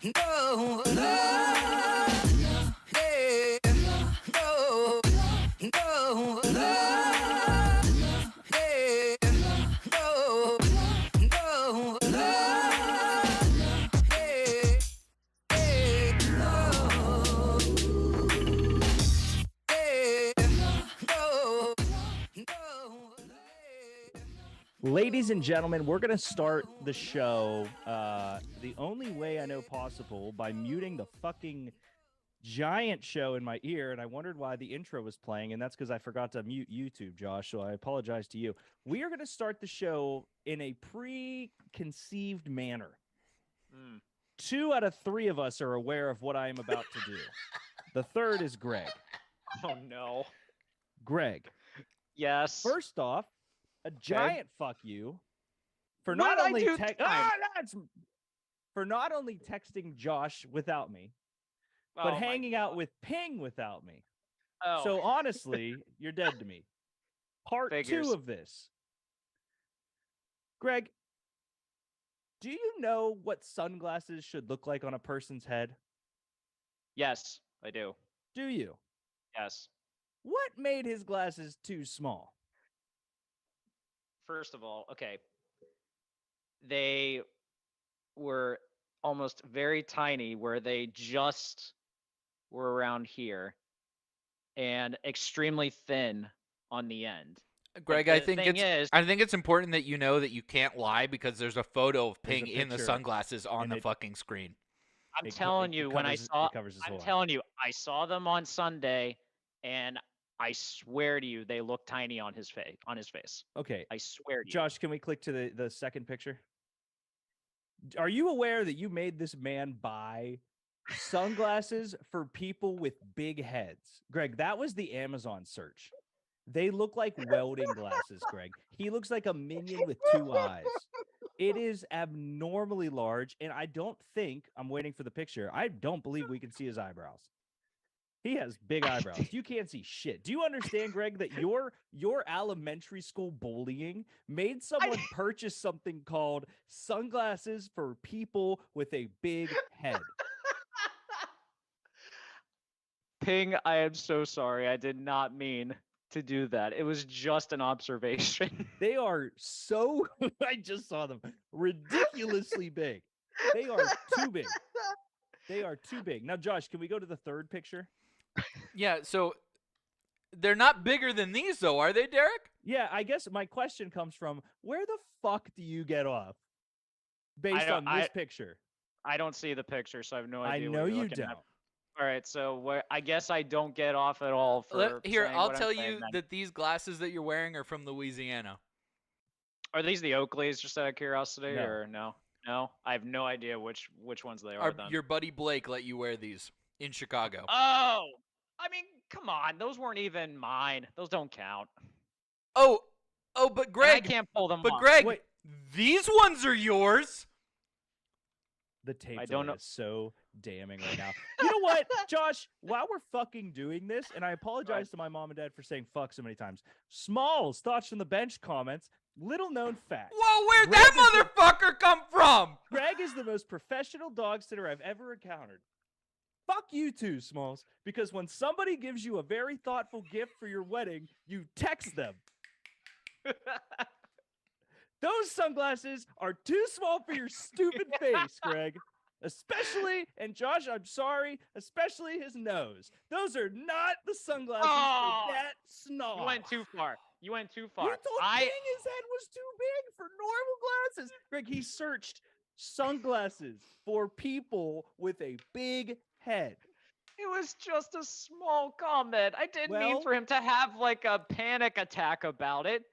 No, no, yeah, no, no, no, yeah, no, no, yeah, yeah, no, no, yeah. Ladies and gentlemen, we're going to start the show the only way I know possible by muting the fucking giant show in my ear. And I wondered why the intro was playing. And that's because I forgot to mute YouTube, Josh. So I apologize to you. We are going to start the show in a preconceived manner. 2 out of 3 of us are aware of what I am about to do. The third is Greg. Oh, no. Greg. Yes. First off, a giant fuck you for What not did I only do for not only texting Josh without me, but hanging out with Ping without me. Oh. So honestly, you're dead to me. Part Figures. 2 of this. Greg, do you know what sunglasses should look like on a person's head? Yes, I do. Do you? Yes. What made his glasses too small? First of all, okay. They were almost very tiny where they just were around here and extremely thin on the end. Greg, But I the think thing it's important that you know that you can't lie because there's a photo of There's Ping a in the picture, sunglasses on and the it- fucking screen. I'm telling you, when I saw, it covers his I'm whole eye. telling you, I saw them on Sunday, and I swear to you, they look tiny on his face. Okay, I swear to you. Josh, can we click to the second picture? Are you aware that you made this man buy sunglasses for people with big heads? Greg, that was the Amazon search. They look like welding glasses, Greg. He looks like a minion with 2 eyes. It is abnormally large, and I don't think, I'm waiting for the picture, I don't believe we can see his eyebrows. He has big eyebrows. You can't see shit. Do you understand, Greg, that your elementary school bullying made someone purchase something called sunglasses for people with a big head? Ping, I am so sorry. I did not mean to do that. It was just an observation. They are so, I just saw them, ridiculously big. They are too big. They are too big. Now, Josh, can we go to the third picture? Yeah, so they're not bigger than these, though, are they, Derek? Yeah, I guess my question comes from, where the fuck do you get off based on this picture? I don't see the picture, so I have no idea. I know what you're you looking don't. at. All right, so I guess I don't get off at all for Here, saying I'll what I'm tell saying you then. that these glasses that you're wearing are from Louisiana. Are these the Oakleys, just out of curiosity, No. or no? No, I have no idea which ones they are. Then Your buddy Blake let you wear these in Chicago. Oh, I mean, come on, those weren't even mine. Those don't count. Oh, but And Greg, I can't pull them but off. Greg, Wait. these ones are yours. The tape I don't delay know. is so damning right now. You know what, Josh? While we're fucking doing this, and I apologize to my mom and dad for saying fuck so many times. Smalls, thoughts from the bench comments. Little known fact. Whoa, where'd Greg that motherfucker come from? Greg is the most professional dog sitter I've ever encountered. Fuck you too, Smalls, because when somebody gives you a very thoughtful gift for your wedding, you text them. Those sunglasses are too small for your stupid face, Greg. Especially, and Josh, I'm sorry, especially his nose. Those are not the sunglasses for that snob. You went too far. You went too far. You told King his head was too big for normal glasses. Greg, he searched sunglasses for people with a big head. It was just a small comment. I didn't Well- mean for him to have like a panic attack about it.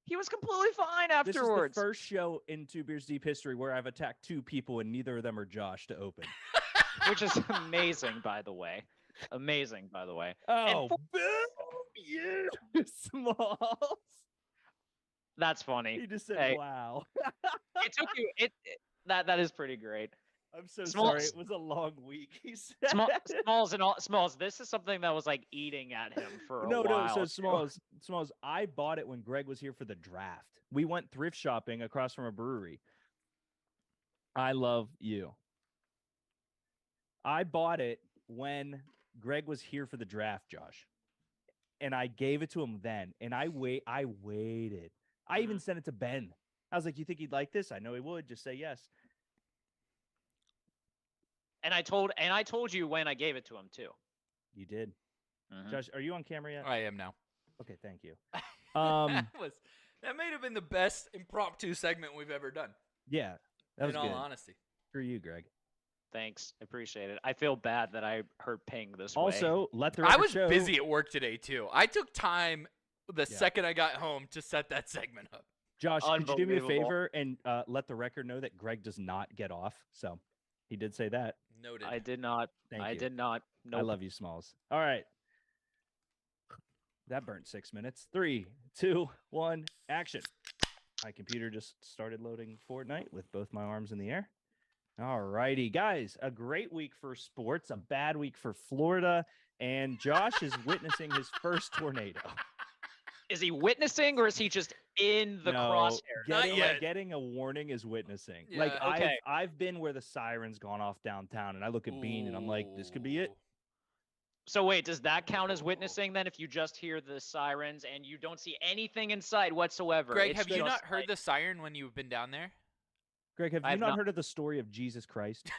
He was completely fine afterwards. This is the first show in Two Beers Deep history where I've attacked 2 people and neither of them are Josh to open. Which is amazing, by the way. Amazing, by the way. Oh, boom, you Smalls. That's funny. He just said, Hey. wow. It took you. That is pretty great. I'm so Smalls. sorry. It was a long week. He said. Smalls. This is something that was like eating at him for a No. while. So Smalls. I bought it when Greg was here for the draft. We went thrift shopping across from a brewery. I love you. I bought it when Greg was here for the draft, Josh. And I gave it to him then. And I waited. I even sent it to Ben. I was like, "You think he'd like this? I know he would. Just say yes." And I told you when I gave it to him too. You did. Mhm. Josh, are you on camera yet? I am now. Okay, thank you. That may have been the best impromptu segment we've ever done. Yeah, that was in good. all honesty. Screw you, Greg. Thanks, I appreciate it. I feel bad that I heard Ping this way. Also, let the I record was show. busy at work today too. I took time the second I got home to set that segment up. Josh, could you do me a Unbelievable. favor and let the record know that Greg does not get off? So he did say that. Noted. I did not. Thank I you. did not. I Nope. love you, Smalls. All right. That burnt 6 minutes. 3, 2, 1, action. My computer just started loading Fortnite with both my arms in the air. All righty, guys. A great week for sports, a bad week for Florida, and Josh is witnessing his first tornado. Is he witnessing or is he just in the crosshair? Not yet. Getting a warning is witnessing. Yeah. Like Okay. I've been where the siren's gone off downtown, and I look at Bean and I'm like, this could be it. Ooh. So wait, does that count as witnessing then? If you just hear the sirens and you don't see anything inside whatsoever? Greg, It's have you just not heard like- the siren when you've been down there? Greg, have you I've not not- heard of the story of Jesus Christ?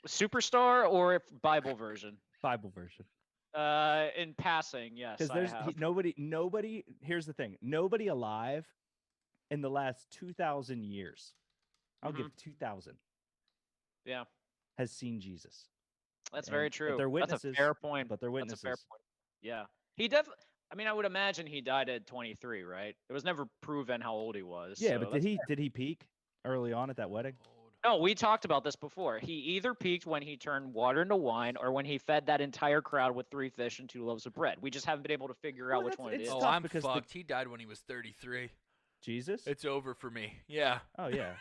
Superstar or Bible version? Bible version. In passing, yes. Because I there's have. nobody. Here's the thing: nobody alive in the last 2,000 years. I'll give 2,000. Yeah, Has seen Jesus, that's And- very but true. they're That's witnesses, a fair point. but they're That's a fair witnesses. point. Yeah, he definitely. I mean, I would imagine he died at 23, right? It was never proven how old he was. Yeah, so but that's did he peak early on at that wedding? No, we talked about this before. He either peaked when he turned water into wine or when he fed that entire crowd with 3 fish and 2 loaves of bread. We just haven't been able to figure Well, out which that's- one it it's is. Oh, tough I'm because fucked. He died when he was 33. Jesus? It's over for me. Yeah. Oh yeah.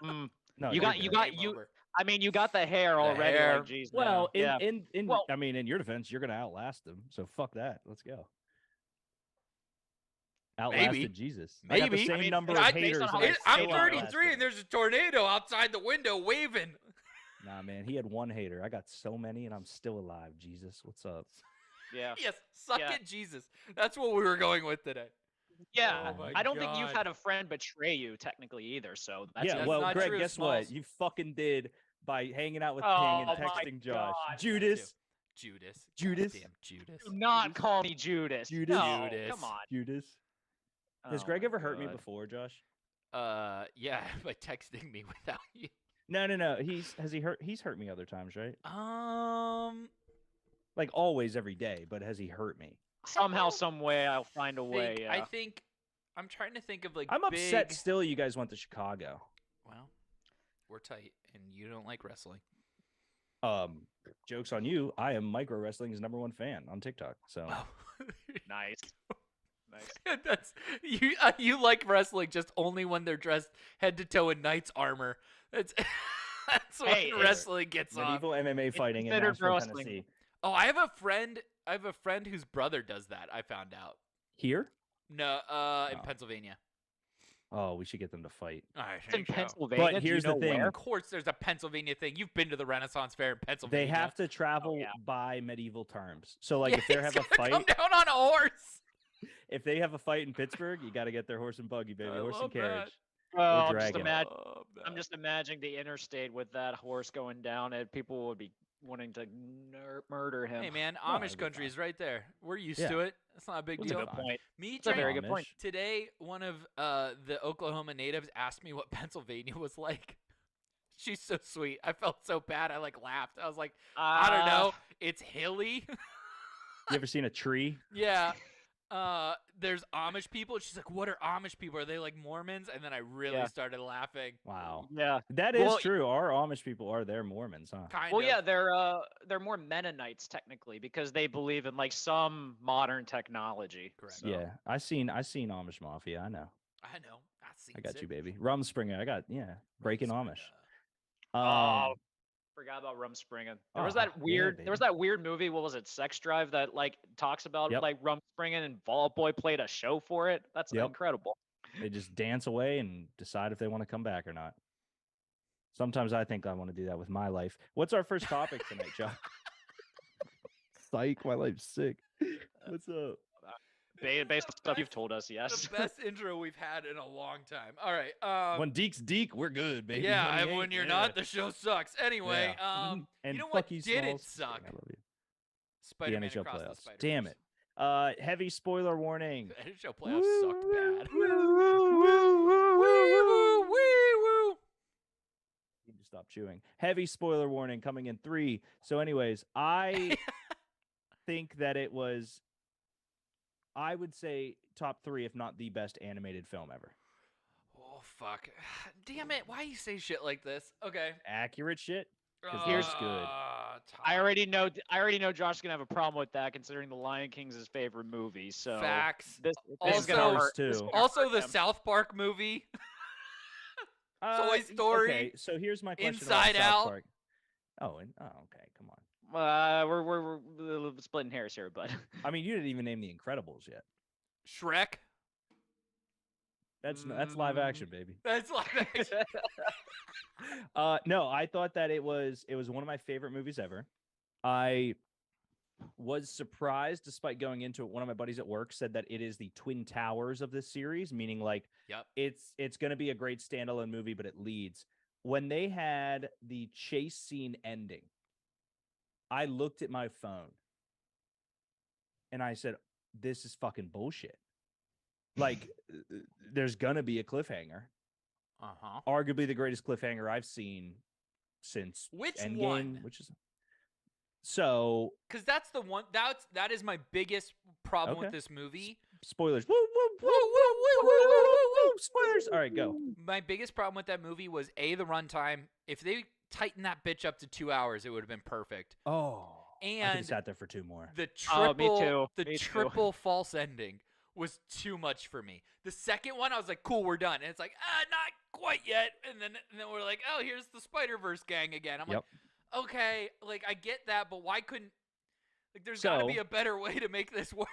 Mm. No, You you're got- you good. got- Game you- over. I mean, you got the hair The already. hair. Like, geez, Well, yeah. in Well- I mean, in your defense, you're gonna outlast them. So fuck that. Let's go. Outlasted Jesus. I got the Maybe. same I mean, number it's of based on haters. how and I they I'm still feel about it. 33 outlasted and him. there's a tornado outside the window waving. Nah, man, he had one hater. I got so many, and I'm still alive. Jesus, what's up? Yeah. Yes, suck Yeah. it, Jesus. That's what we were going with today. Yeah. Oh my I don't think you've God. had a friend betray you technically either. So that's Yeah, That's well, not Greg, true, guess what? Smalls. You fucking did by hanging out with Oh Ping and my texting Josh. God. Judas. Judas. Judas? Damn Judas. Do not call me Judas. Judas? No, Judas. come on. Judas. Has Oh Greg my ever hurt me God. before, Josh? Yeah, by texting me without you. No. He's hurt me other times, right? Um, Like always, every day. But has he hurt me? Somehow, some way, I'll find a way. Yeah. I think I'm trying to think of like I'm upset. big- Still, you guys went to Chicago. Well, we're tight, and you don't like wrestling. Jokes on you. I am Micro Wrestling's #1 fan on TikTok. So Oh. Nice. Nice. That's you. You like wrestling just only when they're dressed head to toe in knight's armor. That's that's when Hey, it's wrestling gets on. medieval MMA fighting in considered Nashville, wrestling. Tennessee. Oh, I have a friend whose brother does that. I found out. Here? No, in Oh. Pennsylvania. Oh, we should get them to fight. I It's in think so. Pennsylvania. But do you here's the know thing. where? Of course, there's a Pennsylvania thing. You've been to the Renaissance Fair in Pennsylvania. They have to travel yeah. by medieval terms. So, like, Yeah, if they he's have a gonna come fight, down on a horse. if they have a fight in Pittsburgh, you got to get their horse and buggy, baby, I horse and love that. carriage. Oh, I'm dragon. I'm just imagining the interstate with that horse going down, and people would be wanting to murder him. Hey man, No, Amish it'll be country fine. is right there. We're used Yeah. to it. It's not a big That's That's a deal. good fine. point. Me That's a very trying good point. Amish. today, one of the Oklahoma natives asked me what Pennsylvania was like. She's so sweet. I felt so bad. I like laughed. I was like, I don't know. It's hilly. You ever seen a tree? Yeah. There's Amish people. She's like, what are Amish people? Are they like Mormons? And then I really Yeah. started laughing. Wow. Yeah. That is Well, true. Our Amish people are they're Mormons, huh? Kind Well, of. yeah, they're more Mennonites technically because they believe in like some modern technology. Correct. So- Yeah. I seen Amish Mafia. I know. I know. I've seen I got it. you, baby. Rumspringer. I got Breaking Amish. Oh, forgot about Rumspringen. There was Oh, that yeah, weird. There was baby. that weird movie. What was it? Sex Drive that like talks about Yep. like Rumspringen and Fall Out Boy played a show for it. That's Yep. incredible. They just dance away and decide if they want to come back or not. Sometimes I think I want to do that with my life. What's our first topic tonight, Joe? Psych, my life's sick. What's up? Based on stuff you've told us, yes. The best intro we've had in a long time. All right. When Deke's Deke, we're good, baby. Yeah, When he and when ain't, you're yeah. not, the show sucks. Anyway, And you know fuck what you, didn't Smalls. suck? I love you. Spider-Man NHL Across the playoffs. Spider-Verse. Damn it. Heavy spoiler warning. The NHL playoffs sucked bad. Need to stop chewing. Heavy spoiler warning coming in 3. So, anyways, I think that it was, I would say, top 3, if not the best animated film ever. Oh fuck! Damn it! Why you say shit like this? Okay. Accurate shit. 'Cause Here's- that's good. I already know Josh's gonna have a problem with that, considering The Lion King's his favorite movie. So Facts. This Also- is gonna hurt. too. This is gonna Also, hurt the him. South Park movie. Toy Story, Okay, so here's my question. Inside about South Out. Park. Okay, come on. We're splitting hairs here, but I mean, you didn't even name The Incredibles yet. Shrek. That's live action, baby. That's like No, I thought that it was one of my favorite movies ever. I was surprised, despite going into it. One of my buddies at work said that it is the Twin Towers of this series, meaning like Yep. it's going to be a great standalone movie, but it leads. When they had the chase scene ending, I looked at my phone and I said, "This is fucking bullshit." Like, there's gonna be a cliffhanger. Uh-huh. Arguably the greatest cliffhanger I've seen since Which Endgame, one? which is so Because that's the one. That is my biggest problem with Okay. this movie. spoilers. Woo, woo, woo, Woo, woo, woo, woo, woo, woo, woo. spoilers. All right, go. My biggest problem with that movie was the runtime. If they tightened that bitch up to 2 hours, it would have been perfect. Oh, I could And have sat there for 2 more. the Oh, me triple, too. the Me too. triple false ending was too much for me. The second one, I was like, cool, we're done. And it's like, not quite yet. And then we're like, oh, here's the Spider-Verse gang again. I'm Yep. like, okay, like I get that, but why couldn't? Like, there's got to So- be a better way to make this work.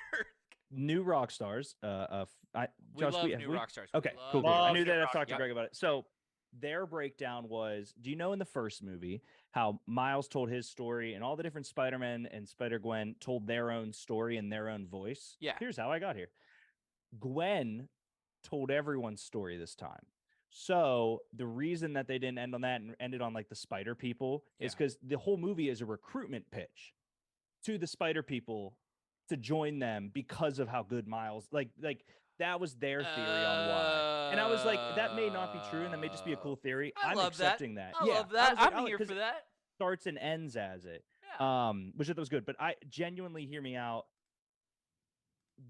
New rock stars. We Josh, love have new we- rock stars. We Okay, love cool. new I rock knew stars. that. I've talked to Yep. Greg about it. So their breakdown was: do you know in the first movie how Miles told his story, and all the different Spider-Man and Spider-Gwen told their own story in their own voice? Yeah. Here's how I got here. Gwen told everyone's story this time. So the reason that they didn't end on that and ended on like the Spider People is Yeah. because the whole movie is a recruitment pitch to the Spider People to join them because of how good Miles like that was their theory on why. And I was like, that may not be true, and that may just be a cool theory. I I'm love that. accepting that. I Yeah, love that. was like, I'm here 'cause for that. starts and ends as it. Yeah. Which I thought was good. But I genuinely hear me out.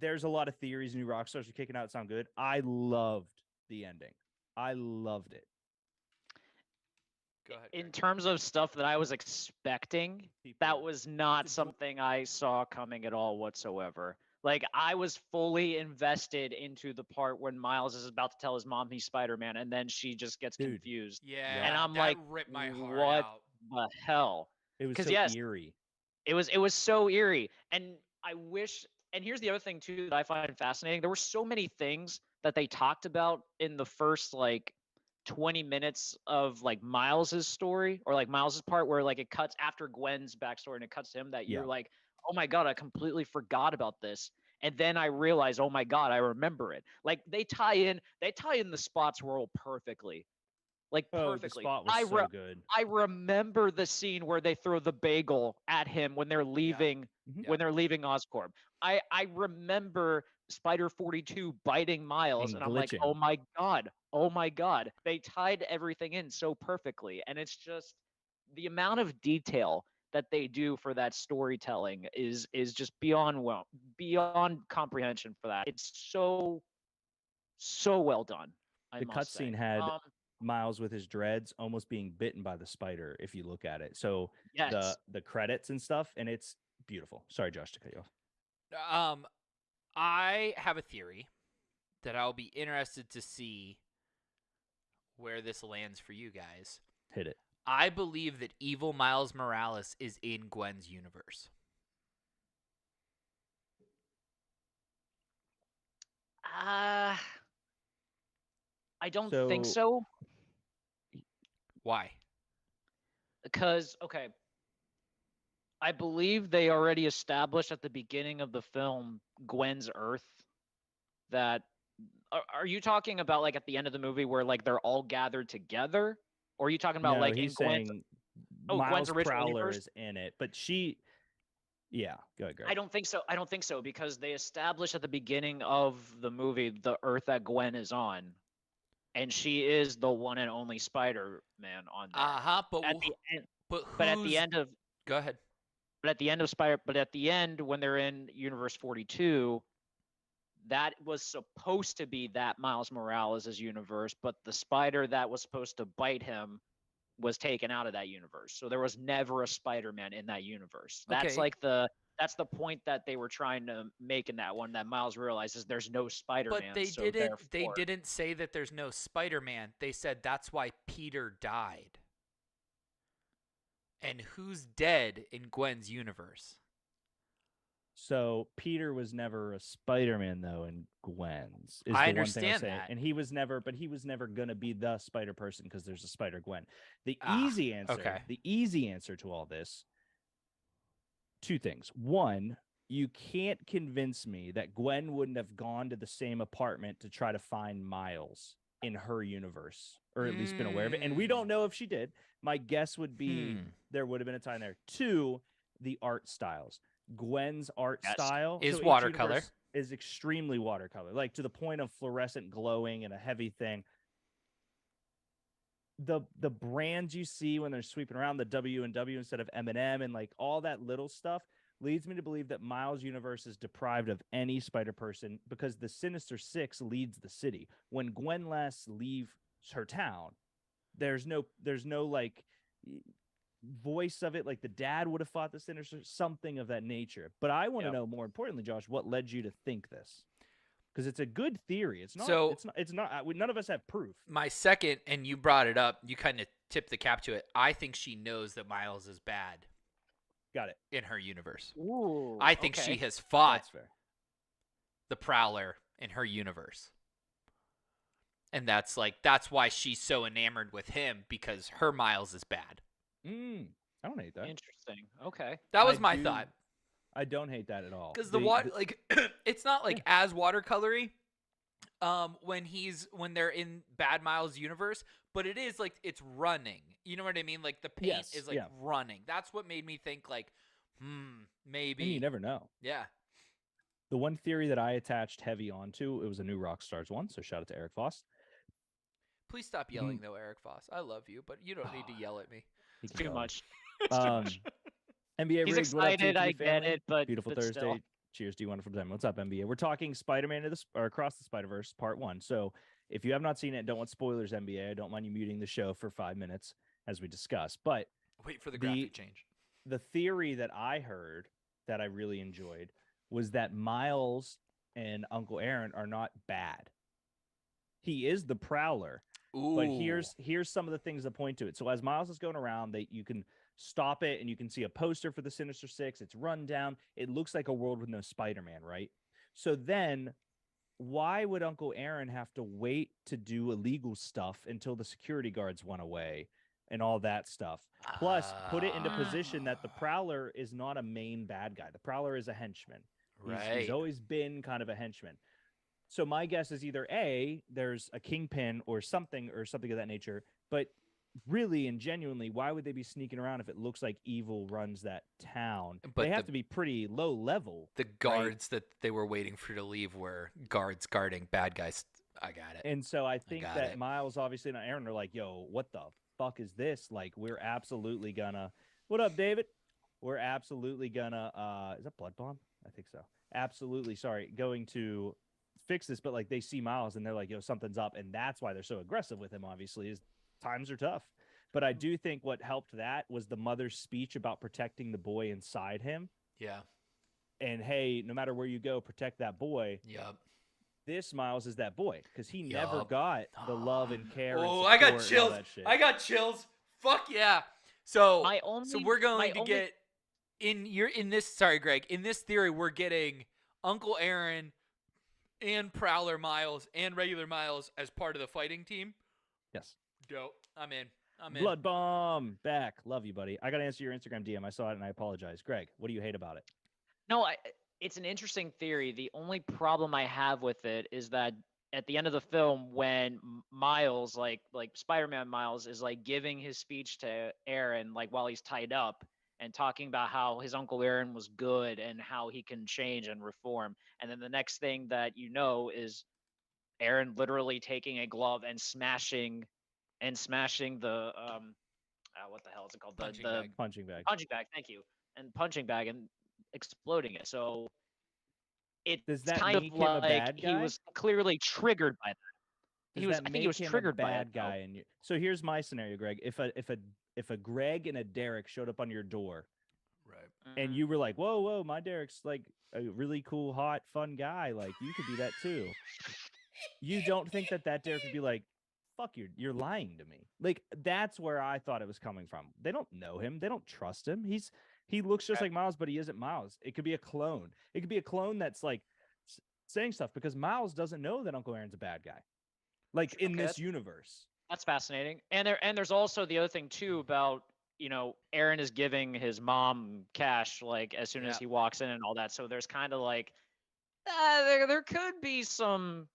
There's a lot of theories new rock stars are kicking out sound good. I loved the ending. I loved it. Go ahead. in Greg. terms of stuff that I was expecting, that was not something I saw coming at all whatsoever. Like, I was fully invested into the part when Miles is about to tell his mom he's Spider-Man, and then she just gets Dude. confused. Yeah. And I'm that like, ripped my heart what out. the hell? It was 'Cause so yes, eerie. It was so eerie. And I wish, and here's the other thing too that I find fascinating. There were so many things that they talked about in the first like 20 minutes of like Miles's story, or like Miles's part, where like it cuts after Gwen's backstory and it cuts to him, that you're Yeah. like, oh my God, I completely forgot about this. And then I realize, oh my God, I remember it. Like they tie in the spots role perfectly. Like Oh, the perfectly. spot was I so good. I remember the scene where they throw the bagel at him when they're leaving Mhm. when they're leaving Oscorp. I remember Spider 42 biting Miles, And and I'm like, glitching. oh my god. They tied everything in so perfectly, and it's just the amount of detail that they do for that storytelling is just beyond comprehension for that. It's so well done. I The must say. cutscene had Miles with his dreads almost being bitten by the spider, if you look at it. So yes. the credits and stuff, and it's beautiful. Sorry, Josh, to cut you off. I have a theory that I'll be interested to see where this lands for you guys. Hit it. I believe that evil Miles Morales is in Gwen's universe. I don't think so. Why? Because, okay, I believe they already established at the beginning of the film Gwen's Earth that are you talking about like at the end of the movie where like they're all gathered together? Or are you talking about No, like he's in Gwen's saying Gwen's Miles original Prowler universe? is in it, but she, yeah, go ahead, Greg. I don't think so. I don't think so because they established at the beginning of the movie the Earth that Gwen is on, and she is the one and only Spider-Man on there. But At the end, but but at the who's? end of Go ahead. but at the end of Spider, but at the end when they're in Universe 42, that was supposed to be that Miles Morales' universe, but the spider that was supposed to bite him was taken out of that universe. So there was never a Spider-Man in that universe. That's Okay. like that's the point that they were trying to make in that one, that Miles realizes there's no Spider-Man. But they so didn't. They therefore- didn't say that there's no Spider-Man. They said that's why Peter died. And who's dead in Gwen's universe? So Peter was never a Spider-Man though in Gwen's. Is I the one thing I'm understand saying. that. And he was never gonna be the Spider Person because there's a Spider Gwen. The Ah, easy answer, okay. the easy answer to all this, two things. One, you can't convince me that Gwen wouldn't have gone to the same apartment to try to find Miles in her universe, or at least been aware of it. And we don't know if she did. My guess would be there would have been a time there. Two, the art styles. Gwen's art style Is so each watercolor. universe is extremely watercolor, like to the point of fluorescent glowing and a heavy thing. The brands you see when they're sweeping around, the W&W instead of M&M, and like all that little stuff leads me to believe that Miles' universe is deprived of any Spider Person because the Sinister Six leads the city. When Gwen last leaves her town, there's no like voice of it, like the dad would have fought the Sinister, something of that nature. But I want to know more importantly, Josh, what led you to think this? Because it's a good theory. It's not. So- It's not. None of us have proof. My second, and you brought it up, you kind of tipped the cap to it. I think she knows that Miles is bad Got it. in her universe. Ooh, I think okay. she has fought That's fair. the Prowler in her universe. And that's why she's so enamored with him, because her Miles is bad. I don't hate that. Interesting. Okay. That was I my do- thought. I don't hate that at all. Because the water, like, it's not like as watercolory when they're in Bad Miles universe, but it is like it's running. You know what I mean? Like the paint Yes, is like running. That's what made me think like, maybe. And you never know. Yeah. The one theory that I attached heavy onto, it was a new Rockstars one. So shout out to Eric Foss. Please stop yelling though, Eric Foss. I love you, but you don't need to yell at me. He can Too yell. much. NBA He's Rigged, what up, excited. TTV I get family? it, but Beautiful but Thursday. still. Cheers to you, wonderful time. What's up, NBA? We're talking Spider-Man or Across the Spider-Verse Part 1. So if you have not seen it, don't want spoilers, NBA. I don't mind you muting the show for 5 minutes as we discuss. But Wait for the graphic change. the theory that I heard that I really enjoyed was that Miles and Uncle Aaron are not bad. He is the Prowler. Ooh. But here's some of the things that point to it. So as Miles is going around, you can stop it and you can see a poster for the Sinister Six. It's run down. It looks like a world with no Spider-Man, right? So then why would Uncle Aaron have to wait to do illegal stuff until the security guards went away and all that stuff? Plus, put it into position that the Prowler is not a main bad guy. The Prowler is a henchman. He's always been kind of a henchman. So my guess is either A, there's a kingpin or something of that nature. But really and genuinely, why would they be sneaking around if it looks like evil runs that town? But they have to be pretty low level. The guards that they were waiting for to leave were guards guarding bad guys. I got it. And so I think that it. Miles, obviously, and Aaron are like, yo, what the fuck is this? Like, we're absolutely gonna. What up, David? We're absolutely gonna. Is that Blood Bond? I think so. Absolutely. Sorry. Going to fix this, but like they see Miles and they're like, yo, something's up. And that's why they're so aggressive with him, obviously, is times are tough. But I do think what helped that was the mother's speech about protecting the boy inside him. Yeah. And hey, no matter where you go, protect that boy. Yep. This Miles is that boy because he never got the love and care. Oh, and I got support and all chills. that shit. I got chills. Fuck yeah. So we're going to only- get in this. Sorry, Greg. In this theory, we're getting Uncle Aaron and Prowler Miles and regular Miles as part of the fighting team. Yes. Dope. I'm in. I'm in. Blood Bomb back. Love you, buddy. I got to answer your Instagram DM. I saw it and I apologize. Greg, what do you hate about it? No, it's an interesting theory. The only problem I have with it is that at the end of the film, when Miles, like Spider-Man Miles, is like giving his speech to Aaron, like while he's tied up, and talking about how his Uncle Aaron was good and how he can change and reform, and then the next thing that you know is Aaron literally taking a glove and smashing the what the hell is it called? Punching the bag. Punching bag. punching bag. Thank you. And punching bag and exploding it. So it's Does that kind make of him a like bad he guy? was clearly triggered by that. Does that I think he make was him triggered a by it. bad guy? And so here's my scenario, Greg. If a Greg and a Derek showed up on your door, Right. and you were like, whoa, my Derek's like a really cool, hot, fun guy. Like you could be that too. You don't think that Derek would be like, fuck, you're lying to me. Like that's where I thought it was coming from. They don't know him. They don't trust him. He looks just like Miles, but he isn't Miles. It could be a clone. It could be a clone that's like saying stuff because Miles doesn't know that Uncle Aaron's a bad guy. Like in this universe. That's fascinating. And there's also the other thing too about, Aaron is giving his mom cash like as soon as he walks in and all that. So there's kind of like there could be some,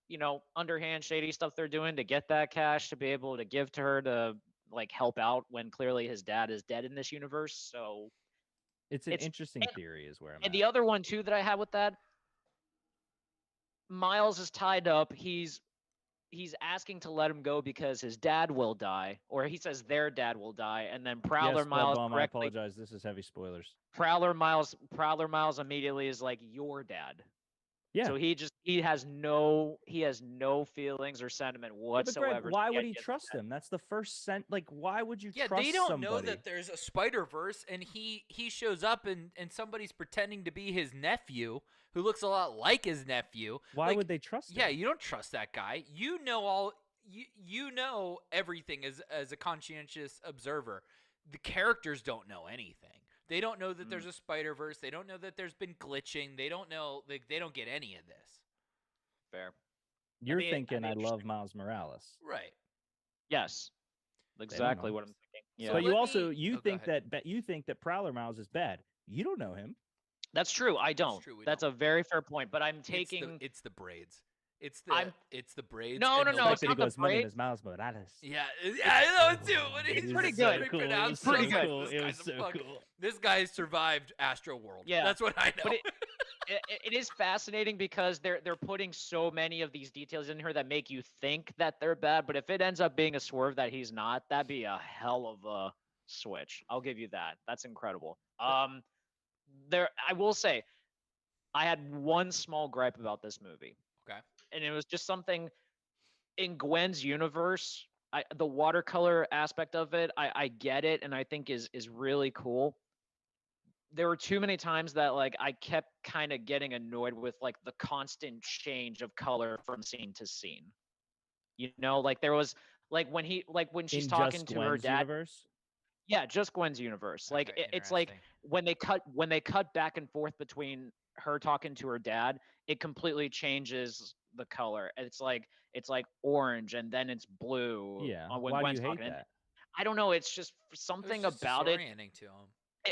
underhand shady stuff they're doing to get that cash to be able to give to her to like help out when clearly his dad is dead in this universe. So it's an interesting theory is where I'm at. The other one too that I had with that, Miles is tied up. He's asking to let him go because his dad will die, or he says their dad will die, and then Prowler Miles. I apologize. This is heavy spoilers. Prowler Miles immediately is like your dad. Yeah. So he has no feelings or sentiment whatsoever. But Greg, why would he trust them? That's the first why would you trust they don't somebody? know that there's a Spider-Verse and he shows up and somebody's pretending to be his nephew who looks a lot like his nephew. Why would they trust him? Yeah, you don't trust that guy. You know you know everything as a conscientious observer. The characters don't know anything. They don't know that there's a Spider-Verse. They don't know that there's been glitching. They don't know. They don't get any of this. Fair. You're thinking I love Miles Morales. Right. Yes. Exactly what I'm thinking. Yeah. But you think that Prowler Miles is bad. You don't know him. That's true. I don't. That's a very fair point. But I'm taking. It's the braids. It's the braids. No. It's not the braids. Miles Morales. Yeah, I know it too. But he's pretty good. It was so cool. This guy survived Astro World. Yeah, that's what I know. But it is fascinating because they're putting so many of these details in here that make you think that they're bad. But if it ends up being a swerve that he's not, that'd be a hell of a switch. I'll give you that. That's incredible. I will say, I had one small gripe about this movie. Okay. And it was just something in Gwen's universe. The watercolor aspect of it, I get it, and I think is really cool. There were too many times that like I kept kind of getting annoyed with like the constant change of color from scene to scene. Like there was like when she's talking to her dad. Universe? Yeah, just Gwen's universe. Like it's like when they cut back and forth between her talking to her dad, it completely changes the color. It's like orange and then it's blue. Yeah. When Why Gwen's do you hate talking. that? I don't know. It's just something about it. To him.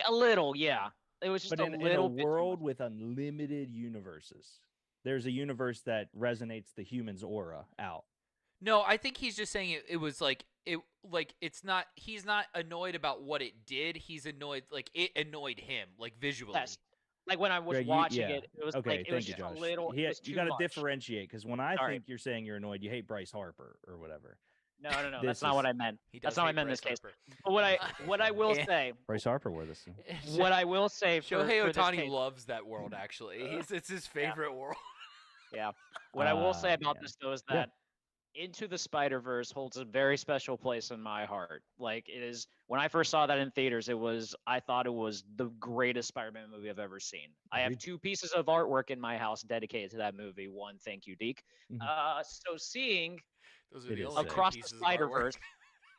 A little, yeah. It was just but a little in a world with unlimited universes, there's a universe that resonates the human's aura out. No, I think he's just saying it was like it's not. He's not annoyed about what it did. He's annoyed it annoyed him visually. Yes. Like when I was watching it was okay. It was Thank you, just Josh. a little. You got to differentiate because when I Sorry. think you're saying you're annoyed, you hate Bryce Harper or whatever. No. That's not what I meant. That's not what I meant in this case. Harper. But what I will say, Bryce Harper wore this. What I will say, Shohei Ohtani loves that world. Actually, it's his favorite world. Yeah. What I will say about this though is that Into the Spider-Verse holds a very special place in my heart. Like it is when I first saw that in theaters, I thought it was the greatest Spider-Man movie I've ever seen. I have 2 pieces of artwork in my house dedicated to that movie. One, thank you, Deke. So seeing across the Spider-Verse.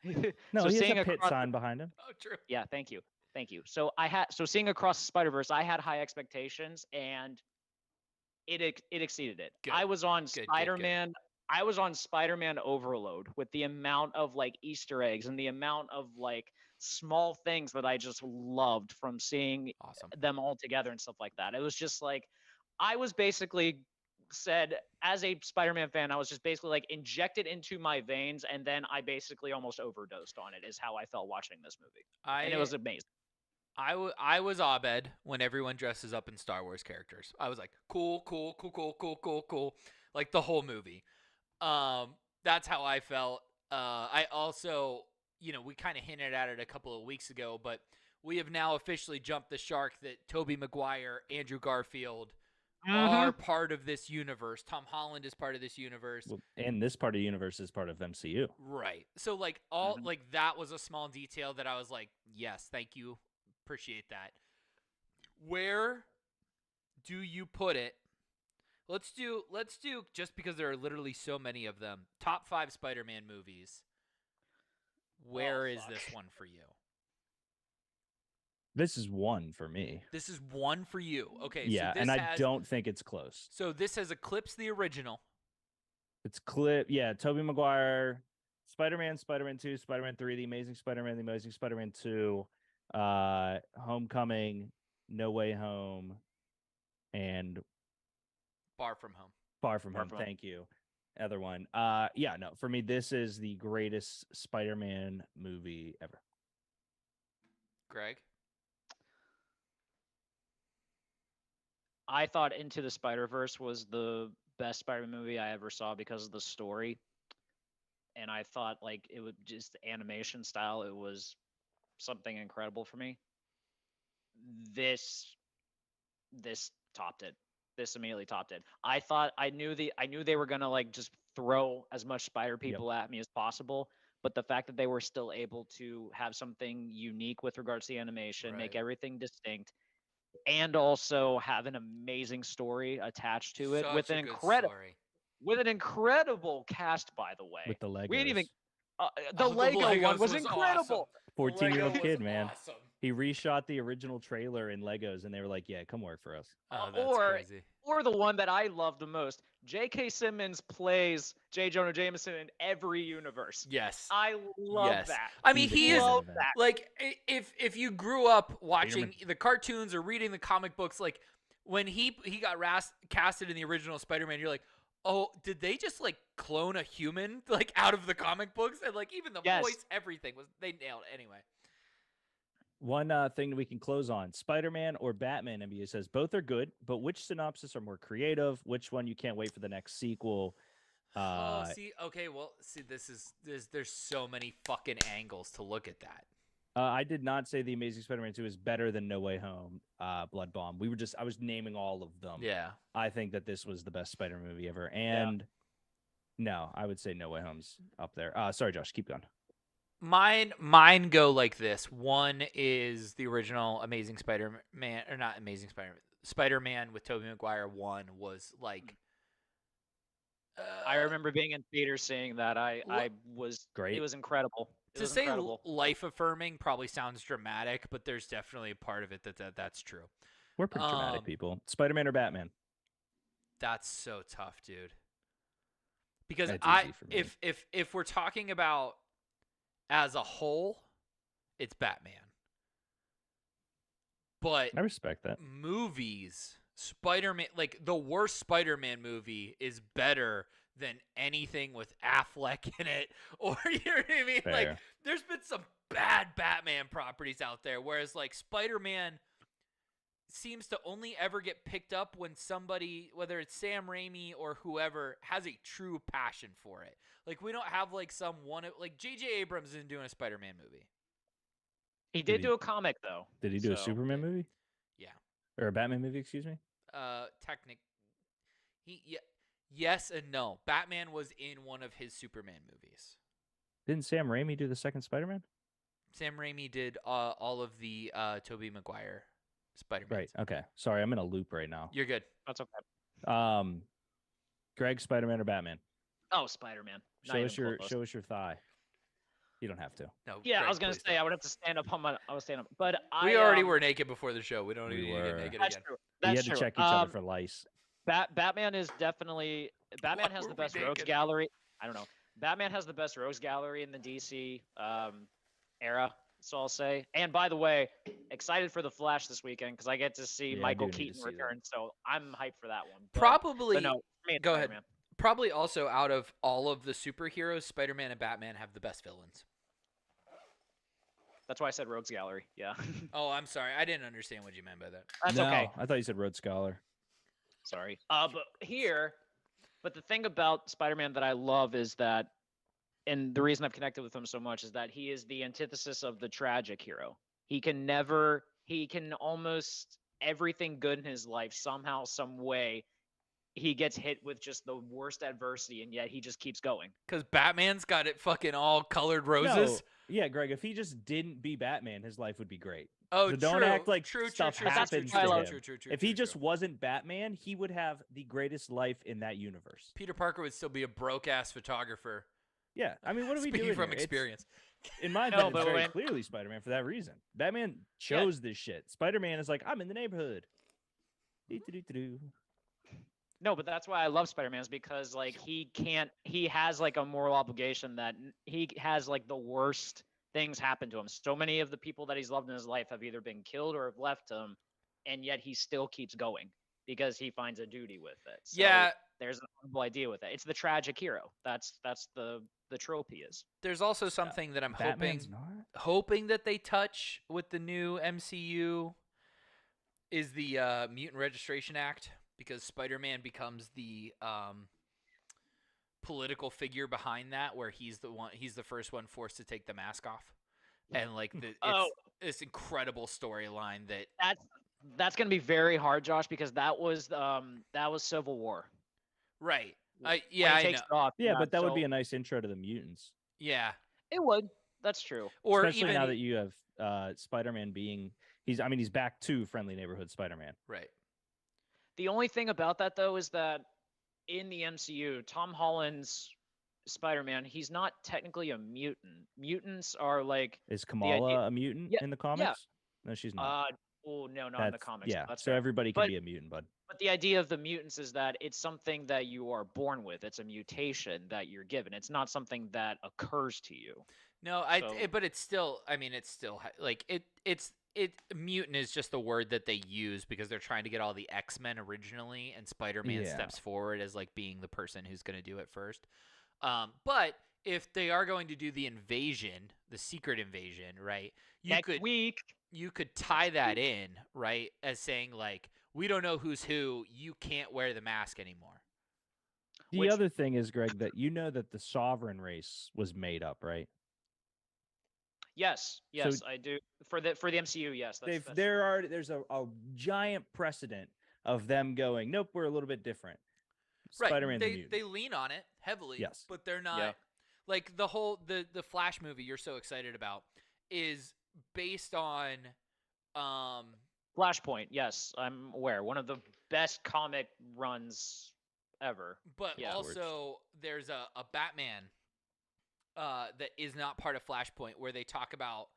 No, he has a pit sign behind him. Oh, true. Yeah, thank you. So seeing across the Spider-Verse, I had high expectations and it exceeded it. Good. I was on Good. Spider-Man. I was on Spider-Man overload with the amount of like Easter eggs and the amount of like small things that I just loved from seeing Awesome. them all together and stuff like that. It was just like I was basically said as a Spider-Man fan, I was just basically like injected into my veins, and then I basically almost overdosed on it. Is how I felt watching this movie, and it was amazing. I was Abed when everyone dresses up in Star Wars characters. I was like, cool, cool, cool, cool, cool, cool, cool, like the whole movie. That's how I felt. I also, we kind of hinted at it a couple of weeks ago, but we have now officially jumped the shark that Tobey Maguire, Andrew Garfield are part of this universe. Tom Holland is part of this universe. Well, and this part of the universe is part of MCU. Right. So like like that was a small detail that I was like, yes, thank you. Appreciate that. Where do you put it? Let's do just because there are literally so many of them. Top 5 Spider-Man movies. Where is this one for you? This is one for me. This is one for you. Okay. Yeah, so and I don't think it's close. So this has eclipsed the original. It's Tobey Maguire, Spider-Man, Spider-Man 2, Spider-Man 3, The Amazing Spider-Man 2, Homecoming, No Way Home, and Far From Home. Far From Home. Thank you. Other one. For me, this is the greatest Spider-Man movie ever. Greg? I thought Into the Spider-Verse was the best Spider-Man movie I ever saw because of the story. And I thought like it would just the animation style, it was something incredible for me. This topped it. This immediately topped it. I knew they were gonna like just throw as much spider people at me as possible. But the fact that they were still able to have something unique with regards to the animation, make everything distinct, and also have an amazing story attached to it with an incredible cast, by the way. With the Legos. We didn't even the Lego one was incredible. Awesome. 14-year-old kid, man. Awesome. He reshot the original trailer in Legos, and they were like, "Yeah, come work for us." Oh, that's crazy. Or the one that I love the most, J.K. Simmons plays J. Jonah Jameson in every universe. Yes, I love that. I mean, he is that. like, if you grew up watching the cartoons or reading the comic books, like when he got casted in the original Spider-Man, you're like, oh, did they just like clone a human like out of the comic books? And like even the voice, everything they nailed it. Anyway. One thing that we can close on, Spider-Man or Batman, NBA says both are good, but which synopsis are more creative? Which one you can't wait for the next sequel? There's so many fucking angles to look at that. I did not say The Amazing Spider-Man 2 is better than No Way Home, Blood Bomb. I was naming all of them. Yeah. I think that this was the best Spider-Man movie ever. And no, I would say No Way Home's up there. Sorry, Josh, keep going. Mine go like this. One is the original Amazing Spider-Man, or not Amazing Spider-Man. Spider-Man with Tobey Maguire 1 was like. I remember being in theaters seeing that. I was great. It was incredible. To say life affirming probably sounds dramatic, but there's definitely a part of it that's true. We're pretty dramatic people. Spider-Man or Batman? That's so tough, dude. Because if we're talking about as a whole, it's Batman. But I respect that. Movies, Spider-Man, like the worst Spider-Man movie is better than anything with Affleck in it, or you know what I mean? Fair. Like there's been some bad Batman properties out there, whereas like Spider-Man seems to only ever get picked up when somebody, whether it's Sam Raimi or whoever, has a true passion for it. Like we don't have like like J.J. Abrams isn't doing a Spider-Man movie. He did do a comic though. Did he do a Superman movie? Yeah. Or a Batman movie, excuse me? Yes and no. Batman was in one of his Superman movies. Didn't Sam Raimi do the second Spider-Man? Sam Raimi did all of the Tobey Maguire Spider-Man. Right. Okay. Sorry, I'm in a loop right now. You're good. That's okay. Greg, Spider-Man or Batman? Oh, Spider-Man. Show us your thigh. You don't have to. No. Yeah, Greg, I was gonna say I would have to stand up on my. I was stand up, but we already were naked before the show. We don't need to get naked That's again. True. We That's had true. to check each other for lice. Batman is definitely Batman Why has were the we best rogues naked? gallery. I don't know. Batman has the best rogues gallery in the DC era. So I'll say. And by the way, excited for the Flash this weekend because I get to see Yeah, I Michael do need to Keaton see that. return. So I'm hyped for that one. But Probably. no, for me it's Go ahead. Spider-Man. Probably also out of all of the superheroes, Spider-Man and Batman have the best villains. That's why I said rogues gallery. Yeah. Oh, I'm sorry. I didn't understand what you meant by that. That's no, okay. I thought you said Road Scholar. Sorry. But the thing about Spider-Man that I love is that, and the reason I've connected with him so much is that he is the antithesis of the tragic hero. He can almost everything good in his life somehow, some way, he gets hit with just the worst adversity, and yet he just keeps going. Because Batman's got it fucking all colored No, roses. yeah, Greg. If he just didn't be Batman, his life would be great. Oh, So true. don't act like true, stuff true, true, happens true, to true, him. true, true, true, If he true, just true. wasn't Batman, he would have the greatest life in that universe. Peter Parker would still be a broke-ass photographer. Yeah, I mean, what are we Speaking doing from here? It's- experience. in my No, opinion, but it's very when- clearly Spider-Man for that reason. Batman chose this shit. Spider-Man is like, I'm in the neighborhood. Doo-doo-doo-doo-doo. No, but that's why I love Spider-Man is because like he has like a moral obligation that he has like the worst things happen to him. So many of the people that he's loved in his life have either been killed or have left him, and yet he still keeps going because he finds a duty with it. So Yeah, there's a horrible idea with it. It's the tragic hero. That's the trope he is. there's also something that I'm Batman's not. hoping that they touch with the new MCU is the Mutant Registration Act, because Spider-Man becomes the political figure behind that, where he's the first one forced to take the mask off, and like it's this incredible storyline that That's gonna be very hard, Josh, because that was Civil War. right. When Yeah, he I takes know. it off, Yeah, but that would be so a nice intro to the mutants. Yeah, it would. That's true. or Especially even now that you have Spider-Man being he's back to friendly neighborhood Spider-Man. right. The only thing about that though is that in the MCU, Tom Holland's Spider-Man, he's not technically a mutant. Mutants are like Is idea- Kamala a mutant Yeah, in the comics? No, she's not. no, not in the comics. Yeah, That's so fair. everybody can But- be a mutant, bud. But the idea of the mutants is that it's something that you are born with. It's a mutation that you're given. It's not something that occurs to you. No, but it's still. I mean, it's still like it's mutant is just the word that they use because they're trying to get all the X-Men originally, and Spider-Man Yeah. steps forward as like being the person who's going to do it first. But if they are going to do the invasion, the secret invasion, right? Next week. You could tie that in, right, as saying like, we don't know who's who. You can't wear the mask anymore. The Which- other thing is, Greg, that you know that the sovereign race was made up, right? Yes, I do. For the MCU, yes. That's There's a giant precedent of them going, nope, we're a little bit different. Spider-Man's a Right. mutant. They lean on it heavily. Yes. But they're not Yeah. like the Flash movie you're so excited about is based on Flashpoint. Yes, I'm aware. One of the best comic runs ever. but Yeah. also there's a Batman that is not part of Flashpoint, where they talk about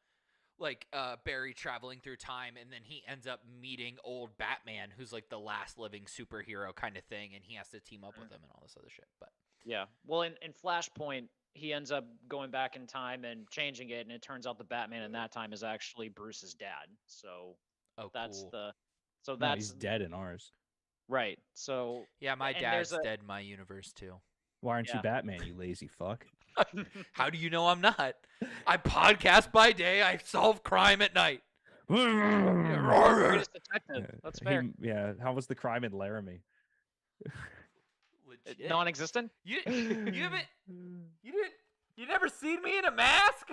like Barry traveling through time, and then he ends up meeting old Batman, who's like the last living superhero kind of thing, and he has to team up with him and all this other shit. But Yeah. Well, in Flashpoint, he ends up going back in time and changing it, and it turns out the Batman in that time is actually Bruce's dad. So that's cool. No, that's he's dead in ours. right. So Yeah, my and there's dad's dead in my universe too. Why aren't you Yeah. Batman, you lazy fuck? How do you know I'm not? I podcast by day. I solve crime at night. greatest detective. That's fair. How was the crime in Laramie? Legit. Non-existent. You haven't you never seen me in a mask?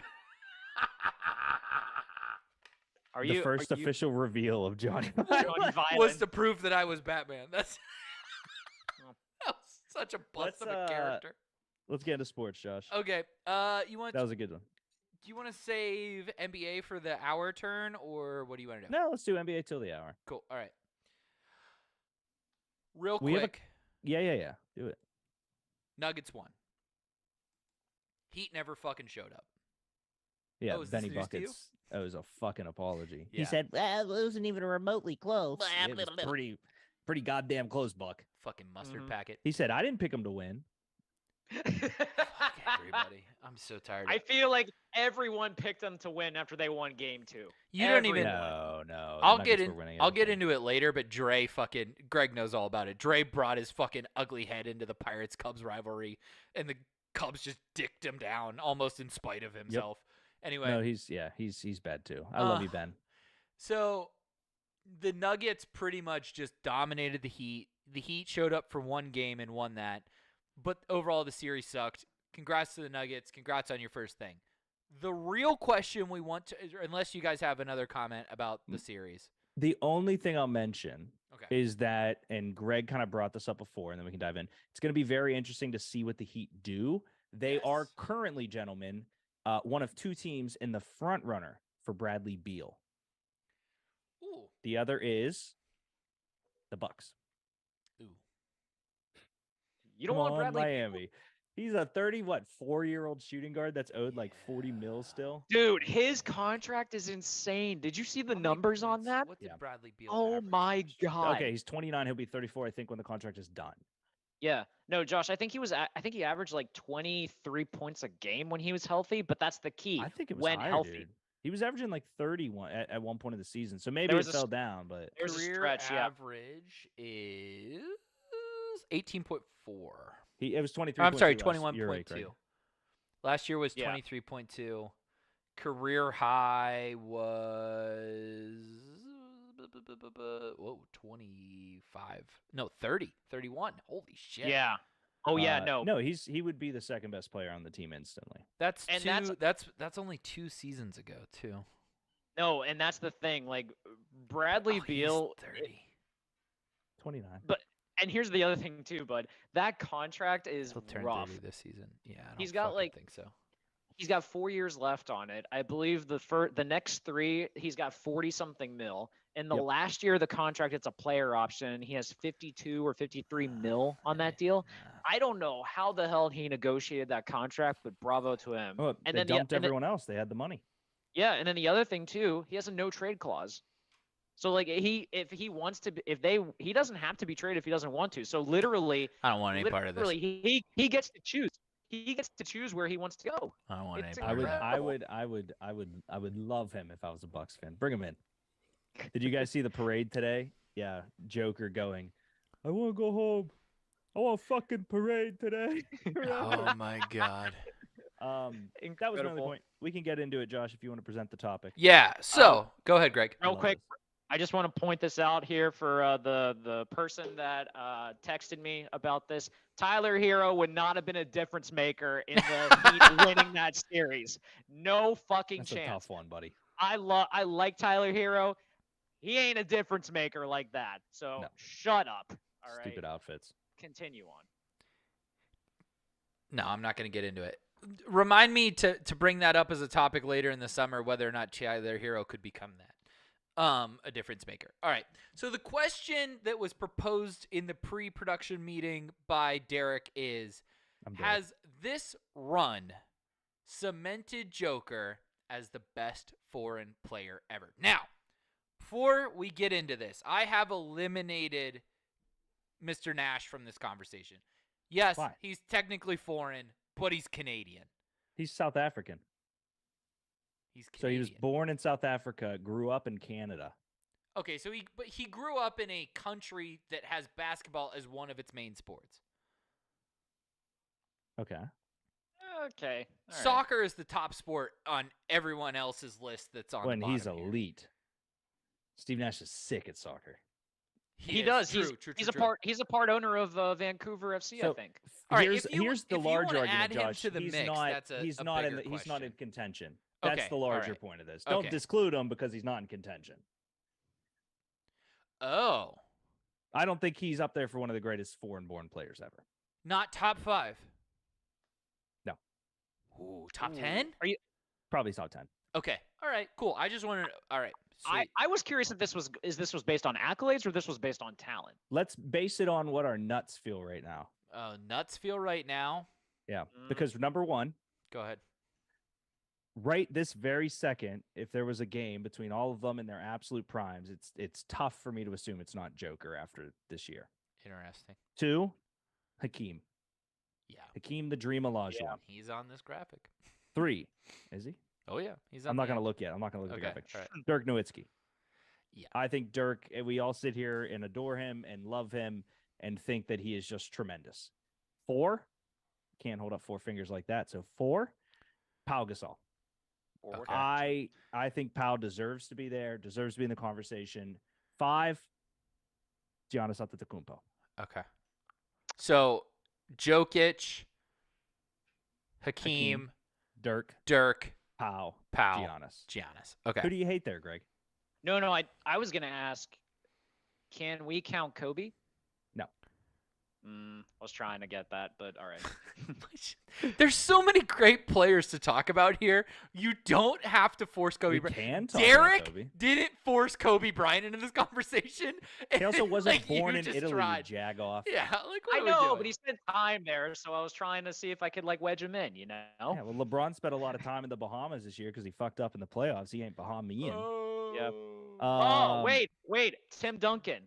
Are The you first are you- official reveal of Johnny. Johnny was Violent? to prove that I was Batman. That's Oh. that was such a bust Let's, of a character. Let's get into sports, Josh. Okay. You want That was a good one. do you want to save NBA for the hour turn, or what do you want to do? No, let's do NBA till the hour. Cool. All right. Real We have a- quick, Yeah. Do it. Nuggets won. Heat never fucking showed up. Yeah, Oh, is this Benny news to you? Buckets. That was a fucking apology. Yeah. He said, "Well, it wasn't even remotely close." Blah, It was blah, blah. Pretty goddamn close, Buck. Fucking mustard Mhm. packet. He said, I didn't pick him to win. Fuck everybody. I'm so tired. I feel like everyone picked them to win after they won game 2. You don't even. Everyone. No. I'll the get Nuggets in. were winning I'll get everything. into it later. But Greg knows all about it. Dre brought his fucking ugly head into the Pirates Cubs rivalry, and the Cubs just dicked him down almost in spite of himself. Anyway, No, he's bad too. I love you, Ben. so the Nuggets pretty much just dominated the Heat. The Heat showed up for one game and won that, but overall the series sucked. Congrats to the Nuggets. Congrats on your first thing. The real question we want to, unless you guys have another comment about the series. The only thing I'll mention Okay. is that, and Greg kind of brought this up before, and then we can dive in. It's going to be very interesting to see what the Heat do. They are Yes. currently, gentlemen, one of 2 teams in the front runner for Bradley Beal. Ooh. The other is the Bucks. Ooh. You don't Come want on, Bradley Beal? Miami. He's a 4-year-old shooting guard that's owed like 40 mil still. Dude, his contract is insane. Did you see the How many numbers on points- that? What did Yeah. Bradley Beal Oh average my last year? god. Okay, he's 29. He'll be 34, I think, when the contract is done. Yeah. No, Josh, I think he averaged like 23 points a game when he was healthy, but that's the key. I think it was when higher, healthy. dude. He was averaging like 31 at one point of the season. So maybe There it was a fell s- down, but There's a Career stretch, yeah. average is 18.4. it was 23. I'm sorry, 21.2. 21.2. Last year was Yeah. 23.2. Career high was 25. No, 30. 31. Holy shit. Yeah. Oh yeah, no. No, he would be the second best player on the team instantly. That's And two that's only 2 seasons ago, too. No, and that's the thing. Like Bradley Oh, Beal, he's 30. 29. and here's the other thing too, bud. That contract is He'll turn rough. 30 this season. Yeah, I don't He's got, fucking like- think so. He's got 4 years left on it. I believe the next 3, he's got 40 something mil. And the Yep. last year of the contract, it's a player option. He has 52 or 53 mil on that deal. I don't know how the hell he negotiated that contract, but bravo to him. Oh, and they then dumped everyone else. They had the money. yeah, and then the other thing too, he has a no trade clause. So like if he wants to, he doesn't have to be traded if he doesn't want to. So literally, I don't want any part of this. he gets to choose. He gets to choose where he wants to go. I don't want any It's part I of would, that. I would love him if I was a Bucks fan. Bring him in. Did you guys see the parade today? Yeah, Joker going, I want to go home. I want a fucking parade today. Oh my god. That was my only Incredible. point. We can get into it, Josh, if you want to present the topic. Yeah, so go ahead, Greg. I Real love quick, this. I just want to point this out here for the person that texted me about this. Tyler Hero would not have been a difference maker in the Heat winning that series. No fucking That's a chance. tough one, buddy. I like Tyler Hero. He ain't a difference maker like that. So No. shut up. All right. Stupid outfits. Continue on. No, I'm not going to get into it. Remind me to bring that up as a topic later in the summer, whether or not Tyler Hero could become that. A difference maker. All right. So the question that was proposed in the pre-production meeting by Derek is, I'm dead. has this run cemented Joker as the best foreign player ever? Now, before we get into this, I have eliminated Mr. Nash from this conversation. Yes, Why? he's technically foreign, but he's Canadian. He's South African. He's So Canadian. he was born in South Africa, grew up in Canada. Okay, so he grew up in a country that has basketball as one of its main sports. Okay. Okay. All right. Soccer is the top sport on everyone else's list that's on When the he's bottom here. elite. Steve Nash is sick at soccer. He is. does. True, He's true. a part owner of Vancouver FC, I So, think. All right, here's if you- here's the if you large wanna argument, add him Josh. to the he's mix, not that's a he's not in bigger he's not in question. contention. That's Okay, the all larger right. point of this. Don't Okay. disclude him because he's not in contention. Oh, I don't think he's up there for one of the greatest foreign-born players ever. not top 5. No. Ooh, top Ooh. 10? Probably top 10. Okay. All right. Cool. I just wanted. All right. Sweet. I was curious if this was based on accolades or this was based on talent. Let's base it on what our nuts feel right now. Nuts feel right now. Yeah. Mm. Because number one, Go ahead. right this very second, if there was a game between all of them in their absolute primes, it's tough for me to assume it's not Joker after this year. Interesting. 2, Hakeem. Yeah. Hakeem the Dream Olajuwon. He's on this graphic. 3, is he? Oh yeah, he's on. I'm not going to look yet. I'm not going to look at Okay, the graphic. all right. Dirk Nowitzki. Yeah. I think Dirk, we all sit here and adore him and love him and think that he is just tremendous. 4, can't hold up 4 fingers like that. So 4, Pau Gasol. Okay. I think Pau deserves to be there, deserves to be in the conversation. 5, Giannis Antetokounmpo. Okay. So Jokic, Hakeem, Dirk, Pau, Giannis. Okay. Who do you hate there, Greg? No, I was gonna ask, can we count Kobe? No. I was trying to get that, but all right. There's so many great players to talk about here. You don't have to force Kobe We Bryant. can talk about Kobe. Derek didn't force Kobe Bryant into this conversation. He also wasn't Like, born you in just Italy, tried. you jag off. Yeah, like what I are we know, doing? but he spent time there, so I was trying to see if I could like wedge him in. Yeah, well, LeBron spent a lot of time in the Bahamas this year because he fucked up in the playoffs. He ain't Bahamian. Yep. Oh. Oh, wait, Tim Duncan,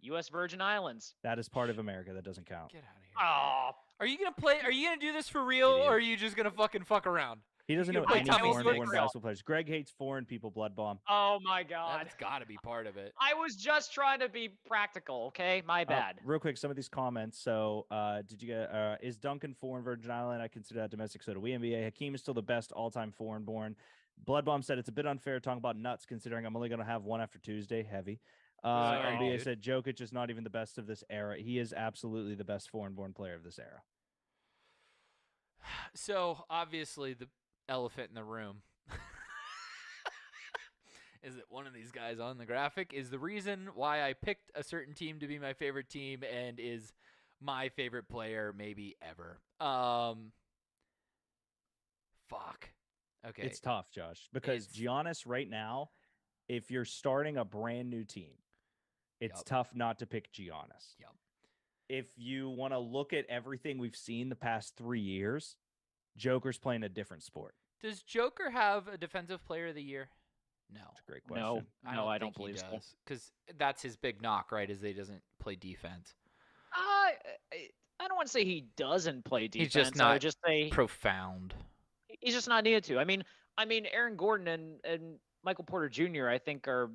U.S. Virgin Islands. That is part of America. That doesn't count. Get out of here. Oh, Are you gonna play? Are you gonna do this for real, Idiot. or are you just gonna fuck around? He doesn't You know play any Tommy foreign Smith. basketball players. Greg hates foreign people, blood bomb. oh my God. That's got to be part of it. I was just trying to be practical. Okay, my bad. Real quick, some of these comments. So, did you get? Is Duncan foreign Virgin Island? I consider that domestic. So do we. NBA. Hakeem is still the best all-time foreign-born. Bloodbomb said it's a bit unfair talking about nuts, considering I'm only going to have one after Tuesday. Heavy. Sorry, NBA dude. said Jokic is not even the best of this era. He is absolutely the best foreign-born player of this era. So obviously the elephant in the room is that one of these guys on the graphic is the reason why I picked a certain team to be my favorite team and is my favorite player maybe ever. Fuck. Okay. It's tough, Josh, because Giannis right now, if you're starting a brand new team, it's Yup. tough not to pick Giannis. Yup. If you want to look at everything we've seen the past 3 years, Joker's playing a different sport. Does Joker have a defensive player of the year? No. That's a great question. No, I don't think believe he so. does. Because that's his big knock, right? Is that he doesn't play defense. I don't want to say he doesn't play defense. He's just I not would just say profound. he's just not needed to. I mean, Aaron Gordon and Michael Porter Jr. I think are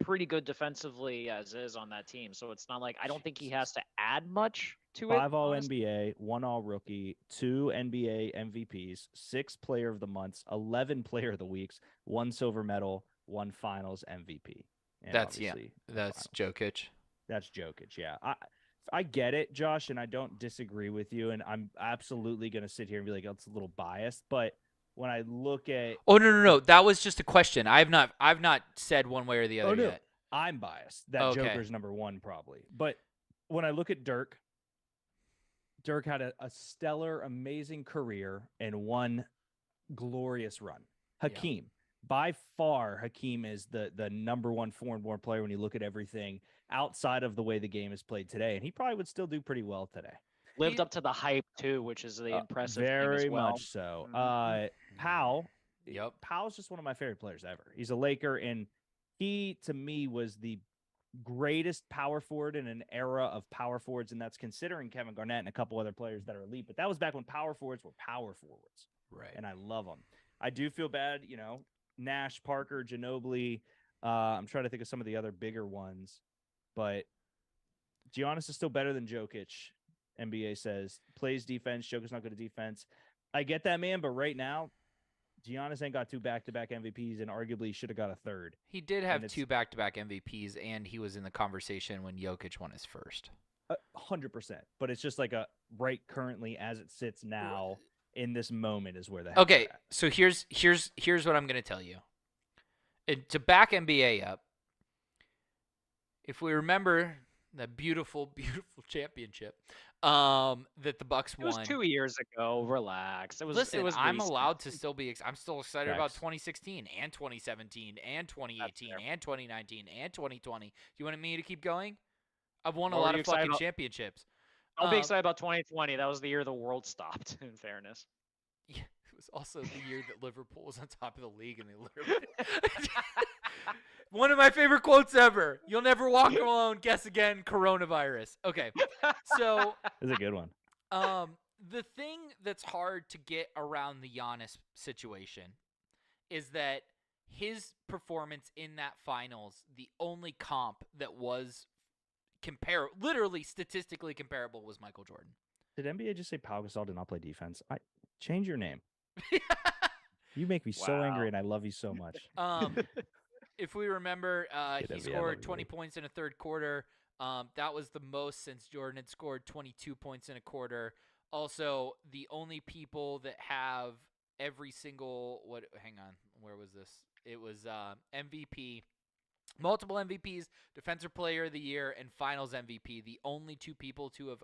pretty good defensively as is on that team. So it's not like I don't think he has to add much to it. 5 All honestly. NBA, 1 All Rookie, 2 NBA MVPs, 6 Player of the Months, 11 Player of the Weeks, 1 Silver Medal, 1 Finals MVP. And That's obviously the That's finals. Jokic. That's Jokic, yeah. I get it, Josh, and I don't disagree with you. And I'm absolutely going to sit here and be like, it's a little biased. But when I look at Oh no. That was just a question. I've not said one way or the other yet. I'm biased. That Okay. Joker's number 1 probably. But when I look at Dirk had a stellar, amazing career and one glorious run. Hakeem, by far, Hakeem is the number 1 foreign-born player when you look at everything outside of the way the game is played today. And he probably would still do pretty well today. Lived up to the hype too, which is the impressive Very thing as well. much so. Mhm. Powell, Yep. Powell's just one of my favorite players ever. He's a Laker, and he, to me, was the greatest power forward in an era of power forwards, and that's considering Kevin Garnett and a couple other players that are elite. But that was back when power forwards were power forwards, Right. and I love them. I do feel bad, Nash, Parker, Ginobili. I'm trying to think of some of the other bigger ones, but Giannis is still better than Jokic. NBA says plays defense. Joker's not good at defense. I get that, man, but right now, Giannis ain't got 2 back-to-back MVPs and arguably should have got a 3rd. He did have it's- 2 back-to-back MVPs, and he was in the conversation when Jokic won his first. 100%. But it's just like a right currently as it sits now in this moment is where the heck's Okay, at. so here's what I'm gonna tell you. And to back NBA up, if we remember that beautiful championship that the Bucks It was won. 2 years ago. Relax. It was. Listen, it was I'm recent. allowed to still be. I'm still excited about Facts. 2016 and 2017 and 2018 fair. and 2019 and 2020. Do you want me to keep going? I've won a What were lot you of excited fucking about? championships. I'll be Um, excited about 2020. That was the year the world stopped. In fairness. Yeah, was also the year that Liverpool was on top of the league, and they literally. One of my favorite quotes ever. You'll never walk alone. Guess again. Coronavirus. Okay, so It's a good one. the thing that's hard to get around the Giannis situation is that his performance in that finals, the only comp that was literally statistically comparable, was Michael Jordan. Did NBA just say Pau Gasol did not play defense? Change your name. You make me so angry, and I love you so much. If we remember, he NBA, I love scored you, 20 buddy. points in a third quarter. That was the most since Jordan had scored 22 points in a quarter. Also, the only people that have every single hang on, where was this? It was MVP, multiple MVPs, Defensive Player of the Year, and Finals MVP. The only two people to have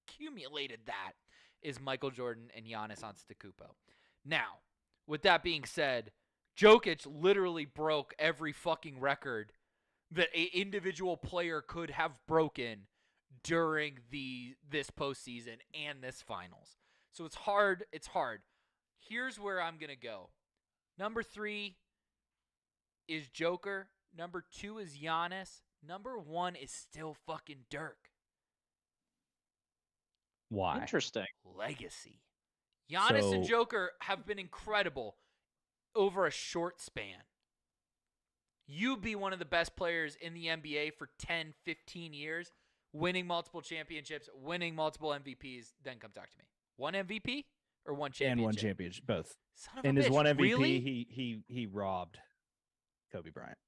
accumulated that is Michael Jordan and Giannis Antetokounmpo. Now, with that being said, Jokic literally broke every fucking record that an individual player could have broken during this postseason and this finals. So it's hard. Here's where I'm going to go. Number 3 is Joker. Number 2 is Giannis. Number 1 is still fucking Dirk. Why? Interesting. Legacy. Giannis and So- Joker have been incredible over a short span. You be one of the best players in the NBA for 10, 15 years, winning multiple championships, winning multiple MVPs, then come talk to me. One MVP or one championship? And one championship, both. Son of a And his bitch, one MVP, really? he robbed Kobe Bryant.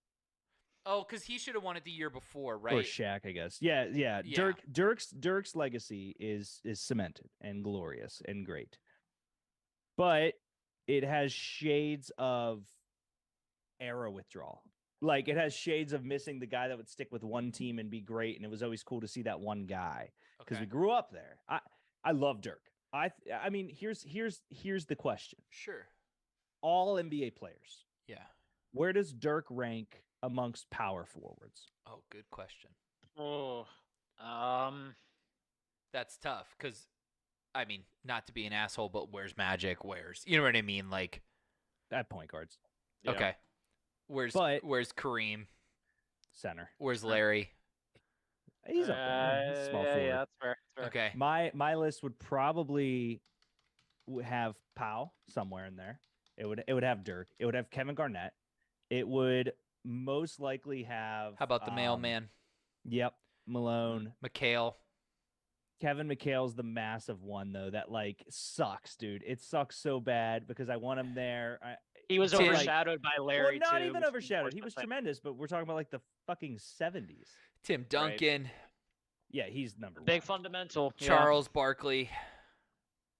Oh, because he should have won it the year before, Or right? Shaq, I guess. Yeah. Yeah. Dirk's legacy is cemented and glorious and great. But it has shades of era withdrawal. Like, it has shades of missing the guy that would stick with one team and be great, and it was always cool to see that one guy because Okay. we grew up there. I love Dirk. I mean, here's the question. Sure. All NBA players, Yeah. where does Dirk rank amongst power forwards? Oh, good question. Oh, That's tough because, I mean, not to be an asshole, but where's Magic? You know what I mean? Like, At point guards, yeah. okay. Where's But- Kareem? center. Where's Larry? He's up there. He's a small forward. Yeah, that's fair. That's fair. Okay. My list would probably have Powell somewhere in there. It would have Dirk. It would have Kevin Garnett. It would most likely have. How about the mailman? Yep, Malone. McHale. Kevin McHale's the massive one though. That like sucks, dude. It sucks so bad because I want him there. He was Tim- overshadowed by Larry. Well, not too, even which overshadowed. He was unfortunate. tremendous, but we're talking about like the fucking 70s. Tim Duncan. Yeah, he's number Big one. fundamental. yeah. Charles Barkley.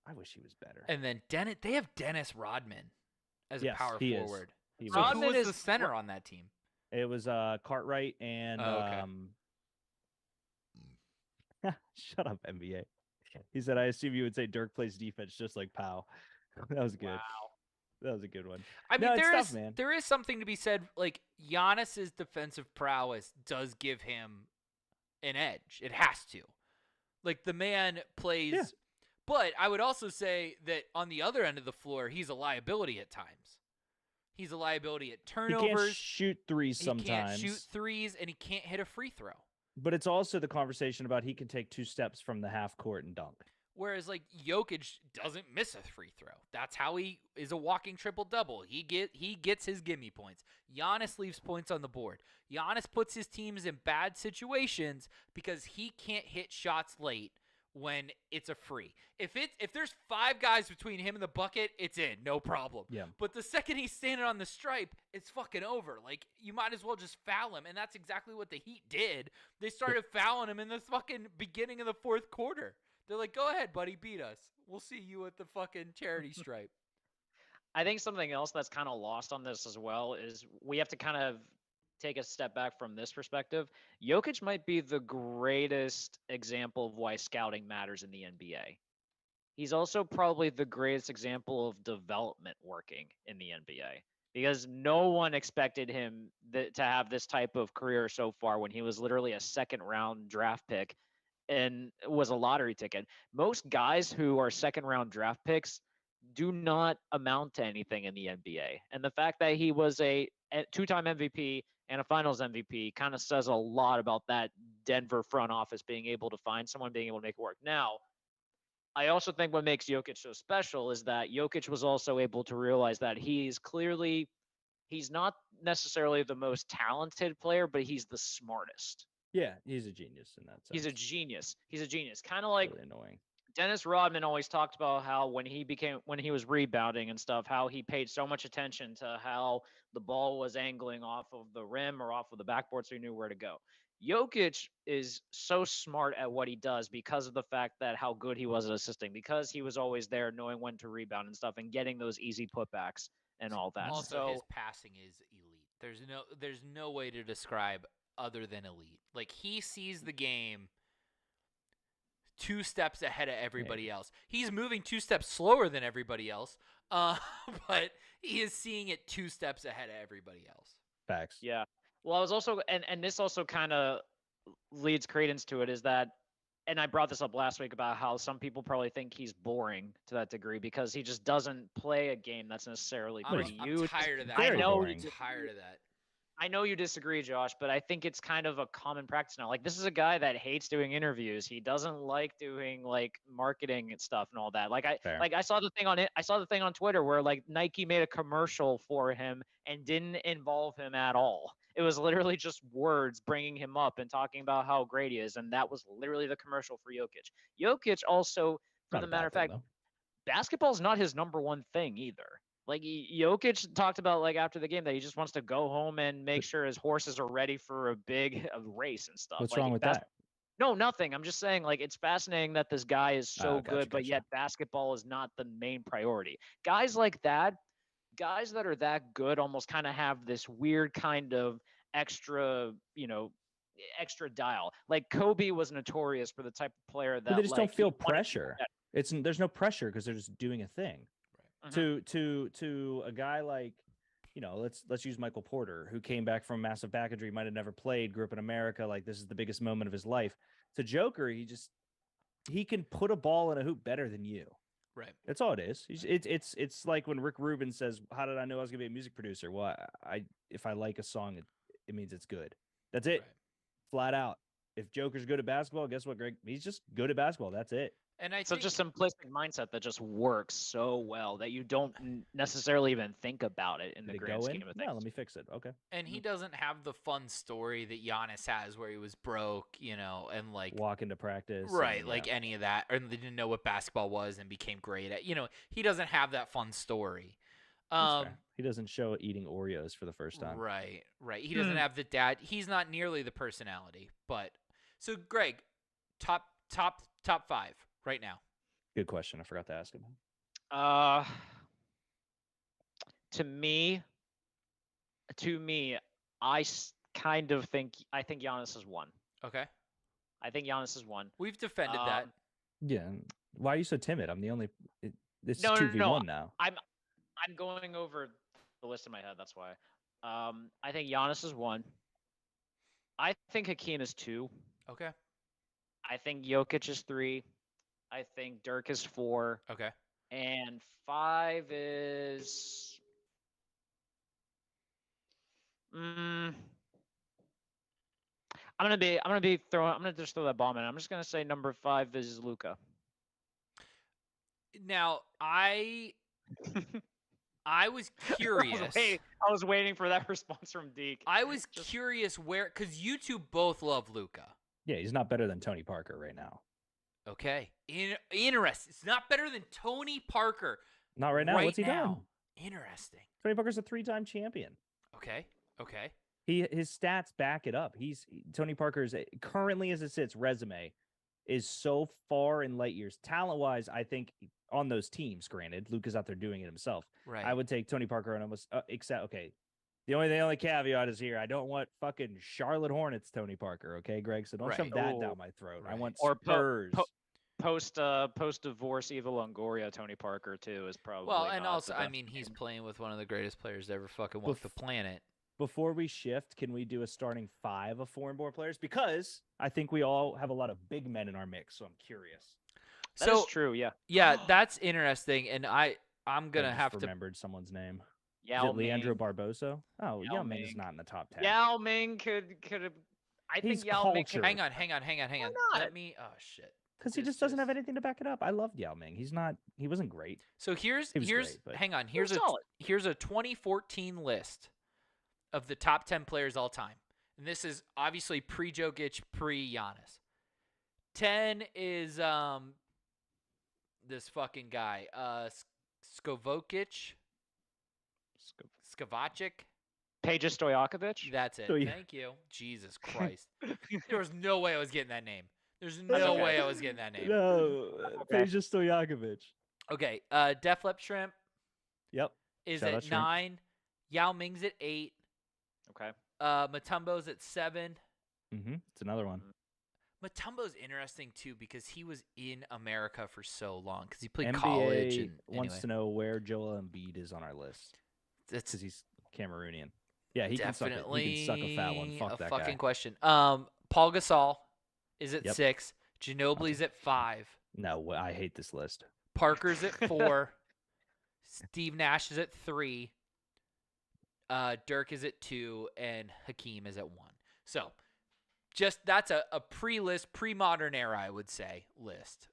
I wish he was better. And then they have Dennis Rodman as Yes, a power he is. forward. He So was. who Rodman was the is- center on that team? It was Cartwright and Oh, okay. shut up, NBA. He said, I assume you would say Dirk plays defense just like Powell. That was good. Wow. That was a good one. I mean, No, it's tough, man. there is something to be said. Like, Giannis's defensive prowess does give him an edge. It has to. Like, the man plays. Yeah. But I would also say that on the other end of the floor, he's a liability at times. He's a liability at He turnovers. can't shoot threes He sometimes. can't shoot threes, and he can't hit a free throw. But it's also the conversation about he can take 2 steps from the half court and dunk. Whereas, like, Jokic doesn't miss a free throw. That's how he is a walking triple-double. He gets his gimme points. Giannis leaves points on the board. Giannis puts his teams in bad situations because he can't hit shots late when it's a free. If there's 5 guys between him and the bucket, it's in, no problem. Yeah. But the second he's standing on the stripe, it's fucking over. Like, you might as well just foul him, and that's exactly what the Heat did. They started fouling him in the fucking beginning of the fourth quarter. They're like, go ahead, buddy, beat us. We'll see you at the fucking charity stripe. I think something else that's kind of lost on this as well is we have to kind of take a step back from this perspective. Jokic might be the greatest example of why scouting matters in the NBA. He's also probably the greatest example of development working in the NBA because no one expected him to have this type of career so far when he was literally a second-round draft pick and was a lottery ticket. Most guys who are second-round draft picks do not amount to anything in the NBA. And the fact that he was a two-time MVP and a Finals MVP kind of says a lot about that Denver front office being able to find someone, being able to make it work. Now, I also think what makes Jokic so special is that Jokic was also able to realize that he's not necessarily the most talented player, but he's the smartest. Yeah, he's a genius in that sense. He's a genius. He's a genius. Kind of like really annoying. Dennis Rodman always talked about how when he was rebounding and stuff, how he paid so much attention to how the ball was angling off of the rim or off of the backboard so he knew where to go. Jokic is so smart at what he does because of the fact that how good he was at assisting, because he was always there knowing when to rebound and stuff and getting those easy putbacks and all that. Also, his passing is elite. There's no way to describe other than elite. Like, he sees the game 2 steps ahead of everybody else. He's moving 2 steps slower than everybody else, but he is seeing it 2 steps ahead of everybody else. Facts. Yeah. Well, I was also, and this also kind of leads credence to it, is that, and I brought this up last week about how some people probably think he's boring to that degree because he just doesn't play a game that's necessarily pretty huge. I'm tired of that. Very know. boring. I'm tired of that. I know you disagree, Josh, but I think it's kind of a common practice now. Like, this is a guy that hates doing interviews. He doesn't like doing like marketing and stuff and all that. I saw the thing on it. I saw the thing on Twitter where like Nike made a commercial for him and didn't involve him at all. It was literally just words bringing him up and talking about how great he is, and that was literally the commercial for Jokic. Jokic also, for the matter of fact, basketball's not his number one thing either. Like, Jokic talked about, like, after the game that he just wants to go home and make sure his horses are ready for a race and stuff. What's like, wrong with that? No, nothing. I'm just saying, like, it's fascinating that this guy is so good, but yet basketball is not the main priority. Guys like that, guys that are that good almost kind of have this weird kind of extra dial. Like, Kobe was notorious for the type of player that, but they just like, don't feel pressure. There's no pressure because they're just doing a thing. To a guy like, let's use Michael Porter, who came back from massive back injury, might have never played, grew up in America, like this is the biggest moment of his life. To Joker, he can put a ball in a hoop better than you. Right. That's all it is. It's like when Rick Rubin says, "How did I know I was gonna be a music producer?" Well, if I like a song, it means it's good. That's it. Right. Flat out. If Joker's good at basketball, guess what, Greg? He's just good at basketball. That's it. And such a simplistic mindset that just works so well that you don't necessarily even think about it in the grand scheme of things. No, let me fix it. Okay. And he doesn't have the fun story that Giannis has where he was broke, and like walk into practice. Right, like any of that, or they didn't know what basketball was and became great at. He doesn't have that fun story. He doesn't show eating Oreos for the first time. Right. He doesn't have the dad. He's not nearly the personality. But so, Greg, top 5. Right now. Good question. I forgot to ask him. To me, I kind of think Giannis is 1. Okay. I think Giannis is 1. We've defended that. Yeah. Why are you so timid? I'm the only. This is 2v1 now. I'm going over the list in my head. That's why. I think Giannis is 1. I think Hakeem is 2. Okay. I think Jokic is 3. I think Dirk is 4. Okay. And 5 is I'm gonna just throw that bomb in. I'm just gonna say number 5 is Luka. Now I was curious. I was waiting for that response from Deke. I was curious because you two both love Luka. Yeah, he's not better than Tony Parker right now. Okay. Interesting. It's not better than Tony Parker. Not right now. What's he done? Interesting. Tony Parker's a 3-time champion. Okay. His stats back it up. Tony Parker's currently, as it sits, resume is so far in light years. Talent-wise, I think on those teams, granted, Luka's out there doing it himself. Right. I would take Tony Parker and almost the only caveat is here. I don't want fucking Charlotte Hornets Tony Parker, okay, Greg? So don't shove that down my throat. Right. I want Spurs. Post-divorce Eva Longoria Tony Parker too is probably and also he's playing with one of the greatest players to ever fucking walk the planet. Before we shift, can we do a starting 5 of foreign-born players? Because I think we all have a lot of big men in our mix, so I'm curious. That is true, yeah. Yeah, that's interesting, and I I'm I gonna just have to. remembered someone's name. Is Yao it Leandro Ming. Barbosa? Oh, Yao Yao Ming's Ming. not in the top 10. Yao Ming could have. I He's think Yao Ming. culture. Hang on. not? Let me. Oh shit. Because he just doesn't have anything to back it up. I loved Yao Ming. He wasn't great. So here's He was great, but hang on. was solid. Here's a 2014 list of the top 10 players all time. And this is obviously pre-Jokic, pre-Giannis. 10 is this fucking guy, Skovacic. Peja Stojakovic. That's it. Oh, yeah. Thank you. Jesus Christ. There was no way I was getting that name. There's That's no okay. way I was getting that name. No, Okay. Peja Stojakovic. Okay, Def Lep Shrimp Yep. is Shout out at Shrimp. 9. Yao Ming's at 8. Okay. Mutombo's at 7. It's another one. Mutombo's interesting too because he was in America for so long because he played NBA college and wants anyway, to know where Joel Embiid is on our list that's because he's Cameroonian. Yeah, he definitely can suck a fat one. Fuck a that fucking guy. question. Paul Gasol is at Yep. 6. Ginobili's at 5. No, I hate this list. Parker's at 4. Steve Nash is at 3. Dirk is at 2, and Hakeem is at 1. So, just that's a pre-list, pre-modern era, I would say, list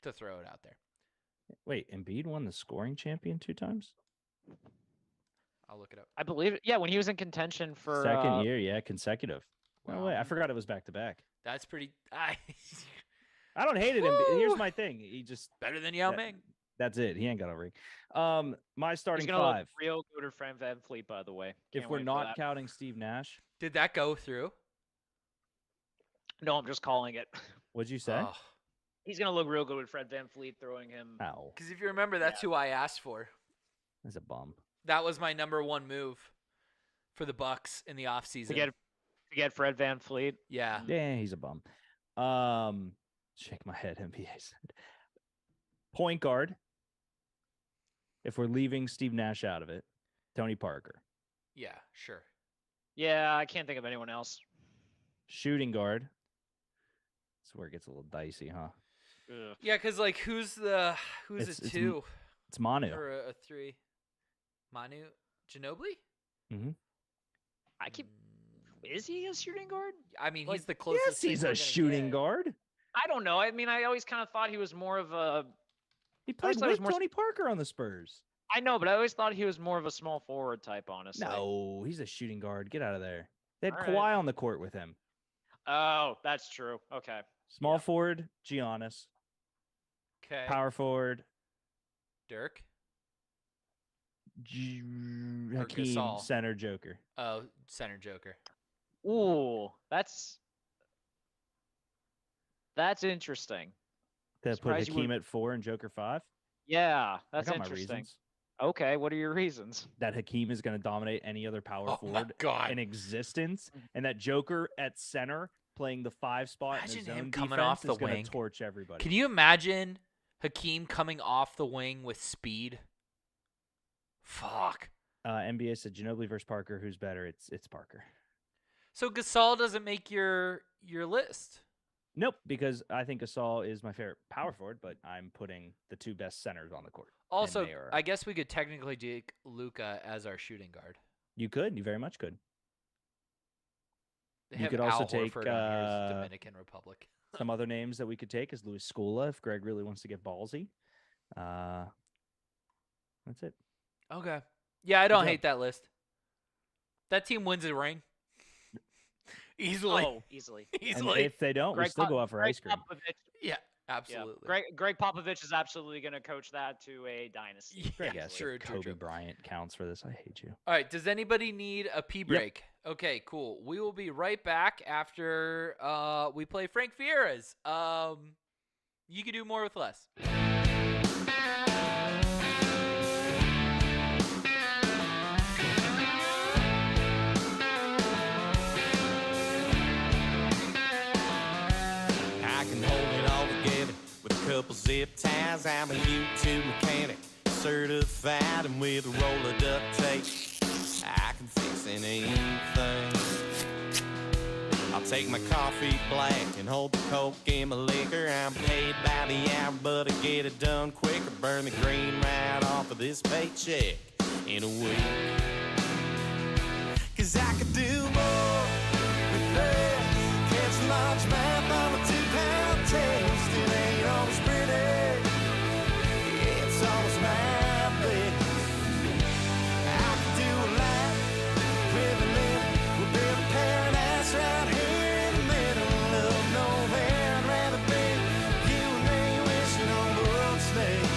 to throw it out there. Wait, Embiid won the scoring champion 2 times? I'll look it up. I believe it. Yeah, when he was in contention for Second year, yeah, consecutive. No Wow. way, I forgot it was back to back. That's pretty. I don't hate it. Woo! Here's my thing. He just Better than Yao that- Ming. that's it. He ain't got a ring. My He's starting gonna 5. look real good at Fran Van Fleet, by the way. If Can't we're wait for not that. counting Steve Nash, Did that go through? No, I'm just calling it. what'd you say? He's gonna look real good with Fred Van Fleet throwing him. Ow, Because if you remember, that's who I asked for. that's a bum. That was my number 1 move for the Bucks in the offseason. To get Fred Van Fleet. Yeah. Yeah, he's a bum. Shake my head, NBA said. Point guard. If we're leaving Steve Nash out of it, Tony Parker. Yeah, sure. Yeah, I can't think of anyone else. Shooting guard. That's where it gets a little dicey, huh? Ugh. Yeah, because, like, who's a It's 2 It's Manu. or a 3? Manu Ginobili? I keep. Is he a shooting guard? I mean, Like, he's the closest. Yes, thing he's we're a gonna shooting get. guard. I don't know. I mean, I always kind of thought he was more of a. He always played thought he was with more- Tony Parker on the Spurs. I know, but I always thought he was more of a small forward type, honestly. No, he's a shooting guard. Get out of there. They had All right. Kawhi on the court with him. Oh, that's true. Okay. Small Yeah. forward, Giannis. Okay. Power forward, Dirk. Hakeem. Gasol. Center, Joker. Oh, center Joker. Ooh, that's interesting. To put Surprised you Hakeem wouldn't- at 4 and Joker 5. Yeah, I that's got my interesting. reasons. Okay, what are your reasons? That Hakeem is going to dominate any other power Oh my forward God. in existence, and that Joker at center playing the 5 spot in Imagine his zone him coming defense off the is going wing. to torch everybody. Can you imagine Hakeem coming off the wing with speed? Fuck. NBA said Ginobili versus Parker. Who's better? It's Parker. So Gasol doesn't make your list. Nope, because I think Gasol is my favorite power forward, but I'm putting the 2 best centers on the court. and Also, they are- I guess we could technically take Luka as our shooting guard. you could, you very much could. They You have could also Al take, Horford on here as Dominican Republic. Some other names that we could take is Luis Scola if Greg really wants to get ballsy. That's it. Okay. Yeah, I don't job. hate that list. That team wins a ring. Easily. Oh, easily. And Easily. if they don't, we Greg still Pop- go out for Greg ice cream. Popovich, Yeah, yeah, absolutely. Greg Popovich is absolutely going to coach that to a dynasty. Yeah, Greg asked true, if true, Kobe true. Bryant counts for this. I hate you. All right. Does anybody need a pee break? Okay, cool. We will be right back after we play Frank Vieira's. You can do more with less. I can hold it all together with a couple zip ties. I'm a U2 mechanic, certified, and with a roll of duct tape, I can fix anything. I'll take my coffee black and hold the coke in my liquor. I'm paid by the hour, but I get it done quicker. Burn the green right off of this paycheck in a week. 'Cause I could do more with less. Catch a large mouth on a 2-pound taste. It ain't always pretty. It's always my best. I could do a lot with a little. We'll build a paradise right here in the middle of nowhere. I'd rather be you and me wishing on the world snake.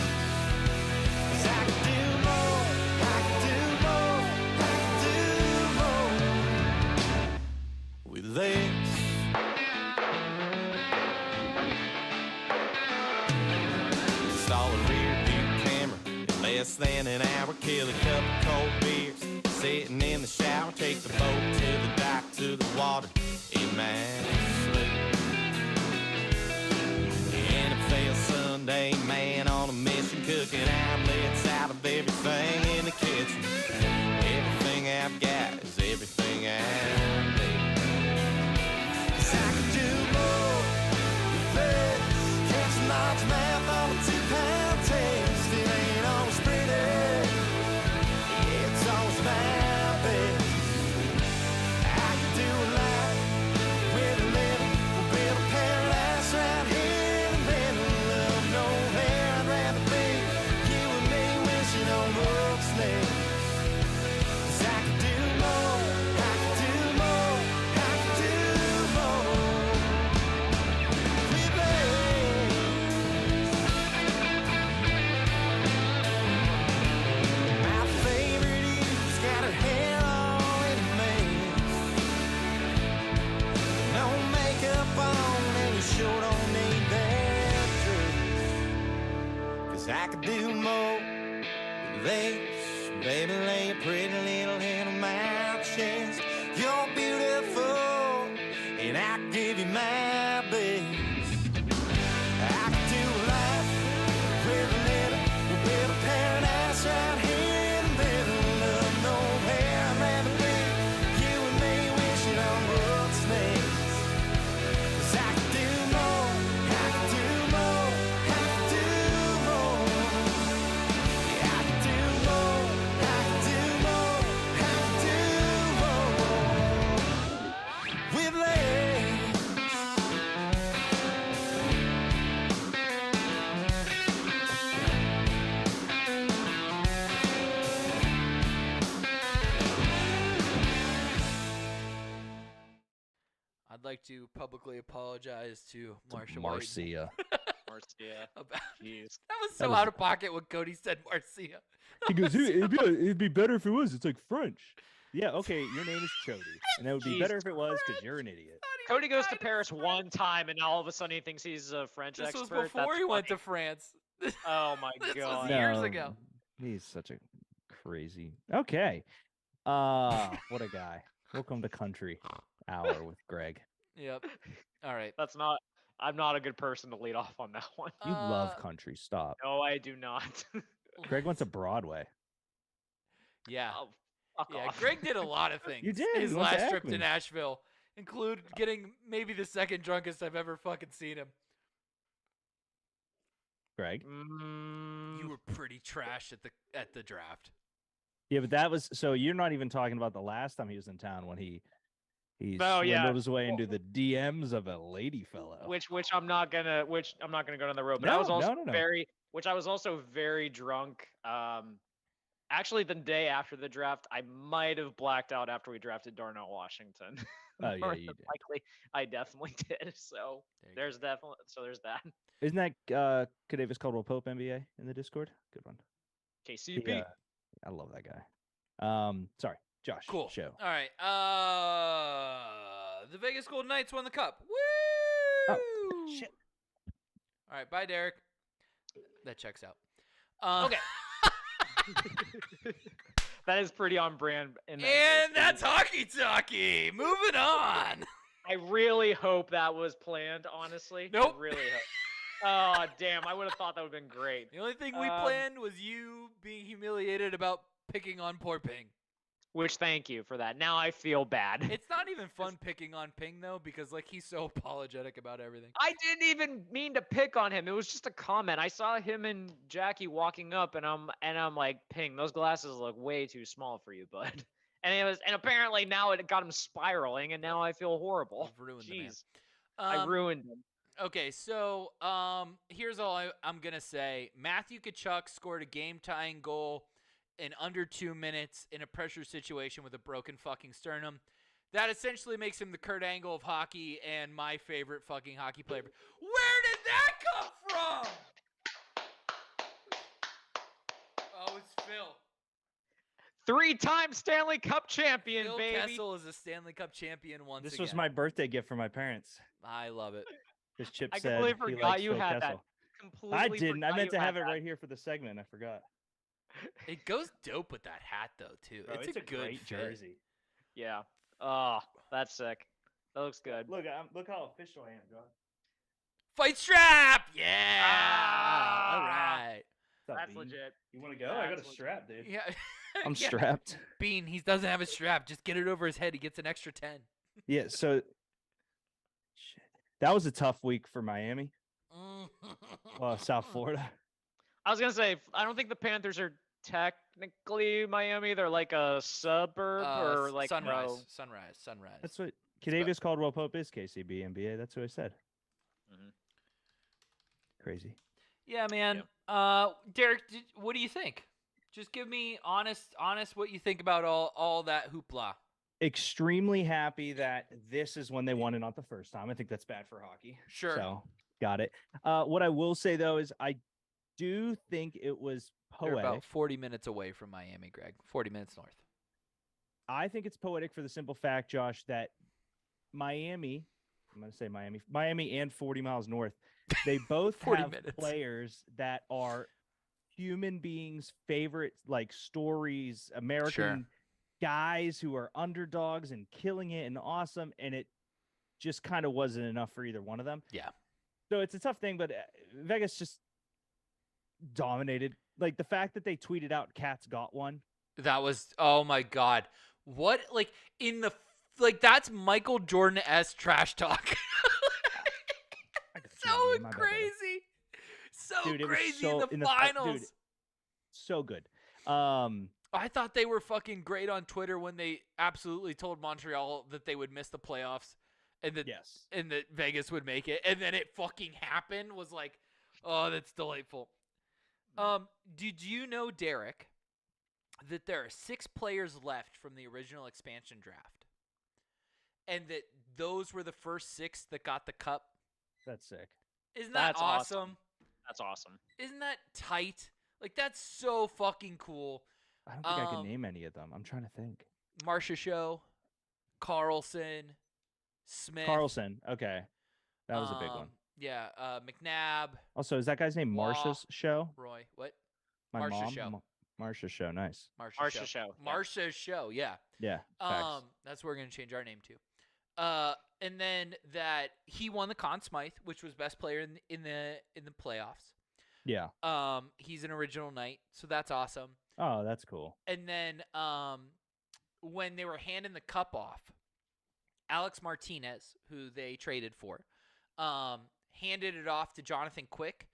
'Cause I could do more. I could do more. I could do more with this. Install a rear view camera in less than an hour. Kill a couple cold beers, sitting in the shower. Take the boat to the dock, to the water in my sleep. NFL Sunday, man on a mission, cooking omelets out of everything in the kitchen. Everything I've got is everything I need. 'Cause I could do more with less. Catch a large mouth on a 2-pound taste. It ain't always pretty. It's always my best. I could do a lot with a little. We'll build a paradise right here in the middle of nowhere. I'd rather be you and me wishing on world snakes. 'Cause I could do more. I could do more. I could do more with less. My favorite eve's got her hair all in a mess. No makeup on and you sure don't need that dress. 'Cause I could do more with less. Baby, lay a pretty little hand on my chest. You're beautiful and I can give you my best. I could do a lot with a little. We'll build a paradise right here in the middle of nowhere. I'd rather be you and me wishing on world snakes. 'Cause I could do more. I could do more. I could do more. Yeah, I could do more. I could do more. I could do more with less. I'd like to publicly apologize to Marsha White Marcia. Marcia. about Jeez. that was so was- out of pocket when Cody said Marcia. He goes, it'd be better if it was. It's like French. Yeah, okay, your name is Chody. And that would be better if it was because you're an idiot. Cody goes to Paris one time, and now all of a sudden he thinks he's a French This was expert. before That's he went to funny. France. Oh my This was god. years ago. He's such a crazy. Okay. What a guy. Welcome to Country Hour with Greg. Yep. All right. That's not. I'm not a good person to lead off on that one. You love country. Stop. No, I do not. Greg went to Broadway. Yeah. Oh, fuck Yeah. off. Greg did a lot of things. You did, His you went to last trip to Akron. Nashville, include getting maybe the second drunkest I've ever fucking seen him. Greg. You were pretty trash at the draft. Yeah, but that was so you're not even talking about the last time he was in town when he Oh, yeah. swindled his way into the DMs of a lady fellow. which I'm not gonna go down the road. But I No, was also no. very drunk. Actually, the day after the draft, I might have blacked out after we drafted Darnell Washington. Oh, yeah, More you than did. likely, I definitely did. So There you go. there's that. Isn't that Kadavis Caldwell Pope NBA in the Discord? Good one. KCP. He, I love that guy. Sorry, Josh. Cool. Show. All right. The Vegas Golden Knights won the cup. Woo! Oh, shit. All right. Bye, Derek. That checks out. Okay. That is pretty on brand. In that And case. that's hockey talkie. Moving on. I really hope that was planned. Honestly. Nope. I really hope. Oh damn! I would have thought that would have been great. The only thing we planned was you being humiliated about picking on poor Ping. Which, thank you for that. Now I feel bad. It's not even fun picking on Ping though, because like he's so apologetic about everything. I didn't even mean to pick on him. It was just a comment. I saw him and Jackie walking up, and I'm like, Ping, those glasses look way too small for you, bud. And apparently now it got him spiraling, and now I feel horrible. You've ruined the man. Jeez, I ruined him. Okay, so here's all I'm gonna say. Matthew Tkachuk scored a game-tying goal in under 2 minutes in a pressure situation with a broken fucking sternum. That essentially makes him the Kurt Angle of hockey and my favorite fucking hockey player. Where did that come from? Oh, it's Phil. 3-time Stanley Cup champion, Phil baby. Kessel is a Stanley Cup champion once again. This was my birthday gift from my parents. I love it. Because Chip I said completely he forgot likes you Phil had that. Kessel. Completely I didn't. I forgot meant you to have had it that. right here for the segment. I forgot. It goes dope with that hat though too. Bro, it's a good great fit. jersey. Yeah. Oh, that's sick. That looks good. Look, look how official I am, John. Fight strap. Yeah. Ah. All right. What's up, That's Bean? legit. You want to go? I got a That's strap, dude. Yeah. I'm Yeah. strapped. Bean, he doesn't have a strap. Just get it over his head. He gets an extra 10. Yeah. So, shit. That was a tough week for Miami. South Florida. I was gonna say, I don't think the Panthers are technically Miami. They're like a suburb or like Sunrise. no. Sunrise. That's what Kadavius Caldwell Pope is. KCB NBA. That's what I said. Mhm. Crazy. Yeah, man. Derek, what do you think? Just give me honest what you think about all that hoopla. Extremely happy that this is when they won and not the first time. I think that's bad for hockey. Sure. So got it. What I will say though is I do think it was They're poetic. about 40 minutes away from Miami, Greg. 40 minutes north. I think it's poetic for the simple fact, Josh, that Miami, I'm going to say Miami and 40 miles north, they both 40 have minutes. players that are human beings' favorite like stories, American guys who are underdogs and killing it and awesome, and it just kind of wasn't enough for either one of them. Yeah. So it's a tough thing, but Vegas just dominated. Like the fact that they tweeted out "Cats got one." That was, oh my God. What, like, that's Michael Jordan-esque trash talk. I got So you, my bad, brother. crazy. So Dude, it was crazy so in the finals. dude, so good. I thought they were fucking great on Twitter when they absolutely told Montreal that they would miss the playoffs and that Yes. and that Vegas would make it, and then it fucking happened. Was like, oh, that's delightful. Did you know, Derek, that there are 6 players left from the original expansion draft, and that those were the first 6 that got the cup? That's sick. Isn't that That's awesome? awesome. That's awesome. Isn't that tight? Like, that's so fucking cool. I don't think I can name any of them. I'm trying to think. Marcia Show, Carlson, Smith. Carlson. Okay. That was a big one. Yeah, McNabb, Also, is that guy's name Law. Marcia's Show? Roy. What? My Marcia mom? Show. Marcia's Show. Nice. Marcia Show. Yeah. Marcia's Show, yeah. Yeah. Facts. That's what we're gonna change our name to. And then that he won the Conn Smythe, which was best player in the playoffs. Yeah. He's an original knight, so that's awesome. Oh, that's cool. And then when they were handing the cup off, Alex Martinez, who they traded for, handed it off to Jonathan Quick.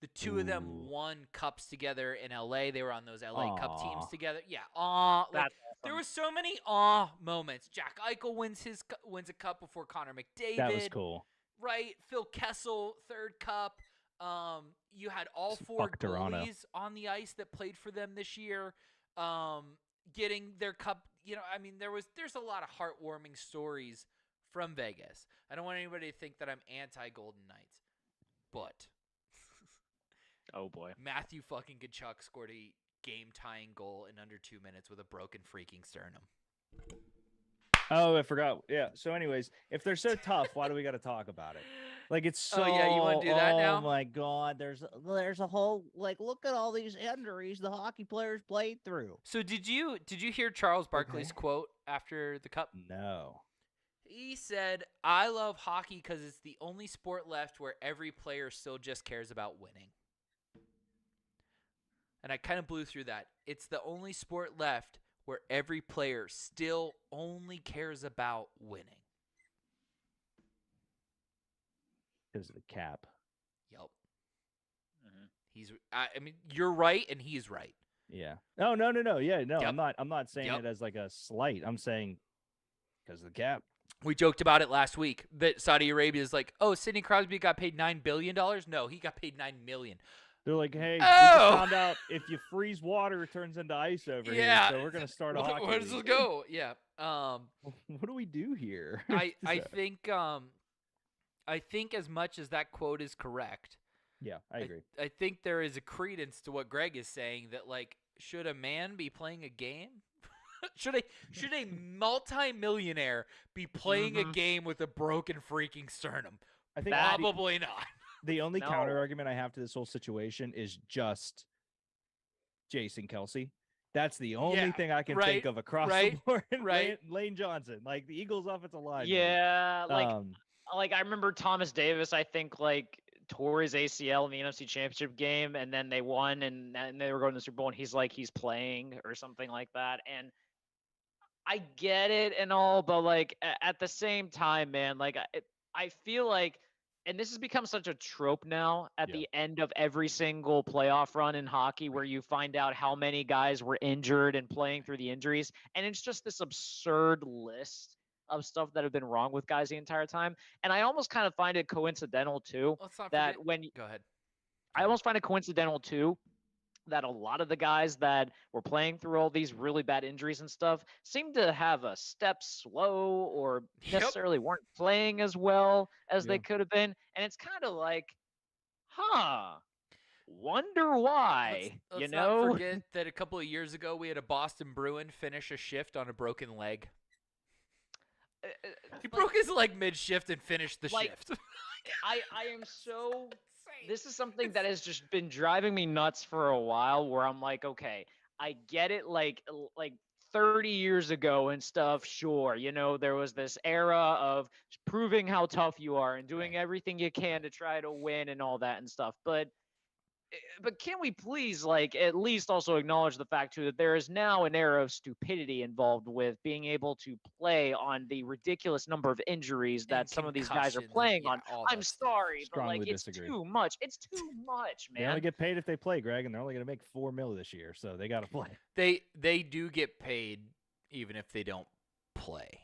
The two of them Ooh. won cups together in LA. They were on those LA Cup teams Aw. together. Yeah, like, That's there awesome. were so many moments. Jack Eichel wins a cup before Connor McDavid. That was cool. Right? Phil Kessel, 3rd cup. You had all Some 4 fuck Toronto. goalies on the ice that played for them this year, getting their cup. You know, I mean, there's a lot of heartwarming stories from Vegas. I don't want anybody to think that I'm anti-Golden Knights, but Oh boy. Matthew fucking Tkachuk scored a game-tying goal in under 2 minutes with a broken freaking sternum. Oh, I forgot. Yeah. So, anyways, if they're so tough, why do we got to talk about it? Like it's so. Oh, yeah, you wanna do that now? Oh my God, there's a whole like look at all these injuries the hockey players played through. So did you hear Charles Barkley's Okay. quote after the cup? No. He said, "I love hockey because it's the only sport left where every player still just cares about winning." And I kind of blew through that. It's the only sport left where every player still only cares about winning? Because of the cap. Yep. I mean, you're right, and he's right. Yeah. No. Yeah. No. Yep. I'm not saying Yep. it as like a slight. I'm saying because of the cap. We joked about it last week that Saudi Arabia is like, oh, Sidney Crosby got paid $9 billion. No, he got paid $9 million. They're like, hey, we Oh! just found out if you freeze water, it turns into ice over here. So we're gonna start a hockey Where does league. this go? Yeah. What do we do here? I think as much as that quote is correct, Yeah, I agree. I think there is a credence to what Greg is saying that, like, should a man be playing a game? should a multi-millionaire be playing a game with a broken freaking sternum? I think Probably not. the only No. counter argument I have to this whole situation is just Jason Kelsey. That's the only thing I can think of across the board. Lane Johnson, like the Eagles' offensive line. Yeah, like I remember Thomas Davis, I think, like, tore his ACL in the NFC Championship game, and then they won, and they were going to the Super Bowl, and he's playing or something like that. And I get it and all, but like at the same time, man, like I feel like, and this has become such a trope now at the end of every single playoff run in hockey, where you find out how many guys were injured and playing through the injuries, and it's just this absurd list of stuff that have been wrong with guys the entire time. And I almost kind of find it coincidental too Let's not that forget. Go ahead. I almost find it coincidental too that a lot of the guys that were playing through all these really bad injuries and stuff seem to have a step slow or necessarily weren't playing as well as they could have been. And it's kind of like, wonder why. Let's not forget that a couple of years ago we had a Boston Bruin finish a shift on a broken leg. He broke his leg mid-shift and finished the shift. I am so... This is something that has just been driving me nuts for a while, where I'm like, okay, I get it, like 30 years ago and stuff, sure, there was this era of proving how tough you are and doing everything you can to try to win and all that and stuff. But can we please, like, at least also acknowledge the fact too that there is now an era of stupidity involved with being able to play on the ridiculous number of injuries that some of these guys are playing on. I'm sorry, but like, it's too much. It's too much, man. They only get paid if they play, Greg, and they're only going to make $4 million this year, so they got to play. They do get paid even if they don't play.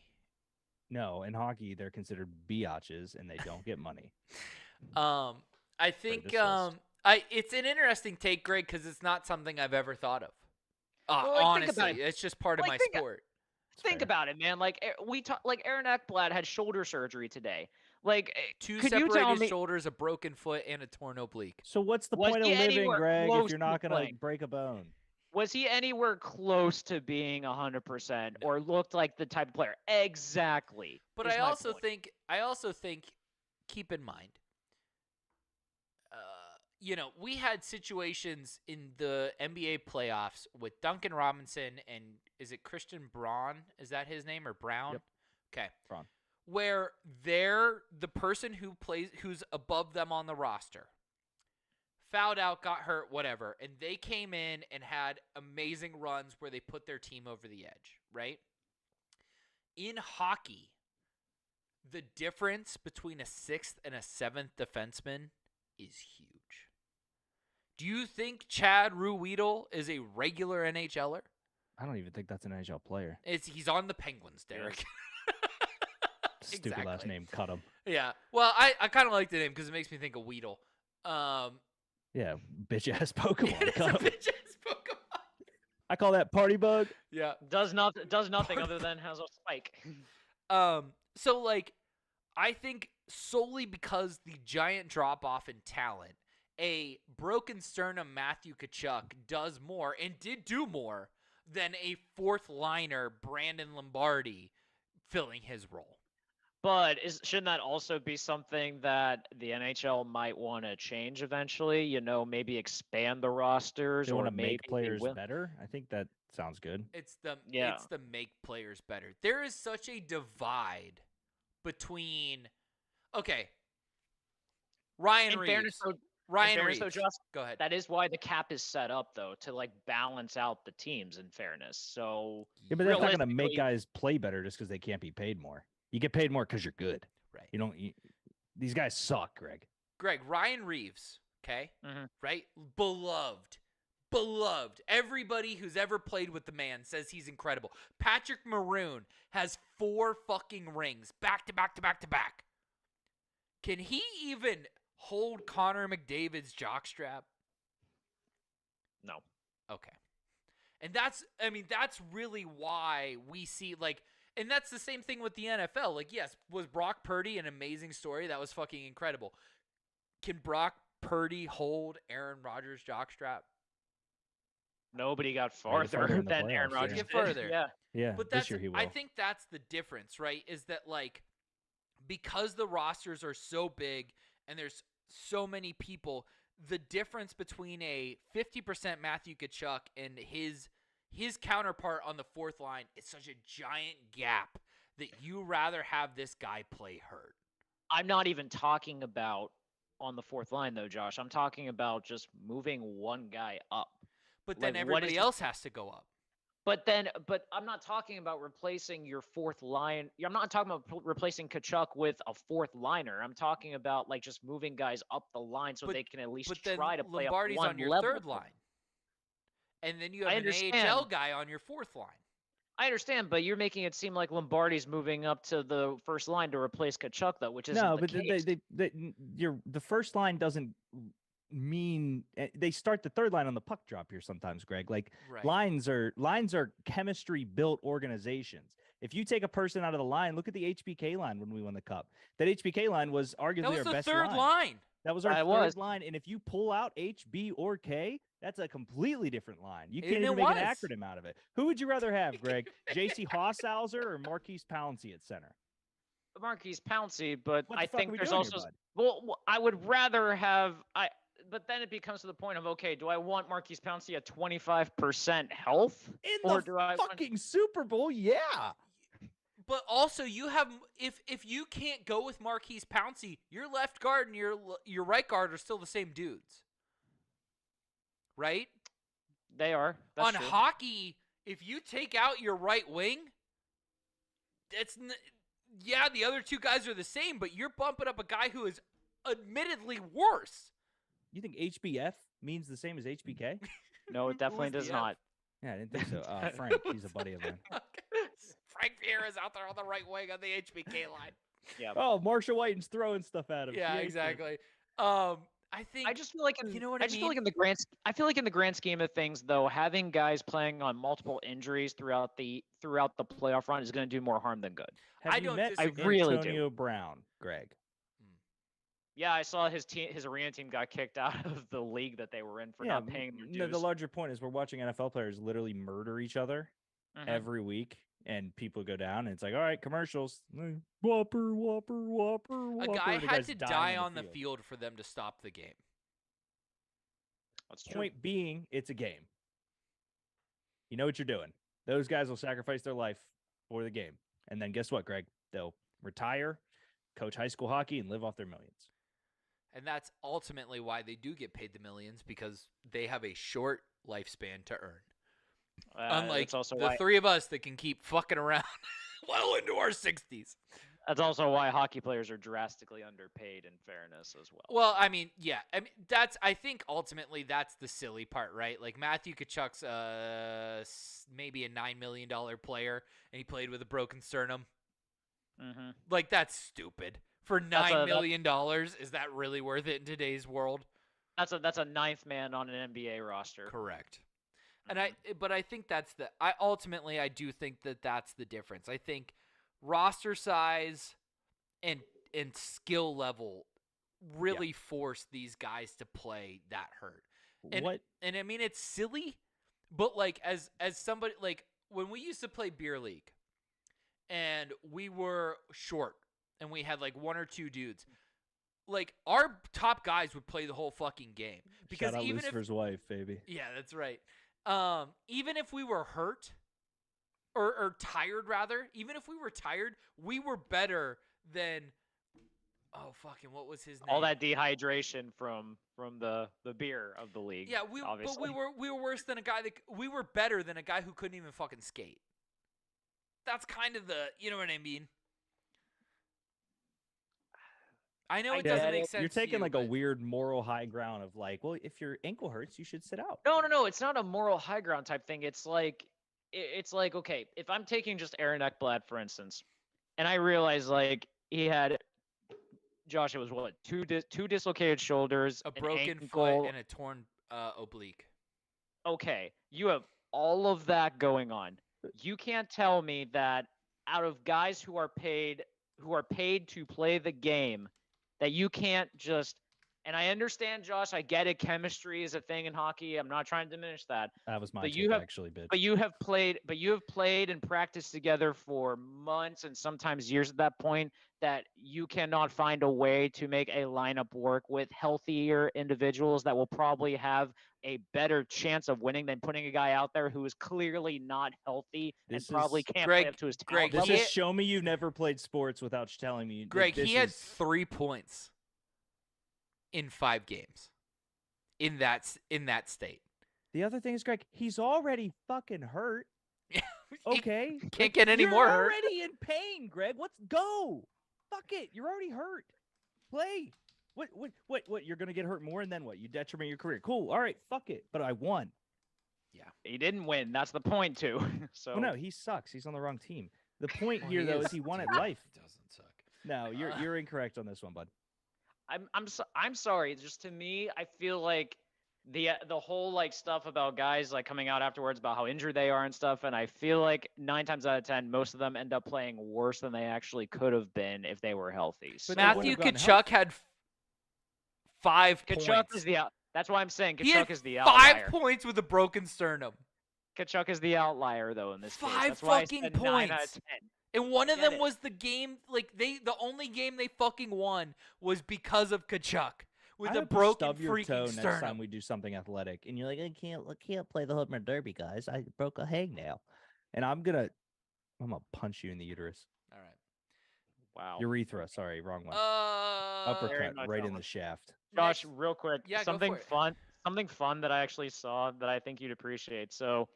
No, in hockey they're considered biatches and they don't get money. I think it's an interesting take, Greg, because it's not something I've ever thought of. Honestly, it's just part of my sport. Think about it, man. Like Aaron Ekblad had shoulder surgery today. Like, two separated shoulders, a broken foot, and a torn oblique. So what's the point of living, Greg, if you're not going to break a bone? Was he anywhere close to being 100% or looked like the type of player? Exactly. But I also think, keep in mind, we had situations in the NBA playoffs with Duncan Robinson and is it Christian Braun? Is that his name, or Brown? Yep. Okay. Braun. Where the person who's above them on the roster fouled out, got hurt, whatever, and they came in and had amazing runs where they put their team over the edge, right? In hockey, the difference between a sixth and a seventh defenseman is huge. Do you think Chad Ruhwedel is a regular NHLer? I don't even think that's an NHL player. He's on the Penguins, Derek. Stupid last name, cut him. Yeah. Well, I kind of like the name because it makes me think of Weedle. Yeah, bitch-ass Pokemon. It's a bitch-ass Pokemon. I call that Party Bug. Yeah. Does nothing other than has a spike. So, like, I think solely because the giant drop-off in talent, a broken sternum Matthew Tkachuk does more and did do more than a fourth liner Brandon Lombardi filling his role. But shouldn't that also be something that the NHL might want to change eventually? Maybe expand the rosters, They or want to maybe make players better. I think that sounds good. It's the make players better. There is such a divide between Ryan Reeves. Fairness, Ryan fairness, though, Reeves. Josh, Go ahead. that is why the cap is set up, though, to like balance out the teams. In fairness, so Yeah, but that's not going to make realistically- guys play better just because they can't be paid more. You get paid more because you're good. Right. You don't. These guys suck, Greg. Greg, Ryan Reeves, okay? Mhm. Right? Beloved. Beloved. Everybody who's ever played with the man says he's incredible. Patrick Maroon has 4 fucking rings back to back to back to back. Can he even hold Connor McDavid's jockstrap? no. Okay. And that's really why we see, like, and that's the same thing with the NFL. Like, yes, was Brock Purdy an amazing story? That was fucking incredible. Can Brock Purdy hold Aaron Rodgers' jockstrap? Nobody got farther farther in the than Aaron playoffs, Rodgers. Get did. further. Yeah. Yeah, But this year he will. I think that's the difference, right? Is that, like, because the rosters are so big and there's so many people, the difference between a 50% Matthew Tkachuk and his counterpart on the fourth line is such a giant gap that you rather have this guy play hurt. I'm not even talking about on the fourth line, though, Josh. I'm talking about just moving one guy up. But then Like, what everybody is- else has to go up. But I'm not talking about replacing your fourth line. I'm not talking about replacing Kachuk with a fourth liner. I'm talking about like just moving guys up the line so But- they can at least But then try to play Lombardi's up one on your level. third line. And then you I have an understand. AHL guy on your fourth line. I understand, but you're making it seem like Lombardi's moving up to the first line to replace Kachuk, though, which isn't No, the but case. the first line doesn't mean they start the third line on the puck drop here sometimes, Greg. Like Right. lines are chemistry built organizations. If you take a person out of the line, look at the HBK line when we won the cup. That HBK line was arguably That was our the best third line. line. That was our It third was. line. And if you pull out H, B, or K, that's a completely different line. You And can't it even make an was. acronym out of it. Who would you rather have, Greg? J.C. Hosshauser or Marquise Pouncey at center? Marquise Pouncey, but What the I fuck are think we there's doing here, also bud? well, I would rather have but then it becomes to the point of okay, do I want Marquise Pouncey at 25% health, In or the do I want fucking Super Bowl, yeah. But also, you have if you can't go with Marquise Pouncey, your left guard and your right guard are still the same dudes, right? they are that's On true. hockey, if you take out your right wing, yeah, the other two guys are the same, but you're bumping up a guy who is admittedly worse. You think HBF means the same as HBK? No, it definitely Who's does the F? not. Yeah, I didn't think so. Frank, he's a buddy of mine. Frank Vieira's out there on the right wing on the HBK line. Yeah. Oh, Marshall Whiten's throwing stuff at him. Yeah, Yay, exactly. I think I just feel like you know what I just feel like mean? I feel like in the grand scheme of things, though, having guys playing on multiple injuries throughout the playoff run is going to do more harm than good. Have I you don't met disagree. I really do. Antonio Brown, Greg? Yeah, I saw his arena team got kicked out of the league that they were in for not paying their no, dues. the larger point is we're watching NFL players literally murder each other Mhm. every week, and people go down, and it's like, all right, commercials. Whopper, whopper, whopper, A whopper. guy and the had guy's to dying die on the field. field for them to stop the game. That's true. Point being, it's a game. You know what you're doing. Those guys will sacrifice their life for the game. And then guess what, Greg? They'll retire, coach high school hockey, and live off their millions. And that's ultimately why they do get paid the millions, because they have a short lifespan to earn. Unlike that's also the why three of us that can keep fucking around well into our 60s. that's also why hockey players are drastically underpaid. In fairness, as well. Well, I mean, yeah. I think ultimately that's the silly part, right? Like Matthew Tkachuk's maybe a $9 million player, and he played with a broken sternum. Mm-hmm. Like, that's stupid. For $9 million, is that really worth it in today's world? That's a ninth man on an NBA roster. Correct. And but I think that's I do think that that's the difference. I think roster size and skill level really force these guys to play that hurt. And, What? And I mean, it's silly, but like as somebody, like when we used to play beer league and we were short and we had like one or two dudes, like our top guys would play the whole fucking game, because Shout out even if Lucifer's wife, baby. yeah, that's right. Even if we were hurt or tired, rather, even if we were tired, we were better than Oh fucking, what was his name? All that dehydration from the beer of the league. Yeah, obviously. but we were worse than a guy that we were better than a guy who couldn't even fucking skate. That's kind of you know what I mean? I know it doesn't make sense. You're taking to you, a but weird moral high ground of well, if your ankle hurts, you should sit out. No. It's not a moral high ground type thing. It's like okay, if I'm taking just Aaron Ekblad for instance, and I realize he had Josh, it was what two dislocated shoulders, a an broken ankle. foot and a torn oblique. Okay, you have all of that going on. You can't tell me that out of guys who are paid to play the game, that you can't just. And I understand, Josh. I get it. Chemistry is a thing in hockey. I'm not trying to diminish that. That was my But take, actually, bitch. But you have played and practiced together for months and sometimes years at that point, that you cannot find a way to make a lineup work with healthier individuals that will probably have a better chance of winning than putting a guy out there who is clearly not healthy and probably can't play up to his talent This level. is show me you've never played sports without telling me. Greg, he had 3 points in 5 games in that state. The other thing is, Greg, he's already fucking hurt. Okay. Can't get any more hurt. You're already in pain, Greg. Let's go. Fuck it. You're already hurt. Play. What? You're going to get hurt more, and then what? You detriment your career. Cool. All right. Fuck it. But I won. Yeah. He didn't win. That's the point, too. So. Well, no, he sucks. He's on the wrong team. The point here, though, is he won at life. He doesn't suck. No, you're incorrect on this one, bud. I'm sorry. Just to me, I feel like the whole stuff about guys coming out afterwards about how injured they are and stuff, and I feel like 9 times out of 10, most of them end up playing worse than they actually could have been if they were healthy. But Matthew Tkachuk had 5 points. Tkachuk is that's why I'm saying He had Tkachuk is the outlier. 5 points with a broken sternum. Tkachuk is the outlier though in this case. 5 That's why I fucking said points. 9 out of 10. And one of them it. was the game, the only game they fucking won was because of Tkachuk with a broken stub your toe freaking next time sternum. we do something athletic, and you're like, I can't play the Homer Derby, guys. I broke a hangnail, and I'm gonna punch you in the uterus. All right. Wow. Urethra. Sorry, wrong one. Very Uppercut much right in so. the shaft. Josh, real quick, Yeah, go something for it. fun. Something fun that I actually saw that I think you'd appreciate. So,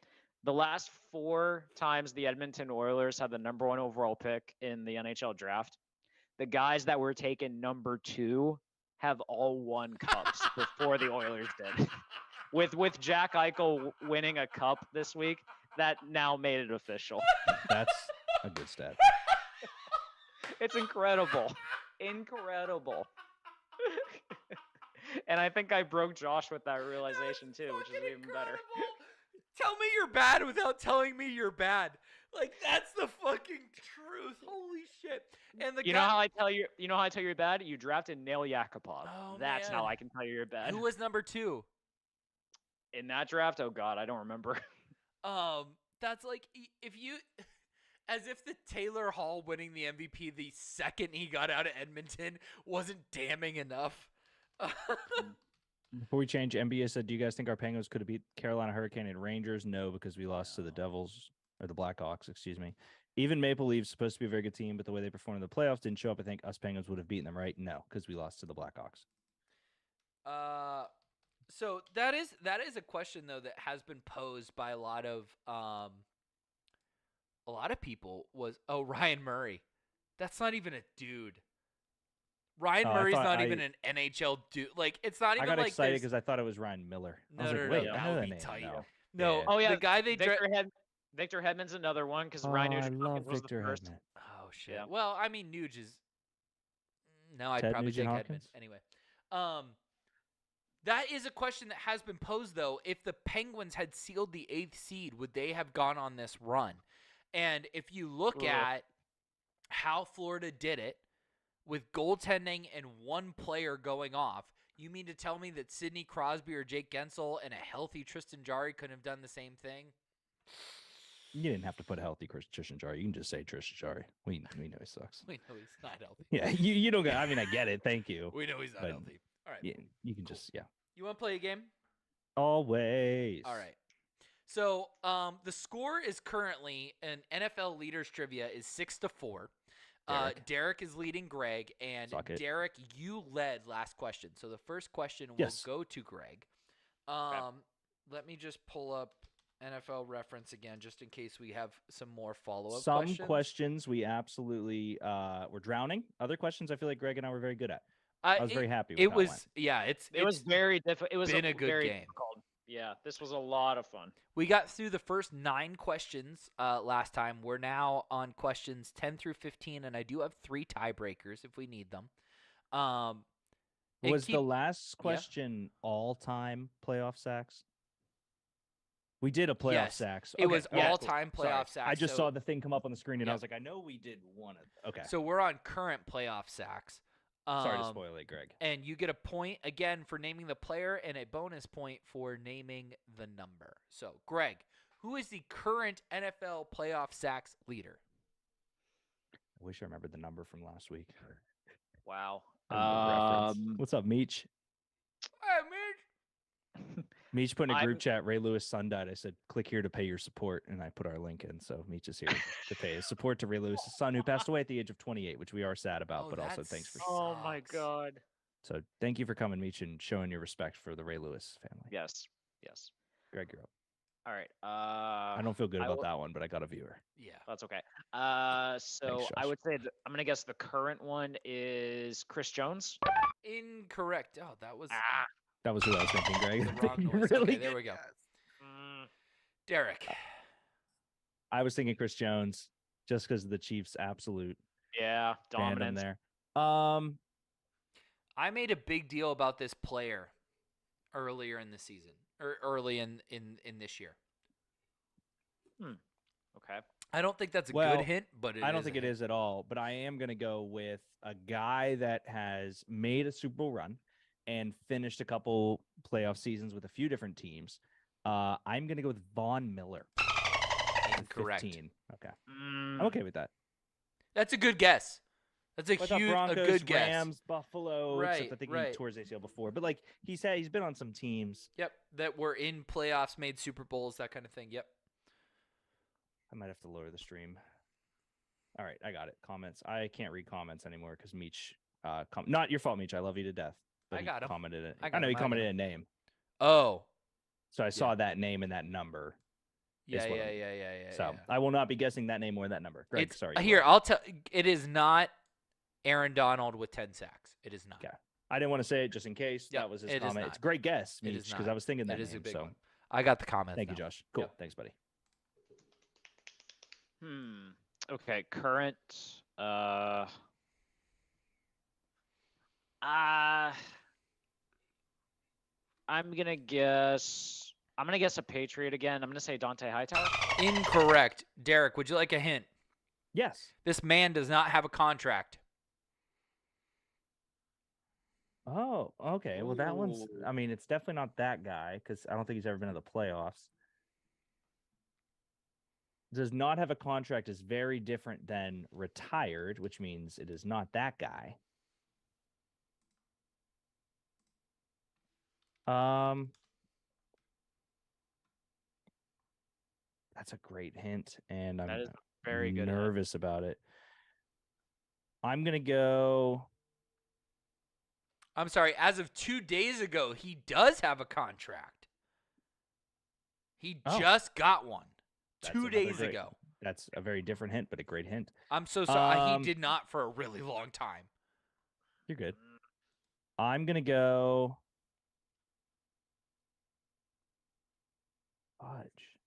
the last 4 times the Edmonton Oilers had the number 1 overall pick in the NHL draft, the guys that were taken number 2 have all won cups before the Oilers did. With Jack Eichel winning a cup this week, that now made it official. That's a good stat. It's incredible. Incredible. And I think I broke Josh with that realization too, which is even better. Tell me you're bad without telling me you're bad. That's the fucking truth. Holy shit. And You know how I tell you you're bad? You drafted Nail Yakupov. Oh, That's man. how I can tell you you're bad. Who was number 2? In that draft? Oh god, I don't remember. That's if you as if the Taylor Hall winning the MVP the second he got out of Edmonton wasn't damning enough. Before we change, NBA said, do you guys think our Penguins could have beat Carolina Hurricane and Rangers? No, because we lost to the Devils, or the Blackhawks, excuse me. Even Maple Leafs, supposed to be a very good team, but the way they performed in the playoffs didn't show up. I think us Penguins would have beaten them, right? No, because we lost to the Blackhawks. So that is a question though that has been posed by a lot of people was Ryan Murray. That's not even a dude. Ryan Murray's not even an NHL dude. It's not even I got like excited because I thought it was Ryan Miller. I was like, wait, I that know would that be name. tight. No. No, Oh yeah, the guy they Victor Hedman's another one because Oh, Ryan I Nugent love Hopkins was Victor the first. Hedman. Oh shit. Yeah. Well, I mean Nuge is no, I'd Ted probably take Nugent Hedman Hopkins? anyway. That is a question that has been posed though. If the Penguins had sealed the 8th seed, would they have gone on this run? And if you look at how Florida did it with goaltending and one player going off, you mean to tell me that Sidney Crosby or Jake Gensel and a healthy Tristan Jarry couldn't have done the same thing? You didn't have to put a healthy Tristan Jarry. You can just say Tristan Jarry. We know he sucks. We know he's not healthy. Yeah, you don't got. I mean, I get it. Thank you. We know he's not But healthy. All right. Yeah, you can Cool. just You want to play a game? always. All right. So the score is currently in NFL Leaders Trivia is 6-4. Derek is leading Greg, and Suck it. Derek, you led last question. So the first question Yes. will go to Greg. Let me just pull up NFL reference again, just in case we have some more follow-up Some questions. questions we absolutely were drowning. Other questions I feel like Greg and I were very good at. I was very happy with it how was. it went. Yeah, It was very difficult. It was been a good very game. difficult. Yeah, this was a lot of fun. We got through the first 9 questions last time. We're now on questions 10 through 15, and I do have 3 tiebreakers if we need them. Was the last question all-time playoff sacks? We did a playoff Yes, sacks. it Okay, was okay, all-time cool. Sorry. playoff sacks. I just so, saw the thing come up on the screen, and I Yep. was like, I know we did one. Okay. So we're on current playoff sacks. Sorry to spoil it, Greg. And you get a point again for naming the player and a bonus point for naming the number. So, Greg, who is the current NFL playoff sacks leader? I wish I remembered the number from last week. Wow. I remember the reference. What's up, Meech? Hey, Mitch. Meech put in a group chat, Ray Lewis' son died. I said, click here to pay your support. And I put our link in. So Meech is here to pay his support to Ray Lewis' son, who passed away at the age of 28, which we are sad about, but also thanks for. Oh my sucks. God. So thank you for coming, Meech, and showing your respect for the Ray Lewis family. Yes. Yes. Greg, you're up. All right. I don't feel good about that one, but I got a viewer. Yeah. That's okay. So Thanks, I Josh. would say I'm gonna guess the current one is Chris Jones. Incorrect. Oh, that was That was who I was thinking, Greg. the wrong noise. Really Okay, there good we go. guess. Derek. I was thinking Chris Jones, just because of the Chiefs' absolute Yeah, fandom dominance. there. I made a big deal about this player earlier in the season, or early in this year. Okay. I don't think that's a Well, good hint, but I don't think it is at all, but I am going to go with a guy that has made a Super Bowl run and finished a couple playoff seasons with a few different teams. I'm going to go with Von Miller. Incorrect. 15. Okay. I'm okay with that. That's a good guess. That's a I thought huge, Broncos, a good guess. Rams, Buffalo. Right, Except I think right. he tore his ACL before, but like he's been on some teams. Yep, that were in playoffs, made Super Bowls, that kind of thing. Yep. I might have to lower the stream. All right, I got it. Comments. I can't read comments anymore because Meech. Not your fault, Meech. I love you to death. But I got him. Commented it. I I got know him, he I got commented him. a name, Oh. so I saw that name and that number. Yeah. So I will not be guessing that name or that number. Greg, It's, sorry. here, I'll tell. It is not Aaron Donald with 10 sacks. It is not. Okay. I didn't want to say it just in case. Yep, that was his it is comment. not. It's a great guess, It is Meech, because not. I was thinking that It is name. a big So one. I got the comment. thank you, now. Josh. Cool. Yep. Thanks, buddy. Okay. Current. I'm gonna guess a Patriot again. I'm gonna say Dante Hightower. Incorrect. Derek, would you like a hint? Yes. This man does not have a contract. Oh, okay. Well, that one's. Ooh. I mean, it's definitely not that guy because I don't think he's ever been to the playoffs. Does not have a contract is very different than retired, which means it is not that guy. That's a great hint, and That I'm is very good. nervous about it. I'm gonna go. I'm sorry. As of 2 days ago, he does have a contract. He Oh. just got one That's 2 another days great- ago. That's a very different hint, but a great hint. I'm so sorry. He Um, did not for a really long time. You're good. I'm gonna go. Fudge.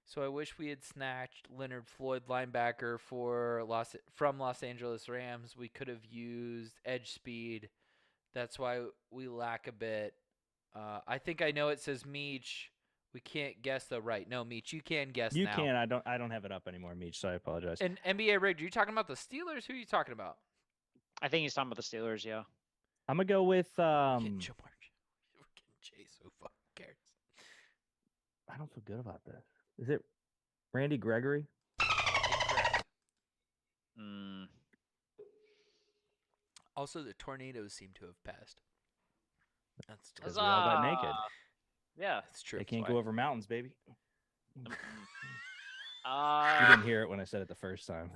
So I wish we had snatched Leonard Floyd, linebacker from Los Angeles Rams. We could have used edge speed. That's why we lack a bit. I think I know it says Meech. We can't guess though, right? No, Meech, you can guess You now. can. I don't have it up anymore, Meech. So I apologize. And NBA Rigged, are you talking about the Steelers? Who are you talking about? I think he's talking about the Steelers. Yeah. I'm gonna go with. We're getting Jamar. We're getting Chase. Who fucking cares? I don't feel good about this. Is it Randy Gregory? Incorrect. Mm. Also, the tornadoes seem to have passed. That's Because we all got naked. Yeah. That's true. They can't go over mountains, baby. You Uh, didn't hear it when I said it the first time.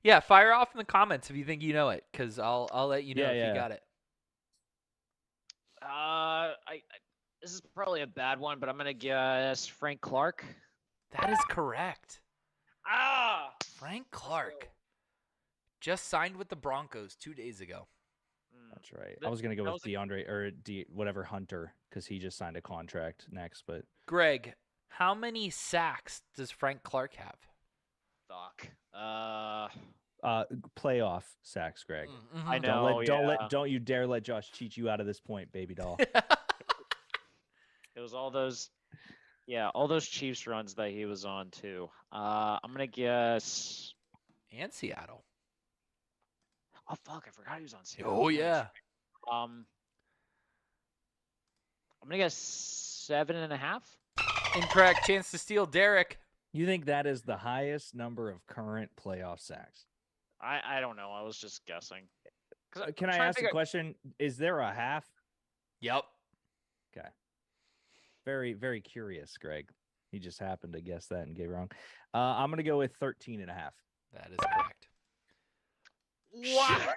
Yeah, fire off in the comments if you think you know it, because I'll let you know Yeah, if yeah. you got it. I this is probably a bad one, but I'm gonna guess Frank Clark. That is correct. Ah, Frank Clark just signed with the Broncos 2 days ago. That's right. I That- was gonna go that with was a- DeAndre or whatever Hunter because he just signed a contract next. But Greg, how many sacks does Frank Clark have? Fuck. playoff sacks, Greg. Mm-hmm. I know. Don't you dare let Josh cheat you out of this point, baby doll. It was all those Chiefs runs that he was on too. I'm gonna guess. And Seattle. Oh fuck! I forgot he was on Seattle. Oh yeah. I'm gonna guess 7.5. Incorrect. Chance to steal, Derek. You think that is the highest number of current playoff sacks? I don't know. I was just guessing. Can I ask a question? Is there a half? Yep. Okay. Very, very curious, Greg. He just happened to guess that and get wrong. I'm going to go with 13 and a half. That is correct. Wow.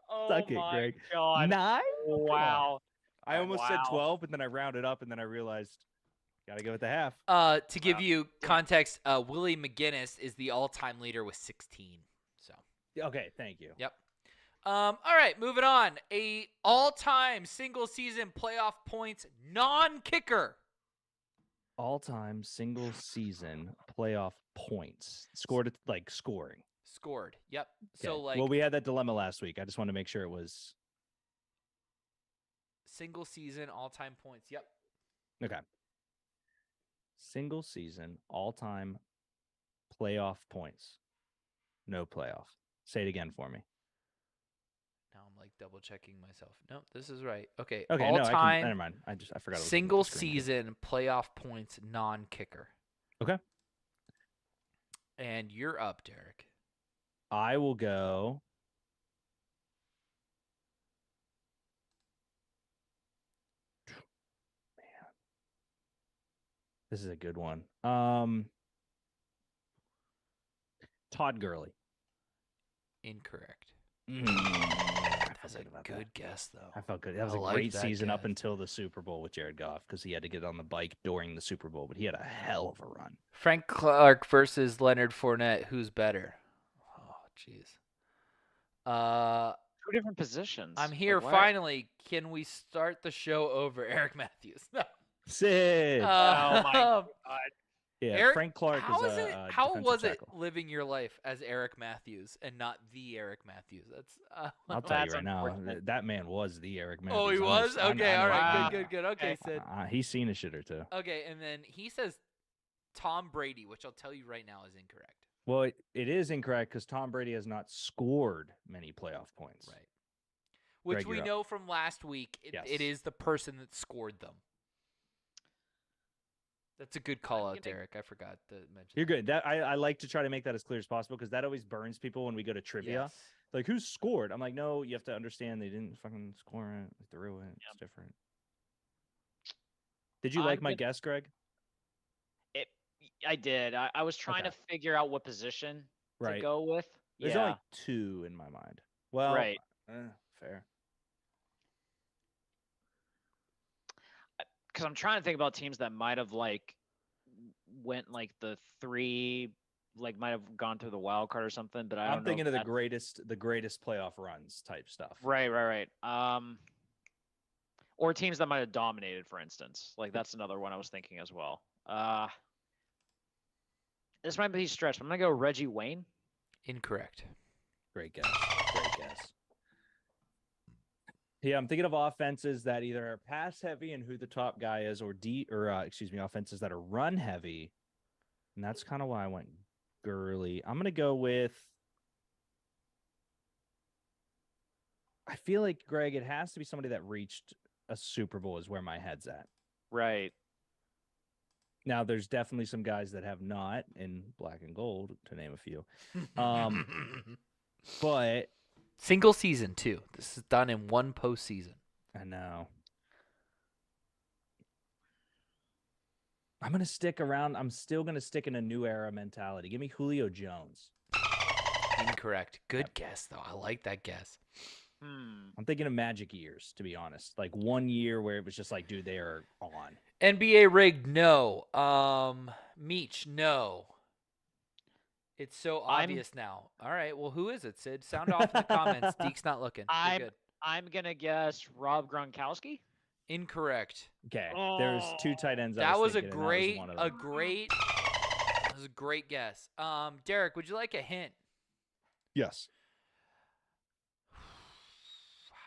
Oh Suck it, my Greg. god. 9? Wow. I almost said Wow. 12, but then I rounded up, and then I realized got to go with the half. To give you context, Willie McGinnis is the all-time leader with 16. So. Okay, thank you. Yep. All right, moving on. A all-time single-season playoff points non-kicker. All-time single-season playoff points. Scored, like, scoring. Scored. Yep. Okay. So, like, well, we had that dilemma last week. I just want to make sure it was single-season all-time points. Yep. okay. Single season all-time playoff points. No playoff. Say it again for me. Now I'm like double-checking myself. No, this is right. Okay. Okay, all-time never mind. I forgot. I was looking at the screen. single-season playoff points non-kicker. Okay. And you're up, Derek. I will go. Man, this is a good one. Todd Gurley. Incorrect. That's That's a good guess, though. I felt good. That was I a like great that season up guess. until the Super Bowl with Jared Goff because he had to get on the bike during the Super Bowl, but he had a hell of a run. Frank Clark versus Leonard Fournette. Who's better? Oh, jeez. Two different positions. I'm here Like, what? finally. Can we start the show over Eric Matthews? No. Sid. Oh my god. Yeah, Eric, Frank Clark how is is a it? How defensive was it tackle. living your life as Eric Matthews and not the Eric Matthews? That's. I'll tell you That's right now, unfortunate. that man was the Eric Matthews. Oh, he I know- was. I- Okay, I know all what right, you Wow. mean. good. Okay, Sid. He's seen a shit or two. Okay, and then he says Tom Brady, which I'll tell you right now is incorrect. Well, it is incorrect because Tom Brady has not scored many playoff points. Right. Which Greg, we you're up. know from last week. It Yes. is the person that scored them. That's a good call out, Derek. I forgot to mention. You're good. That I like to try to make that as clear as possible because that always burns people when we go to trivia. Yes. Like, who scored? I'm like, no, you have to understand they didn't fucking score it. They threw it. It's different. Did you like I'm my gonna- guess, Greg? I did. I was trying Okay. to figure out what position to Right. go with. There's yeah. only 2 in my mind. Well, Right. Fair. Because I'm trying to think about teams that might have like went like the 3, like might have gone to the wild card or something. But I don't I'm know thinking if of the greatest playoff runs type stuff. Right. Or teams that might have dominated, for instance. Like that's another one I was thinking as well. This might be stretched. I'm gonna go Reggie Wayne. Incorrect. Great guess. Great guess. Yeah, I'm thinking of offenses that either are pass heavy and who the top guy is, or offenses that are run heavy, and that's kind of why I went Gurley. I'm gonna go with. I feel like Greg, it has to be somebody that reached a Super Bowl is where my head's at. Right. Now, there's definitely some guys that have not in black and gold, to name a few. But Single season too. This is done in one postseason. I know. I'm gonna stick around. I'm still gonna stick in a new era mentality. Give me Julio Jones. Incorrect. Good guess though. I like that guess. I'm thinking of Magic years, to be honest. Like 1 year where it was just like, dude, they are on. NBA rigged, no. Meech, no. It's so obvious now. All right, well, who is it, Sid? Sound off in the comments. Deke's not looking. You're good. I'm gonna guess Rob Gronkowski. Incorrect. Okay, there's 2 tight ends. That was a thinking, and that great, one of them. that was a great guess. Derek, would you like a hint? Yes.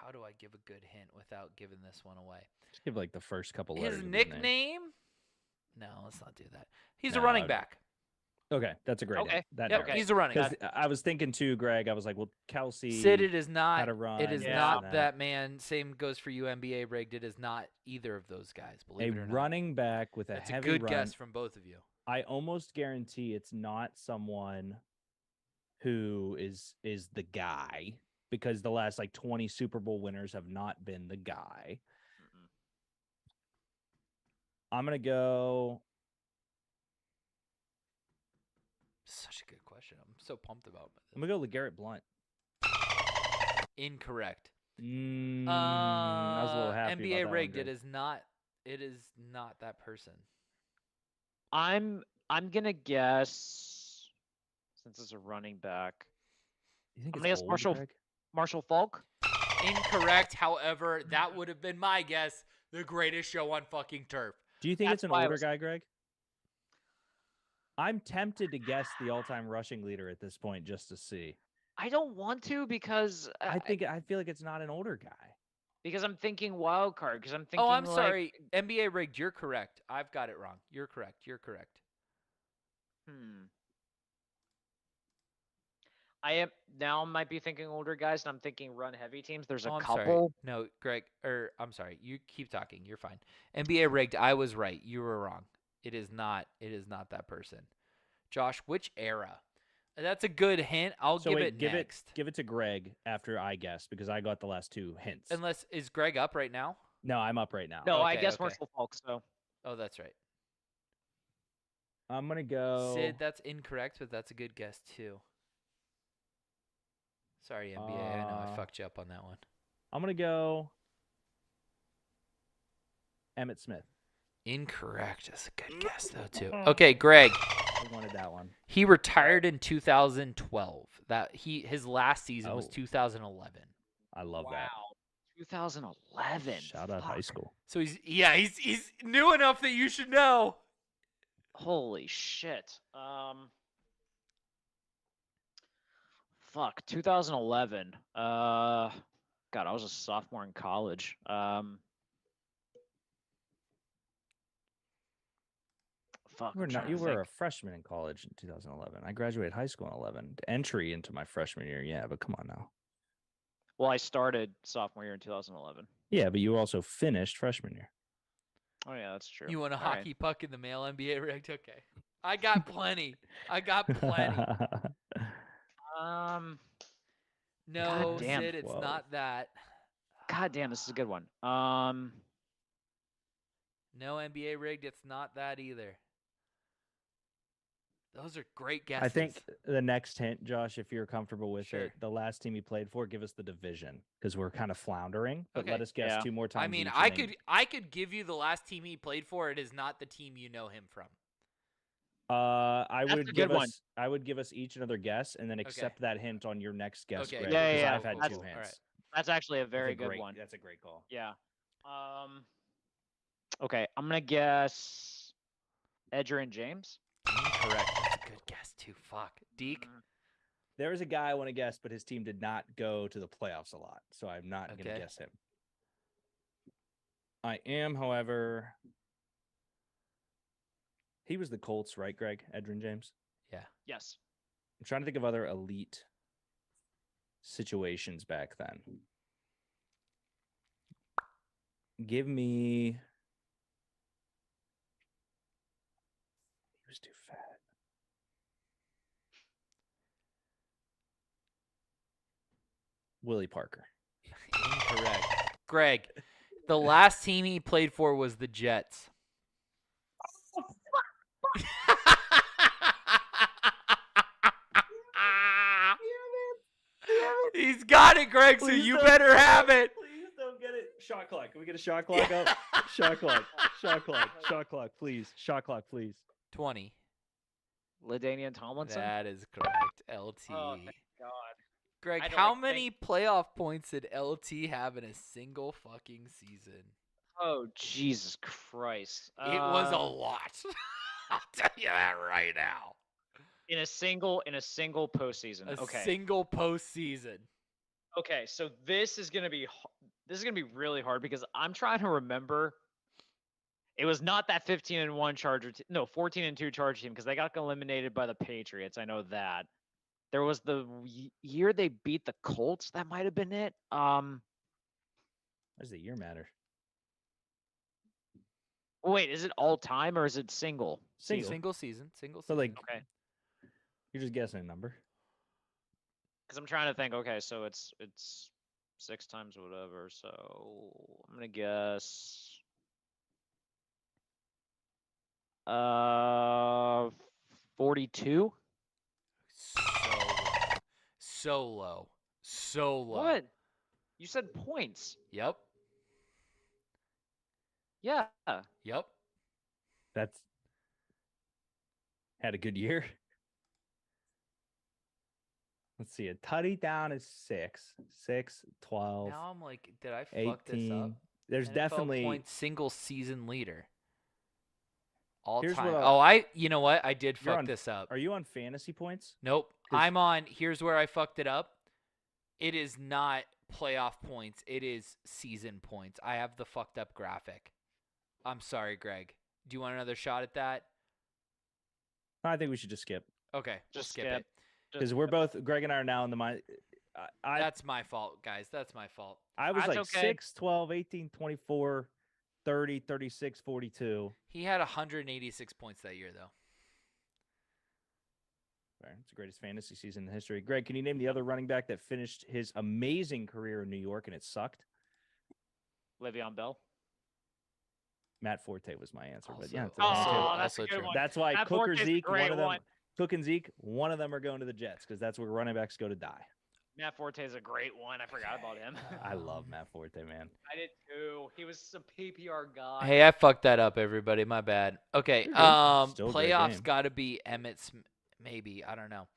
How do I give a good hint without giving this one away? Just give like the first couple letters. His of name. nickname? No, let's not do that. He's a No, running back. Okay, that's a great Okay. hint. That Yep, narrows. he's a running Because back. I was thinking too, Greg. I was like, well, Kelsey. Sid, it is not. had a run, It is yeah. not that man. Same goes for you, NBA rigged. It is not either of those guys. Believe a it or not. running back with a That's a heavy good run. guess from both of you. I almost guarantee it's not someone who is the guy, because the last like 20 Super Bowl winners have not been the guy. I'm gonna go. Such a good question. I'm so pumped about it. I'm gonna go LeGarrette Blunt. Incorrect. I was a little happy. NBA about that rigged. one, It Greg. is not. It is not that person. I'm gonna guess, since it's a running back, You think I'm it's gonna guess old, Marshall- Greg? Marshall Falk. Incorrect. However, that would have been my guess. The greatest show on fucking turf. Do you think That's it's an why I older was- guy, Greg? I'm tempted to guess the all-time rushing leader at this point just to see. I don't want to because I feel like it's not an older guy. because I'm thinking wild card because I'm thinking. Oh, I'm like, sorry. NBA rigged. You're correct. I've got it wrong. You're correct. You're correct. I am now might be thinking older guys, and I'm thinking run heavy teams. There's a Oh, I'm couple. sorry. No, Greg. I'm sorry. You keep talking. You're fine. NBA rigged. I was right. You were wrong. It is not. It is not that person. Josh, which era? That's a good hint. I'll So give wait, it next. give it to Greg after I guess, because I got the last 2 hints. Unless is Greg up right now? No, I'm up right now. No, I Okay, guess okay. Marshall Falk. So Oh, that's right. I'm gonna go. Sid, that's incorrect, but that's a good guess too. Sorry, NBA. I know I fucked you up on that one. I'm gonna go. Emmett Smith. Incorrect. That's a good guess though too. Okay, Greg. I wanted that one. He retired in 2012. His last season was Oh. 2011. I love wow, that. 2011. Shout out high Fuck. school. So he's new enough that you should know. Holy shit. Fuck. 2011. God, I was a sophomore in college. Fuck. You were I'm not. trying You to were a think. freshman in college in 2011. I graduated high school in 11. Entry into my freshman year, yeah, but come on now. Well, I started sophomore year in 2011. Yeah, but you also finished freshman year. Oh yeah, that's true. You want a All right. hockey puck in the mail, NBA rigged? Okay. I got plenty. I got plenty. No, damn. Sid, it's Whoa. not that. God damn, this is a good one. No, NBA rigged. It's not that either. Those are great guesses. I think the next hint, Josh, if you're comfortable with Sure. it, the last team he played for, give us the division because we're kind of floundering. But Okay. let us guess Yeah. 2 more times. I mean, each, I and then- could give you the last team he played for. It is not the team you know him from. I That's would a give good one. us. I would give us each another guess, and then accept that hint on your next guess. Okay. Greg, Yeah, because yeah, I've had that's- 2 hints. all right. That's actually a That's very a good great- one. That's a great call. Yeah. Okay, I'm gonna guess Edgerrin James. Incorrect. That's a good guess too. Fuck. Deke. There is a guy I want to guess, but his team did not go to the playoffs a lot, so I'm not going to Okay. guess him. I am, however. He was the Colts, right, Greg? Edgerrin James. Yes. I'm trying to think of other elite situations back then. Give me. He was too fat. Willie Parker. Incorrect. Greg. The last team he played for was the Jets. got it, Greg. So Please you don't better get have it. Please don't get it. Shot clock. Can we get a shot clock up? Shot clock. Shot clock. Shot clock, please. Shot clock, please. 20. LaDainian Tomlinson. That is correct. LT. Oh, thank God. Greg, I had to, how like, many playoff points did LT have in a single fucking season? Oh, Jesus Christ. It was a lot. I'll tell you that right now. in a single postseason. A Okay. single postseason. Okay, so this is gonna be really hard because I'm trying to remember. It was not that 15-1 Charger, 14-2 Charger team because they got eliminated by the Patriots. I know that. There was the year they beat the Colts. That might have been it. Does the year matter? Wait, is it all time or is it single? Single season. Single So season. like, Okay, you're just guessing a number. because I'm trying to think. Okay, so it's 6 times whatever. So I'm gonna guess. 42. So low. So low. What? You said points. Yep. Yeah. Yep. That's had a good year. Let's see. A tutty down is 6. 6, 12, Now I'm like, did I fuck this 18. up? There's NFL definitely points single season leader. All Here's time. what You know what? I did You're fuck on- this up. Are you on fantasy points? Nope. 'Cause- I'm on. Here's where I fucked it up. It is not playoff points. It is season points. I have the fucked up graphic. I'm sorry, Greg. Do you want another shot at that? I think we should just skip Okay, we'll Just skip skip. it. because we're both Greg and I are now in the mind. That's my fault, guys. That's my fault. I was That's like okay. 6, 12, 18, 24, 30, 36, 42. He had 186 points that year, though. Right, it's the greatest fantasy season in history. Greg, can you name the other running back that finished his amazing career in New York and it sucked? Le'Veon Bell. Matt Forte was my answer, but Also- yeah, it's a also- wrong Oh, too. that's a also good true. one. That's why Matt Cook or Forte's a Zeke, great one of them. one. Cook and Zeke, one of them are going to the Jets because that's where running backs go to die. Matt Forte is a great one. I forgot about him. I love Matt Forte, man. I did too. He was a PPR guy. Hey, I fucked that up, everybody. My bad. Okay. You're good. Still a great Playoffs game. got to be Emmett Smith. Maybe. I don't know.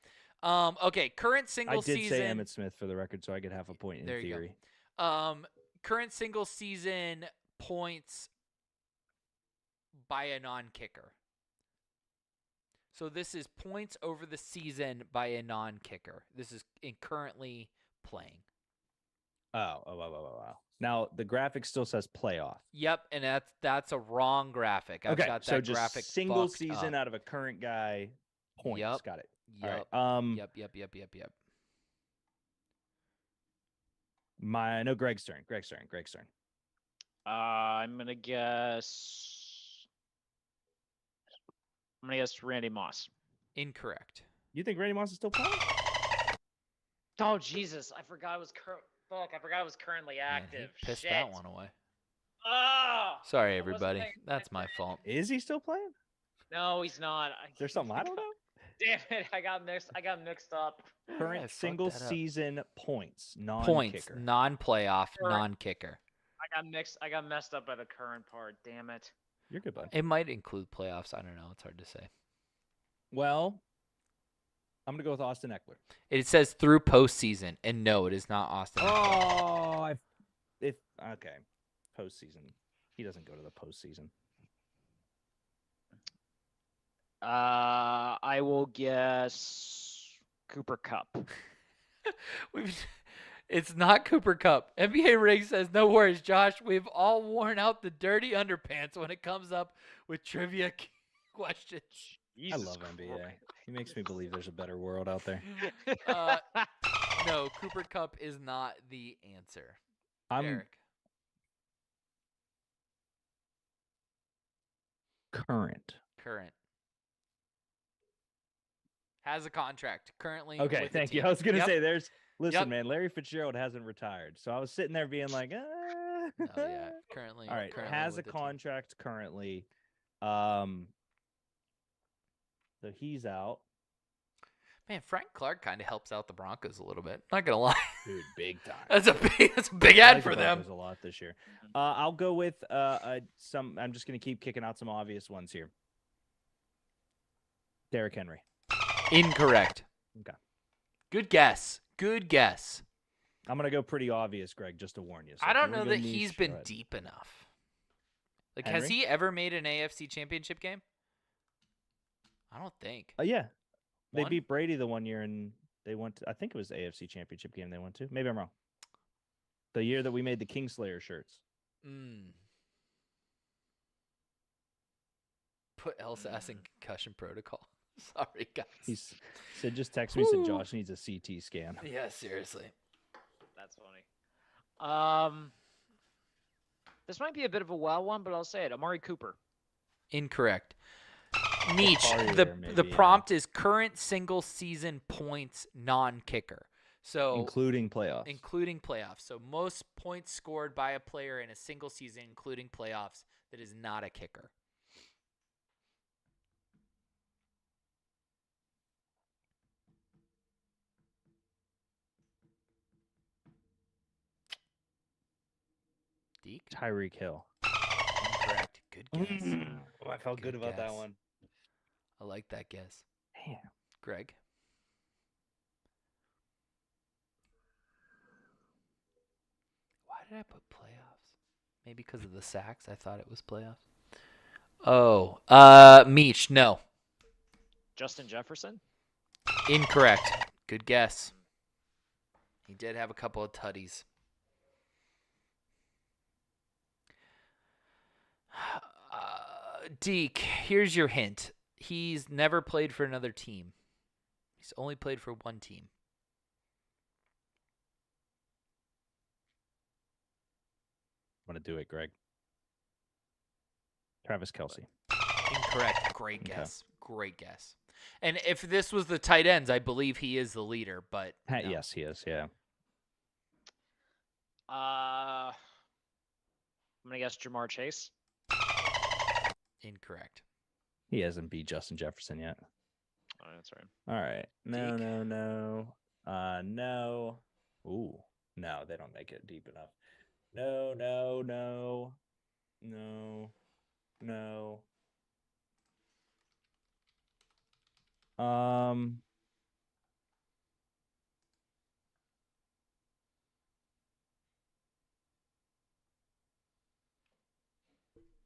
Okay. Current single I did season. say Emmitt Smith for the record, so I get half a point in There you go. theory. Current single season points by a non-kicker. So this is points over the season by a non-kicker. This is currently playing. Oh. Now the graphic still says playoff. Yep, and that's a wrong graphic. I've Okay, got that so just graphic single fucked season up. out of a current guy points. Yep. Got it. Yep. All right. Yep. No, Greg's turn. Greg's turn. I'm gonna guess. Randy Moss. Incorrect. You think Randy Moss is still playing? Oh Jesus! I forgot it was currently Man, he active. pissed Shit. that one away. Oh! Sorry, I wasn't everybody. paying That's my attention. fault. Is he still playing? No, he's not. Is there something I don't know? Damn it! I got mixed up. Current I fucked single that up. season points, non-kicker. Points, non-playoff, Sure. non-kicker. I got messed up by the current part. Damn it. You're good, bud. It might include playoffs. I don't know. It's hard to say. Well, I'm gonna go with Austin Eckler. It says through postseason, and no, it is not Austin. Eckler. Okay, postseason. He doesn't go to the postseason. I will guess Cooper Cup. It's not Cooper Cup. NBA Rig says, no worries, Josh. We've all worn out the dirty underpants when it comes up with trivia questions. I love NBA. He makes me believe there's a better world out there. No, Cooper Cup is not the answer. I'm Derek. current. Current. Has a contract currently. Okay, with the thank you. team. I was gonna Yep. say listen, Yep. man, Larry Fitzgerald hasn't retired. So I was sitting there being like, Oh, yeah. Currently. All right, currently has a with the team. contract currently. So he's out. Man, Frank Clark kind of helps out the Broncos a little bit. Not gonna lie. Dude, big time. That's a big I ad like for the them. Broncos a lot this year. I'll go with some. I'm just gonna keep kicking out some obvious ones here. Derrick Henry. Incorrect. Okay. Good guess. Good guess. I'm gonna go pretty obvious, Greg, just to warn you. So I if you don't wanna know go that niche, he's go been ahead. deep enough. Like, Henry? has he ever made an AFC championship game? I don't think. Yeah, they One? beat Brady the one year, and they went. I think it was the AFC championship game they went to. Maybe I'm wrong. The year that we made the Kingslayer shirts. Put LSAS in concussion protocol. Sorry, guys. He said, just text me. Said Josh needs a CT scan. Yeah, seriously. That's funny. This might be a bit of a wild one, but I'll say it. Amari Cooper. Incorrect. Niche. Carrier, The maybe, yeah. prompt is current single season points non-kicker. So Including playoffs. including playoffs. So most points scored by a player in a single season, including playoffs, that is not a kicker. Deke? Tyreek Hill. Incorrect. Good guess. Oh, I felt good Good about that guess. one. I like that guess. Damn. Greg? Why did I put playoffs? Maybe because of the sacks. I thought it was playoffs. Oh, Meech, no. Justin Jefferson. Incorrect. Good guess. He did have a couple of tutties. Deke, here's your hint. He's never played for another team. He's only played for one team. I'm gonna do it, Greg. Travis Kelce. Incorrect. Great Okay. guess. Great guess. And if this was the tight ends, I believe he is the leader, but no. Yes, he is. Yeah. I'm gonna guess Jamar Chase. Incorrect. He hasn't beat Justin Jefferson yet. Oh, that's right. All right. No, Deke? no. No. Ooh. No, they don't make it deep enough. No.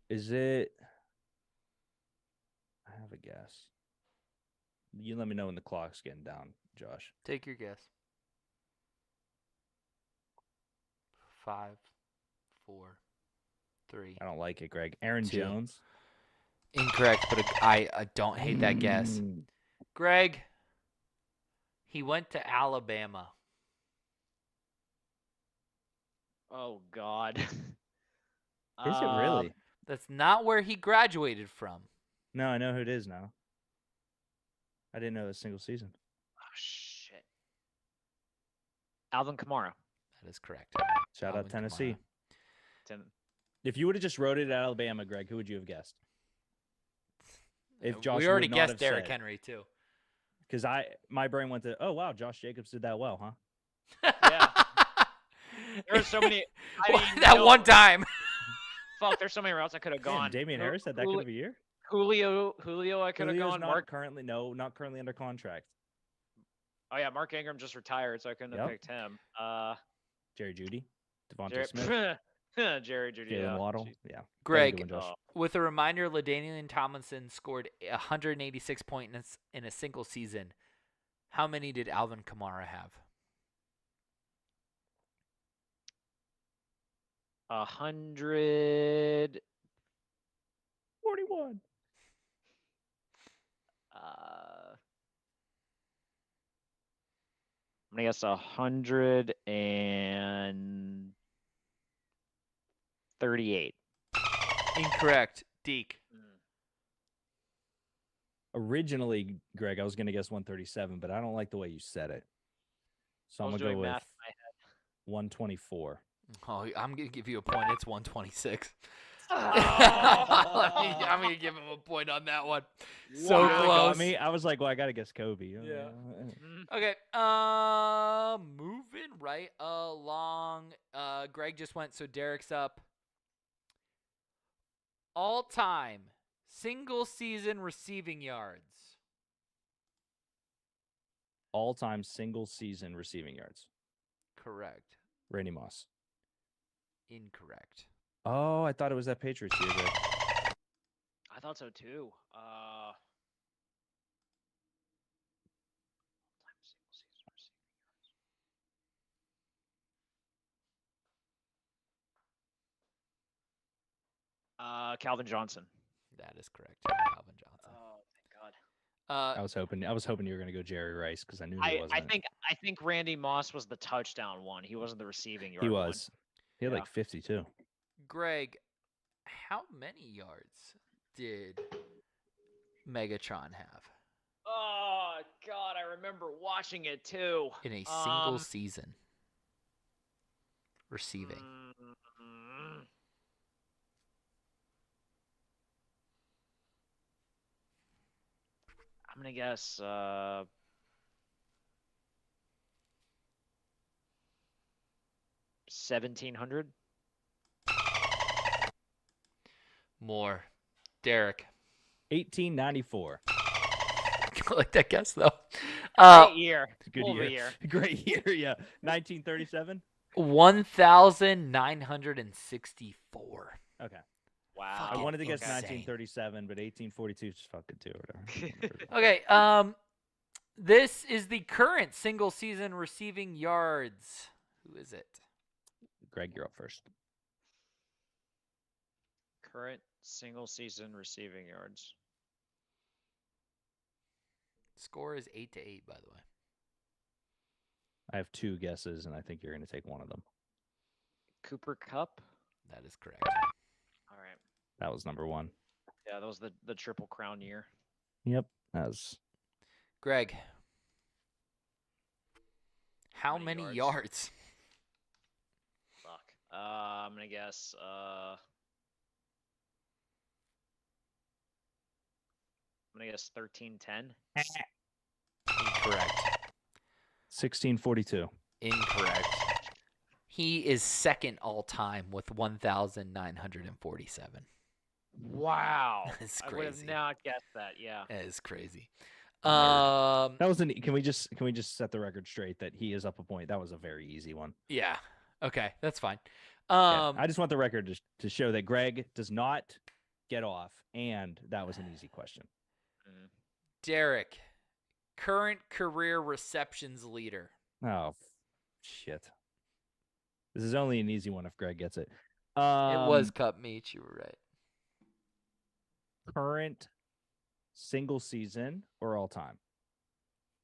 Is it? I have a guess. You let me know when the clock's getting down, Josh. Take your guess. 5, 4, 3. I don't like it, Greg. Aaron 2. Jones. Incorrect, but I don't hate that guess. Greg, he went to Alabama. Oh God. Is it really? That's not where he graduated from. No, I know who it is now. I didn't know it was a single season. Oh shit. Alvin Kamara. That is correct. Shout Alvin out Tennessee. Kamara. If you would have just wrote it at Alabama, Greg, who would you have guessed? If Josh we already would not guessed have Derrick said. Henry too. Because my brain went to, oh wow, Josh Jacobs did that well, huh? Yeah. There are so many. I Well, mean, that no, one time. Fuck, there's so many routes I could have Damn, gone. Damian Harris had that good of a year. Julio, I could have Julio's gone. not currently not currently under contract. Oh yeah, Mark Ingram just retired, so I couldn't have Yep. picked him. Jerry Jeudy, Devontae Jerry, Smith, Jerry Judy. Jalen Yeah. Waddle. Jeez. Yeah. Greg, Good one, Josh. with a reminder, LaDainian Tomlinson scored 186 points in a single season. How many did Alvin Kamara have? 100. 41. I'm gonna guess 138. Incorrect. Deke. Originally, Greg, I was gonna guess 137, but I don't like the way you said it. So I I'm was gonna go doing with math in my head. 124. Oh, I'm gonna give you a point. It's 126. I'm gonna give him a point on that one. So You really got close. me. I was like, well, I gotta guess Kobe. Yeah. Mm. Okay. Moving right along. Greg just went, so Derek's up. All-time single season receiving yards. All-time single season receiving yards. Correct. Randy Moss. Incorrect. Oh, I thought it was that Patriots year, Greg. I thought so too. Calvin Johnson. That is correct. Calvin Johnson. Oh, thank God. I was hoping you were gonna go Jerry Rice because I knew he I wasn't. think Randy Moss was the touchdown one. He wasn't the receiving yard He one. was. He had Yeah. like 52. Greg, how many yards did Megatron have Oh God, I remember watching it too. in a single season? Receiving. mm, I'm gonna guess 1,700. More. Derek. 1894. I like that guess though. Great year. Good Hell of a year. Great year. Yeah. 1937. 1,964. Okay. Wow. I Fucking wanted to guess insane. 1937, but 1842 is fucking too. Whatever. Okay. This is the current single season receiving yards. Who is it? Greg, you're up first. Current single season receiving yards. Score is 8-8, by the way. I have two guesses, and I think you're going to take one of them. Cooper Cup. That is correct. All right. That was number one. Yeah, that was the Triple Crown year. Yep. That was. Greg. How Many many yards? yards? Fuck. I'm gonna guess. I'm gonna guess 1310. Incorrect. 1642. Incorrect. He is second all time with 1,947. Wow. That's I would have crazy. not guessed that. Yeah. That is crazy. That was an. Can we just set the record straight that he is up a point? That was a very easy one. Yeah. Okay, that's fine. Yeah, I just want the record to show that Greg does not get off, and that was an easy question. Derek, current career receptions leader. Oh, shit. This is only an easy one if Greg gets it. It was Cup Meach. You were right. Current single season or all time?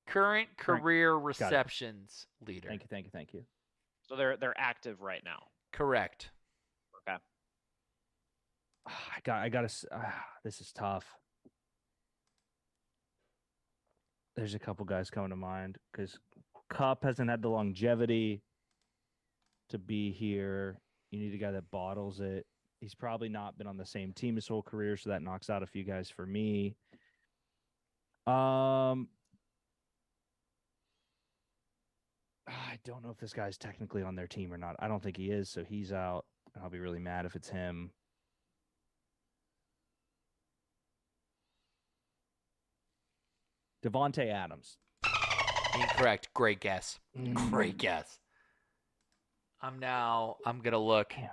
Current career Got it. receptions leader. Thank you. So they're active right now. Correct. Okay. I gotta. This is tough. There's a couple guys coming to mind because Cup hasn't had the longevity to be here. You need a guy that bottles it. He's probably not been on the same team his whole career, so that knocks out a few guys for me. I don't know if this guy's technically on their team or not. I don't think he is, so he's out. I'll be really mad if it's him. Devontae Adams. Incorrect. Great guess. Great guess. I'm gonna look. Damn.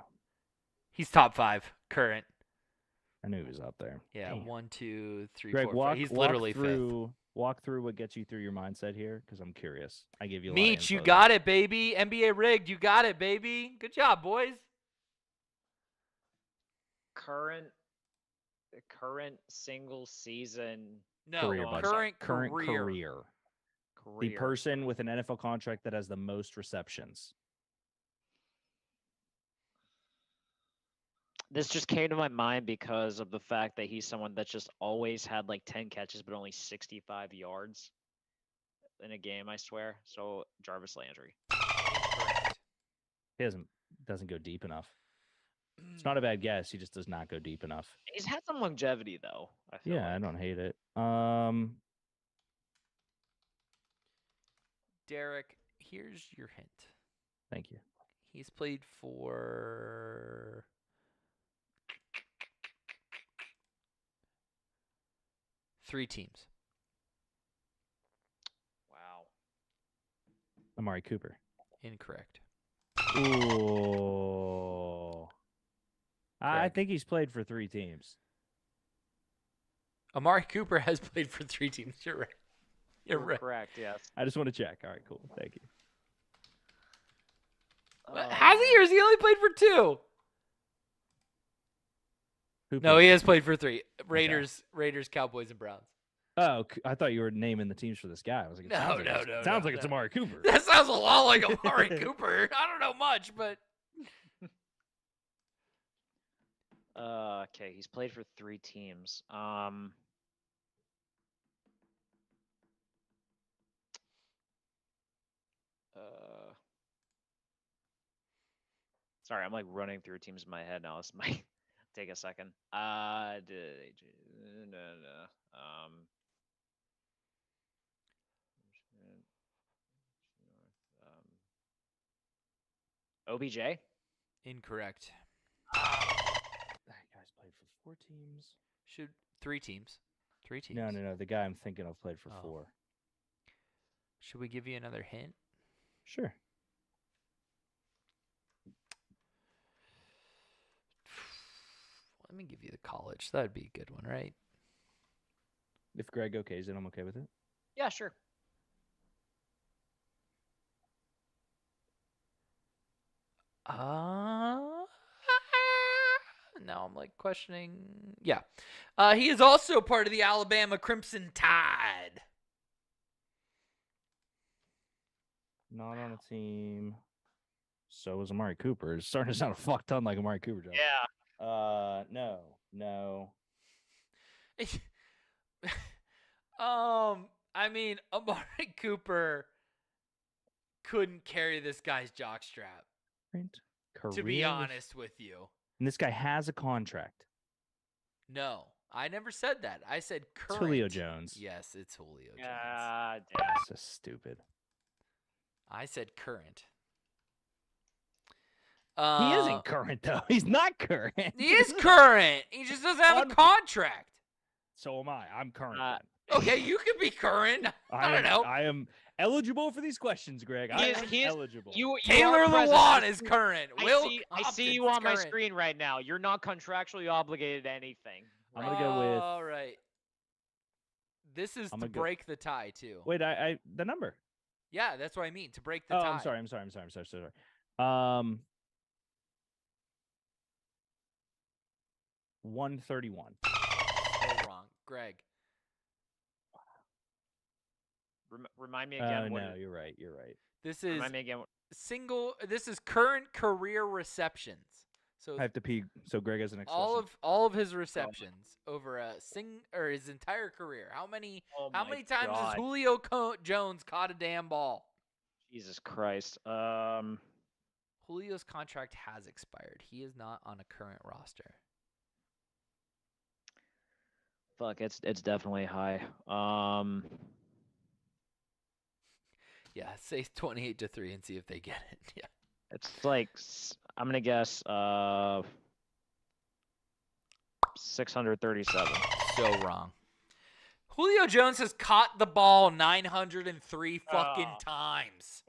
He's top 5 current. I knew he was up there. Yeah, Damn. 1, 2, 3, Greg, 4, 5. He's literally fifth. Walk through what gets you through your mindset here, because I'm curious. I give you a lot Meach, of you info got it, baby. NBA rigged. You got it, baby. Good job, boys. Current single season No, Career, bud. current Current career. career. The career. person with an NFL contract that has the most receptions. This just came to my mind because of the fact that he's someone that's just always had like 10 catches but only 65 yards in a game, I swear. So Jarvis Landry. Incorrect. He doesn't go deep enough. It's not a bad guess. He just does not go deep enough. He's had some longevity though. I feel Yeah, I like. don't hate it. Derek, here's your hint. Thank you. He's played for 3 teams. Wow. Amari Cooper. Incorrect. Ooh. I Greg. think he's played for 3 teams. Amari Cooper has played for 3 teams. You're right. You're right. Correct. Yes. I just want to check. All right, cool. Thank you. Has he, or has he only played for 2? No, he has played for 3. Raiders, Cowboys, and Browns. Oh, I thought you were naming the teams for this guy. I was like, it sounds like it's Amari Cooper. That sounds a lot like Amari Cooper. I don't know much, but Okay, he's played for 3 teams. Sorry, I'm like running through teams in my head now. This might take a second. OBJ. incorrect. That guy's played for 4 teams. Should 3 teams. 3 teams. No. The guy I'm thinking of played for Oh. 4. Should we give you another hint? Sure. Let me give you the college. That'd be a good one, right? If Greg okays it, I'm okay with it. Yeah, sure. Now I'm like questioning. Yeah. He is also part of the Alabama Crimson Tide. Not on a team. So was Amari Cooper. It's starting to sound a fuck ton like Amari Cooper. Joe. Yeah. No. I mean, Amari Cooper couldn't carry this guy's jockstrap, to be honest with you. And this guy has a contract. No, I never said that. I said It's current. Julio Jones. Yes, it's Julio Jones. Ah, damn. So stupid. I said current. He isn't current though. He's not current. He is current. He just doesn't have a contract. So am I. I'm current. then. Okay, you can be current. I don't know. I am eligible for these questions, Greg. He I is- am eligible. You Taylor are present. Lewan is current. I Will see Compton's you on my current. screen right now. You're not contractually obligated to anything. I'm gonna go with. All right. This is I'm to gonna go- break the tie too. Wait, the number. Yeah, that's what I mean. To break the Oh, tie. I'm sorry. 131. So wrong, Greg. Remind me again. what No, it- you're right. This is Remind me again. This is current career receptions. So I have to pee. So Greg has the next all question. of his receptions over his entire career. How many my times has God. Julio Jones caught a damn ball? Jesus Christ. Julio's contract has expired. He is not on a current roster. Fuck, it's definitely high. Yeah, say 28-3 and see if they get it. Yeah. It's like I'm gonna guess 637. So wrong. Julio Jones has caught the ball 903 fucking times.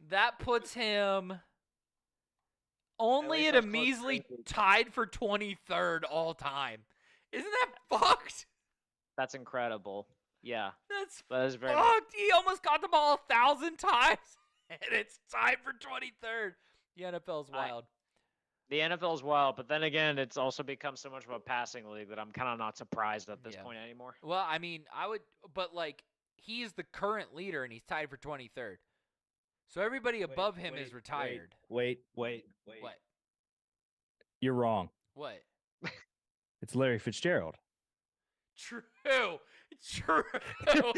That puts him only least at that's a close measly to- tied for 23rd all time. Isn't that fucked? That's incredible. Yeah, That's that is very. fucked. He almost caught the ball 1,000 times, and it's tied for 23rd. The NFL's wild. The NFL is wild, but then again, it's also become so much of a passing league that I'm kind of not surprised at this Yeah. point anymore. Well, I mean, but like, he's the current leader, and he's tied for 23rd. So everybody above him is retired. Wait. What? You're wrong. What? It's Larry Fitzgerald. True. True. True. Oh,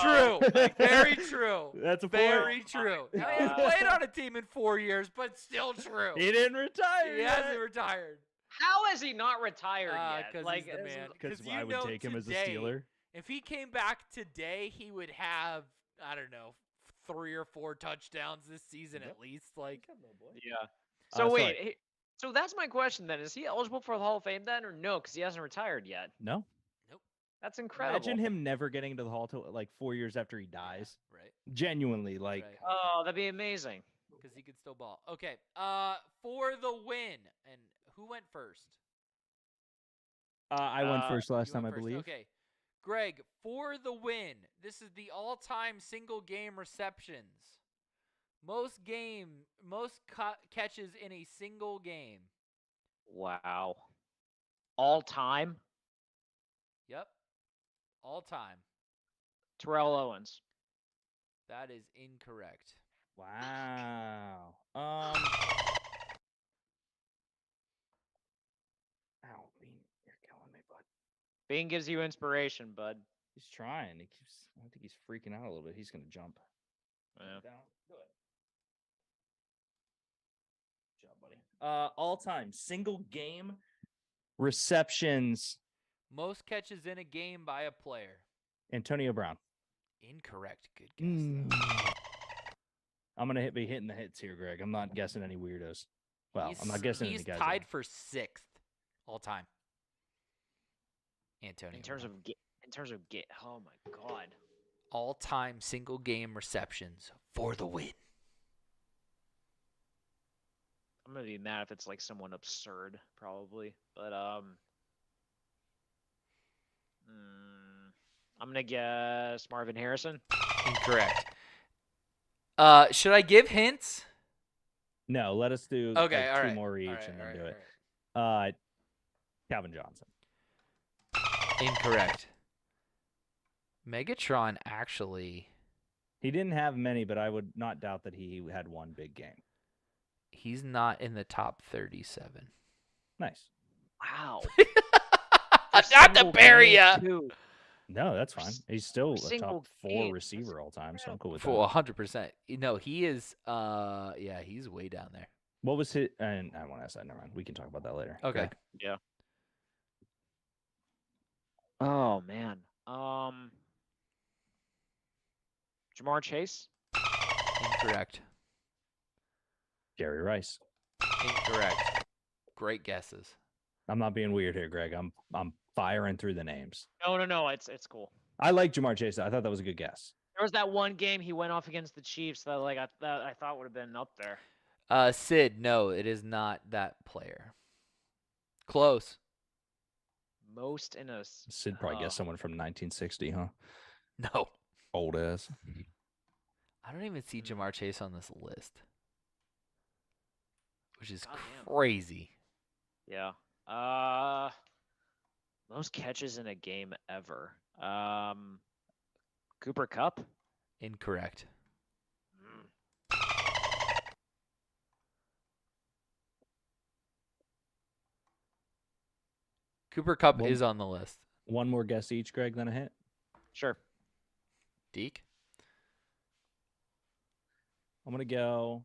True. Very true. That's a Very point. true. my Now, he hasn't God. played on a team in 4 years, but still true. He didn't retire. He hasn't retired. How is he not retired yet? Because Like, he's the this is- man. Because you I would know take him as a today, Steeler. If he came back today, he would have, I don't know, 3 or 4 touchdowns this season at least. Like, Yeah. So sorry. wait, so that's my question then. Is he eligible for the Hall of Fame then, or no? Because he hasn't retired yet. No. That's incredible. Imagine him never getting into the Hall till like 4 years after he dies. right? Genuinely, like Right. Oh, that'd be amazing. Because he could still ball. Okay. For the win. And who went first? I went first last You time, I went first. believe. Okay. Greg, for the win. This is the all-time single game receptions. Most catches in a single game. Wow. All time, Yep. All time. Terrell Owens. That is incorrect. Wow. Ow, Bean, you're killing me, bud. Bean gives you inspiration, bud. He's trying. I think he's freaking out a little bit. He's gonna jump. Yeah. Down. Go ahead. Good job, buddy. All time single game receptions. Most catches in a game by a player. Antonio Brown. Incorrect. Good guess. Though. I'm gonna be hitting the hits here, Greg. I'm not guessing any weirdos. Well, I'm not He's- guessing He's any guys. tied for 6th all time. Antonio. In terms Brown. of oh my God. all-time single game receptions for the win. I'm gonna be mad if it's like someone absurd, probably. But I'm gonna guess Marvin Harrison. Incorrect. Should I give hints? No, let us do Okay, like, all two right. more each all right, and all then right, do it. all right. Calvin Johnson. Incorrect. Megatron actually, He didn't have many, but I would not doubt that he had one big game. he's not in the top 37. Nice. Wow. Not to bury ya. No, that's fine. He's still a single top 4 game. receiver all time, so I'm cool with For that. 100%. No, he is. Yeah, he's way down there. What was his? And I won't ask that. Never mind. We can talk about that later. Okay. Greg? Yeah. Oh man. Jamar Chase. Incorrect. Jerry Rice. Incorrect. Great guesses. I'm not being weird here, Greg. I'm firing through the names. No. It's cool. I like Jamar Chase. Though. I thought that was a good guess. There was that one game he went off against the Chiefs that I thought would have been up there. Sid, no, it is not that player. Close. Most in a. Sid probably guessed someone from 1960, huh? No. Old ass. I don't even see Jamar Chase on this list, which is Goddamn. crazy. Yeah. Most catches in a game ever. Cooper Kupp. Incorrect. Cooper Kupp Well- is on the list. One more guess each, Greg, then a hit. Sure. Deke? I'm gonna go.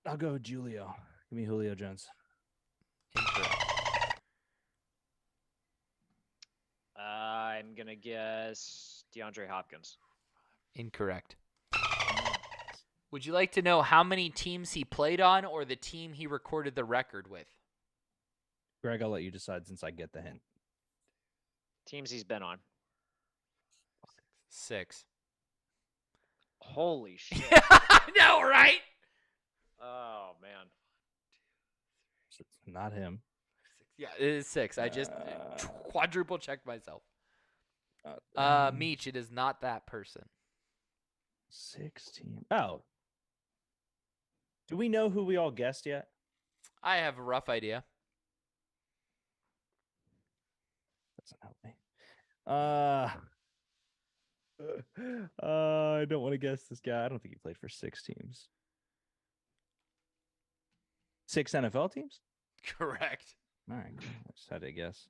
I'll go Julio. Give me Julio Jones. Incorrect. I'm gonna guess DeAndre Hopkins. Incorrect. Would you like to know how many teams he played on or the team he recorded the record with? Greg, I'll let you decide since I get the hint. Teams he's been on. 6. Holy shit. I know, right? Oh man. It's not him. Yeah, it is 6. I just quadruple checked myself. Meech, it is not that person. 16. Oh. Do we know who we all guessed yet? I have a rough idea. Doesn't help me. I don't want to guess this guy. I don't think he played for 6 teams. 6 NFL teams? Correct. All right, cool. I just had to guess.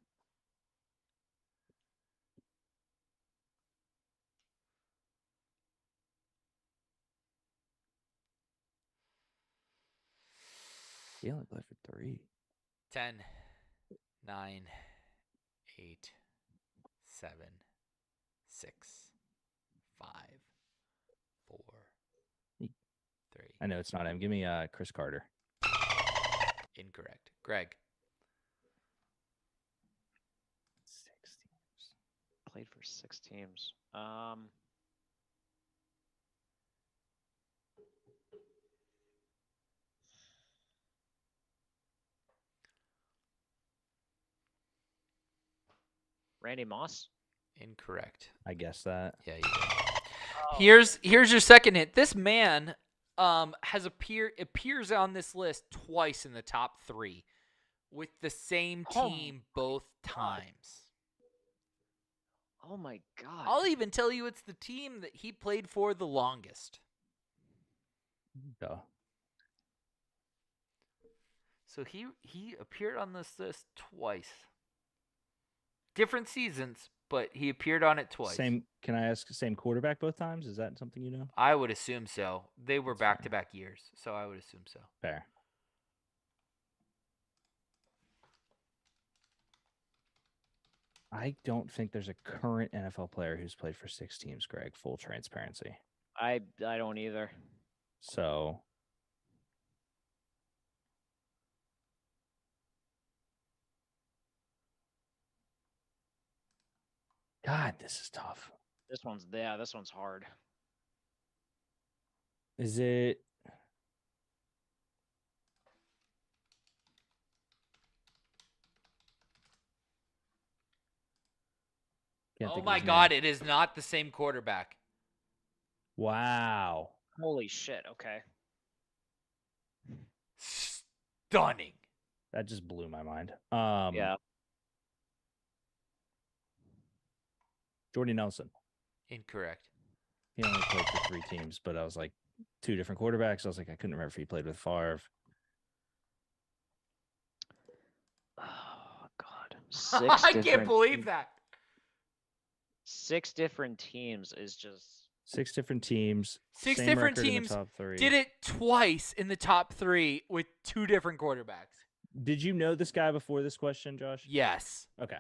He only played for 3. 10, 9, 8, 7, 6, 5, 4, He- 3. I know it's not him. Give me Chris Carter. Incorrect. Greg. 6 teams. Played for 6 teams. Randy Moss. Incorrect. I guess that. Yeah, you did. Oh. Here's your second hint. This man appears on this list twice in the top 3 with the same team both times. Oh my God. I'll even tell you it's the team that he played for the longest. Duh. So he appeared on this list twice. Different seasons, but he appeared on it twice. Same. Can I ask? Same quarterback both times? Is that something you know? I would assume so. They were That's fair. back-to-back years, so I would assume so. Fair. I don't think there's a current NFL player who's played for 6 teams, Greg. Full transparency. I don't either. So God, this is tough. This one's hard. Is it Can't Oh think of my his God, name. it is not the same quarterback. Wow. Holy shit. Okay. Stunning. That just blew my mind. Yeah. Jordy Nelson. Incorrect. He only played for 3 teams, but I was like 2 different quarterbacks. I was like, I couldn't remember if he played with Favre. Oh God. I can't believe that. 6 different teams is just 6 different teams. 6 same different record in the teams top 3. did it twice in the top 3 with 2 different quarterbacks. Did you know this guy before this question, Josh? Yes. Okay.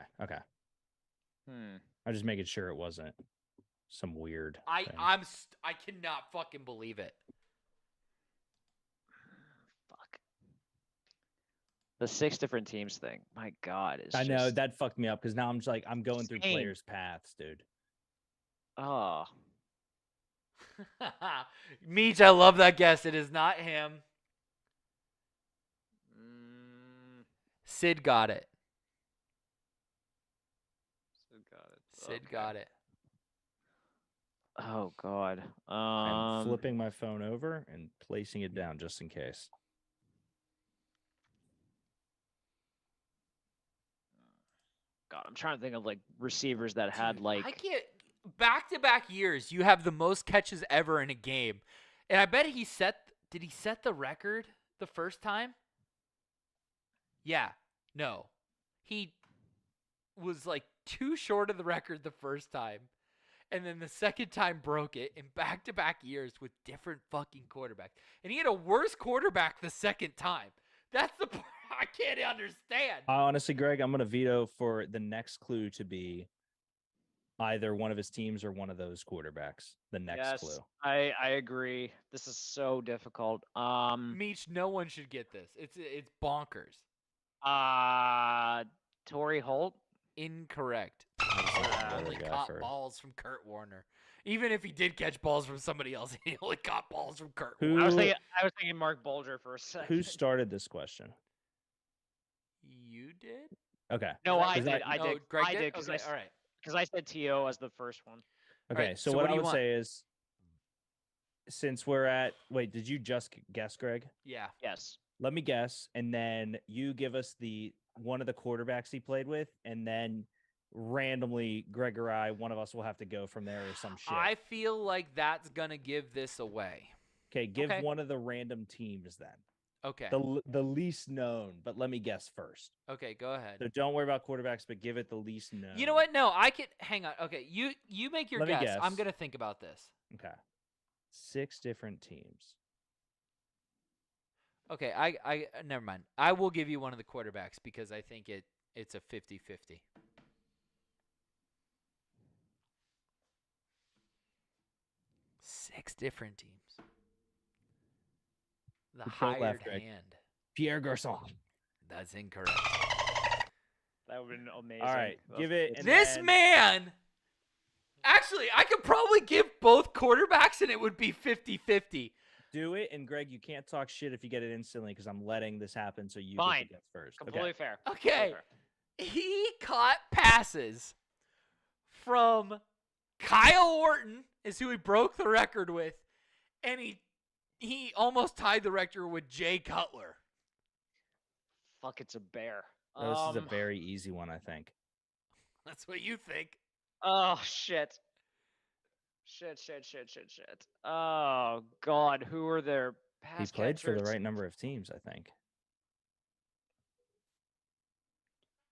I'm just making sure it wasn't some weird I thing. I cannot fucking believe it. fuck. The 6 different teams thing. My God. I know just, that fucked me up because now I'm just like I'm going through Insane. players' paths, dude. Oh. Meech, I love that guess. It is not him. Sid got it. Sid got it. Oh God. I'm flipping my phone over and placing it down just in case. God, I'm trying to think of like receivers that had Dude, like I can't. Back-to-back years, you have the most catches ever in a game, and I bet he set. Did he set the record the first time? Yeah. No, he was like too short of the record the first time, and then the second time broke it in back-to-back years with different fucking quarterbacks, and he had a worse quarterback the second time. That's the part I can't understand. Honestly, Greg, I'm going to veto for the next clue to be either one of his teams or one of those quarterbacks. The next clue. I agree. This is so difficult. Meech, no one should get this. It's bonkers. Torrey Holt. Incorrect. the He only other guy caught for- balls from Kurt Warner. Even if he did catch balls from somebody else, he only caught balls from Kurt Who- Warner. I was thinking Mark Bulger for a second. Who started this question? You did? Okay. No, I Is did. that- I Oh, did. Greg I did? did because Okay, all right. I said To as the first one. Okay. right, So so what what do I you would want? say is, since we're at, wait, did you just guess, Greg? Yeah. Yes. Let me guess, and then you give us the one of the quarterbacks he played with, and then randomly, Greg or I, one of us will have to go from there or some shit. I feel like that's gonna give this away. Okay, give Okay. one of the random teams then. Okay. The least known, but let me guess first. Okay, go ahead. So don't worry about quarterbacks, but give it the least known. You know what? No, I can hang on. Okay, you make your Let me guess. I'm guess. gonna think about this. Okay. 6 different teams. Okay, I never mind. I will give you one of the quarterbacks because I think it's a 50-50. Six different teams. The Who fell hired left, Greg? hand. Pierre Garçon. That's incorrect. That would have been amazing. All right, give it. And This then- man. Actually, I could probably give both quarterbacks and it would be 50-50. Do it, and Greg, you can't talk shit if you get it instantly because I'm letting this happen, so you Fine. get to guess first. Completely Okay. fair. Okay. Completely fair. He caught passes from Kyle Orton, is who he broke the record with, and he almost tied the record with Jay Cutler. Fuck, it's a bear. No, this is a very easy one, I think. That's what you think. Oh shit. Shit. Oh god, who are their He pass played for the catchers? right number of teams, I think.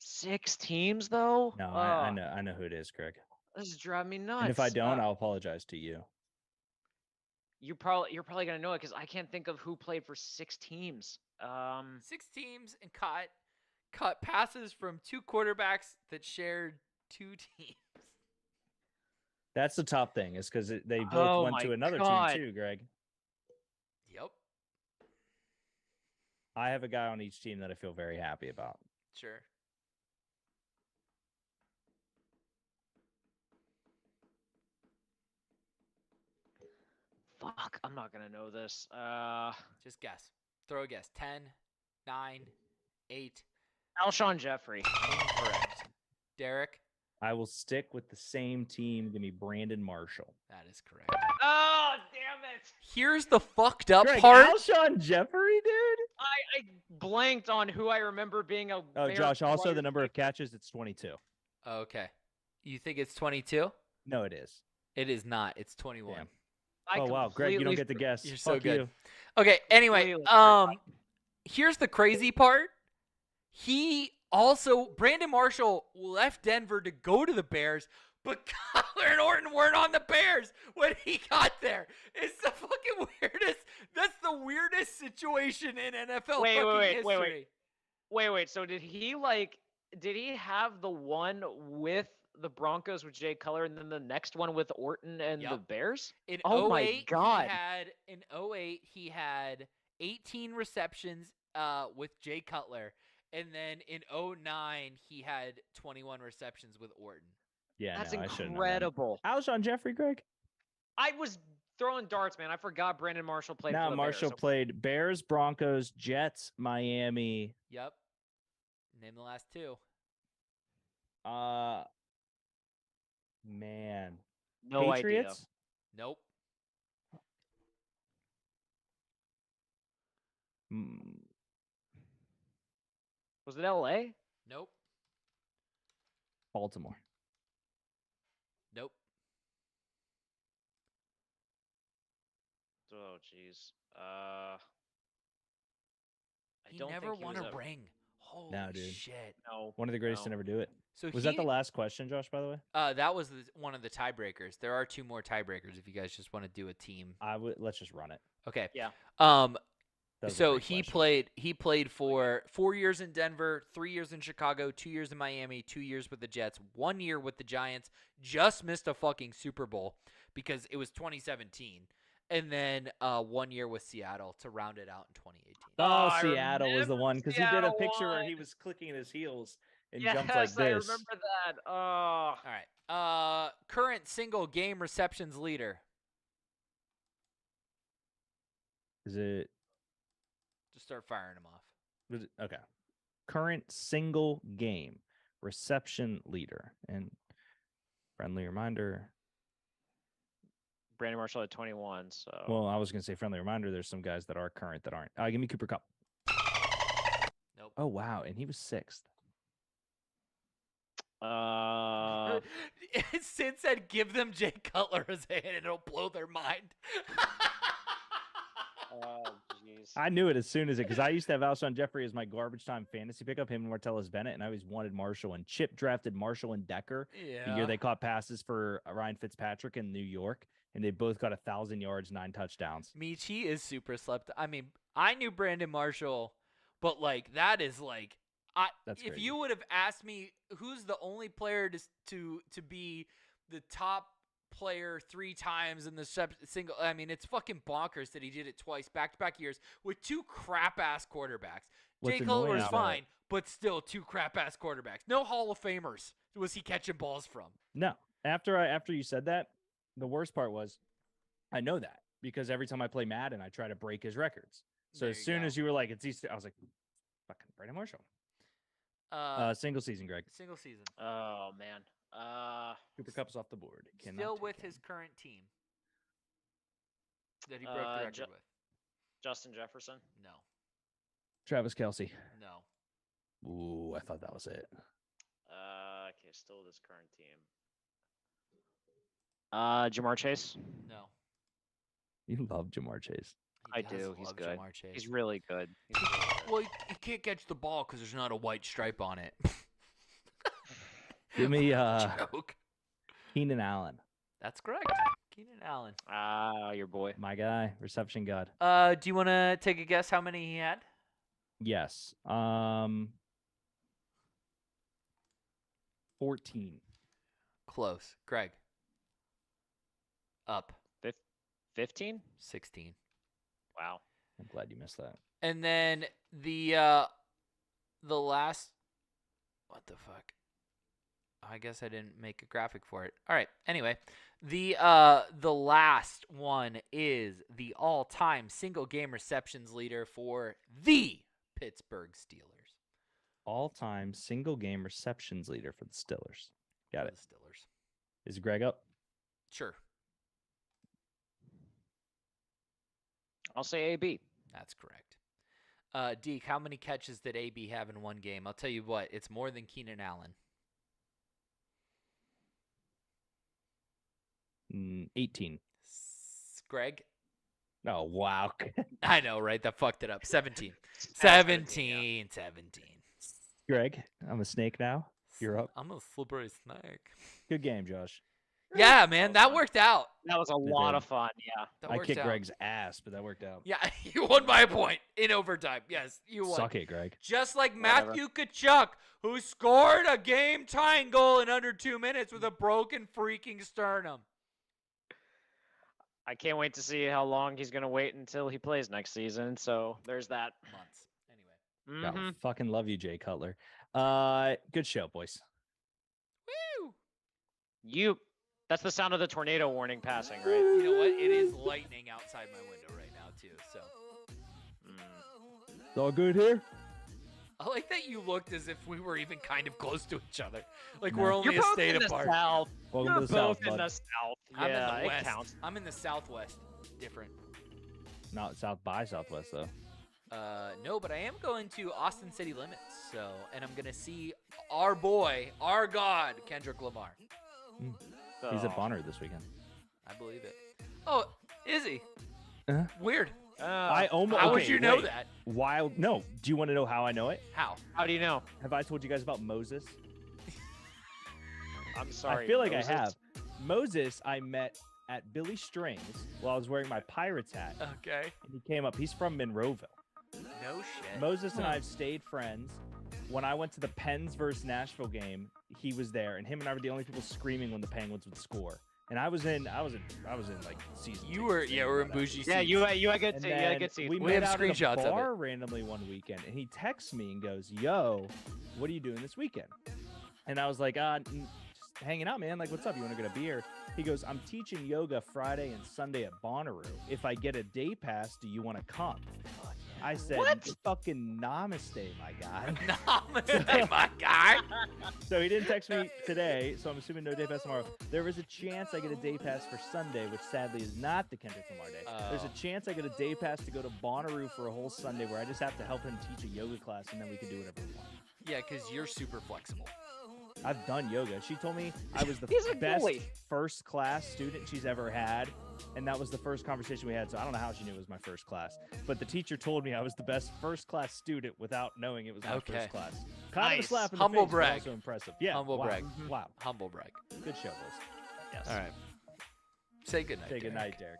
6 teams though? No, I know who it is, Greg. This is driving me nuts. And if I don't, I'll apologize to you. you're probably gonna know it because I can't think of who played for 6 teams. 6 teams and caught passes from 2 quarterbacks that shared 2 teams. That's the top thing, is because they both Oh went my to another God. team too, Greg. Yep, I have a guy on each team that I feel very happy about. sure. Fuck, I'm not gonna know this. Just guess. Throw a guess. 10, 9, 8. Alshon Jeffrey. Incorrect. Derek, I will stick with the same team. Give me Brandon Marshall. that is correct. Oh damn it! Here's the fucked up Greg, part. Alshon Jeffrey, dude. I blanked on who I remember being a. Oh, Bears Josh. Also, wide the number of receiver. catches, it's 22. Okay. You think it's 22? No, it is. It is not. It's 21. Damn. I Oh wow, Greg, you don't completely get to guess. You're so Fuck good. you. Okay, anyway, Completely forgot. here's the crazy part. Brandon Marshall left Denver to go to the Bears, but Kyler and Orton weren't on the Bears when he got there. It's the fucking weirdest. That's the weirdest situation in NFL history. Wait. So did he have the one with the Broncos with Jay Cutler and then the next one with Orton and the Yep. Bears? In Oh my 08, God. he had 18 receptions with Jay Cutler, and then in 09 he had 21 receptions with Orton. Yeah, That's no, I shouldn't. incredible. Alshon Jeffrey, Greg. I was throwing darts, man. I forgot Brandon Marshall played Now for the Marshall Bears. played Bears, Broncos, Jets, Miami. Yep. Name the last 2. Man. No Patriots. Nope. Mm, Was it LA? Nope. Baltimore. Nope. Oh jeez. I He don't never think he won was a ring. Holy No, dude. shit. No. One of the greatest to no. never do it. So Was that the last question, Josh, by the way? That was one of the tiebreakers. There are 2 more tiebreakers if you guys just want to do a team. Let's just run it. Okay. Yeah. That was a So great he question. played for 4 years in Denver, 3 years in Chicago, 2 years in Miami, 2 years with the Jets, 1 year with the Giants, just missed a fucking Super Bowl because it was 2017. And then 1 year with Seattle to round it out in 2018. Oh, I Seattle was the remember one because he did a Seattle picture where won. he was clicking his heels and Yes, jumped like I this. remember that. Oh. All right. Current single game receptions leader. Is it? Just start firing them off. Was it okay. Current single game reception leader. And friendly reminder. Brandon Marshall at 21. So. Well, I was going to say friendly reminder. There's some guys that are current that aren't. Give me Cooper Kupp. Nope. Oh, wow. And he was 6th. Sid said, "Give them Jay Cutler as a hit, and it'll blow their mind." Oh, jeez. I knew it as soon as because I used to have Alshon Jeffrey as my garbage time fantasy pickup, him and Martellus Bennett, and I always wanted Marshall. And Chip drafted Marshall and Decker the year Yeah. they caught passes for Ryan Fitzpatrick in New York, and they both got 1,000 yards, 9 touchdowns. Michi is super slept. I mean, I knew Brandon Marshall, but like that is like That's if crazy. you would have asked me who's the only player to be the top player 3 times in the single, I mean, it's fucking bonkers that he did it twice back-to-back years with 2 crap-ass quarterbacks. What's Jay Cutler annoying was about fine, but still 2 crap-ass quarterbacks. No Hall of Famers was he catching balls from. No, after you said that, the worst part was I know that because every time I play Madden, I try to break his records. So There as you soon go. as you were like, it's Easter, I was like, fucking Brandon Marshall. Single season, Greg. Single season. Oh man. Cooper Cup's off the board. Cannot Still take with him. his current team that he broke the record with. Justin Jefferson. No. Travis Kelce. No. Ooh, I thought that was it. Okay, still this current team. Jamar Chase. No. You love Jamar Chase. He I does do. He's love good. Jamar Chase. He's really good. He's really good. Well, he can't catch the ball because there's not a white stripe on it. Give me Joke. Keenan Allen, That's correct. Keenan Allen. Your boy. my guy, reception god. Do you want to take a guess how many he had? Yes. 14. Close. Greg. Up. 15? 16. Wow. I'm glad you missed that. And then the last, what the fuck? I guess I didn't make a graphic for it. All right. Anyway, the last one is the all-time single game receptions leader for the Pittsburgh Steelers. All-time single game receptions leader for the Steelers. Got it. The Steelers. Is Greg up? Sure. I'll say AB. That's correct. Deke, how many catches did AB have in one game? I'll tell you what, it's more than Keenan Allen. 18. Greg? Oh, wow. I know, right? That fucked it up. 17. Yeah. 17. Greg, I'm a snake now. You're up. I'm a slippery snake. Good game, Josh. Yeah, man, that worked out. That was a lot of fun. Yeah. That I worked kicked out. Greg's ass, but that worked out. Yeah, you won by a point in overtime. Yes, you won. Suck it, Greg. Just like Whatever. Matthew Kachuk, who scored a game-tying goal in under 2 minutes with a broken freaking sternum. I can't wait to see how long he's going to wait until he plays next season. So there's that. Months. Anyway. God, Mhm. fucking love you, Jay Cutler. Good show, boys. Woo! That's the sound of the tornado warning passing, right? You know what? It is lightning outside my window right now, too. So It's all good here? I like that you looked as if we were even kind of close to each other. Like No. we're only You're a both state in the apart. South. Welcome You're to the both South, in bud. the South. I'm Yeah, in the west. it counts. I'm in the southwest. Different. Not South by Southwest, though. No, but I am going to Austin City Limits. So, and I'm gonna see our boy, our god, Kendrick Lamar. He's at Oh. Bonner this weekend. I believe it. Oh, is he? Uh-huh. Weird. I almost. How would okay, you know wait. that? Wild. No. Do you want to know how I know it? How? How do you know? Have I told you guys about Moses? I'm sorry. I feel like Moses. I have. Moses, I met at Billy Strings while I was wearing my Pirates hat. Okay. And he came up. He's from Monroeville. No shit. Moses and I have stayed friends. When I went to the Pens versus Nashville game, he was there, and him and I were the only people screaming when the Penguins would score. And I was in like season. You were, tickets, yeah, thing we're like in that. bougie Yeah, seats. you had good And seats. You had then good seats. we We met have out at screenshots a of bar randomly one weekend, and he texts me and goes, "Yo, what are you doing this weekend?" And I was like, just hanging out, man. Like, what's up? You want to get a beer?" He goes, "I'm teaching yoga Friday and Sunday at Bonnaroo. If I get a day pass, do you want to come?" I said, What? "Fucking namaste, my guy." Namaste, my guy. So he didn't text me today, so I'm assuming no day pass tomorrow. There was a chance I get a day pass for Sunday, which sadly is not the Kendrick Lamar day. There's a Oh. chance I get a day pass to go to Bonnaroo for a whole Sunday where I just have to help him teach a yoga class, and then we can do whatever we want. Yeah, because you're super flexible. I've done yoga. She told me I was the He's a best goalie. first class student she's ever had. And that was the first conversation we had. So I don't know how she knew it was my first class. But the teacher told me I was the best first class student without knowing it was my Okay. first class. Kind of a Nice. slap in Humble the face, brag. but also impressive. Yeah. Humble wow. brag. Wow. Humble brag. Good show, boys. Yes. All right. Say goodnight. Say Derek. goodnight, Derek.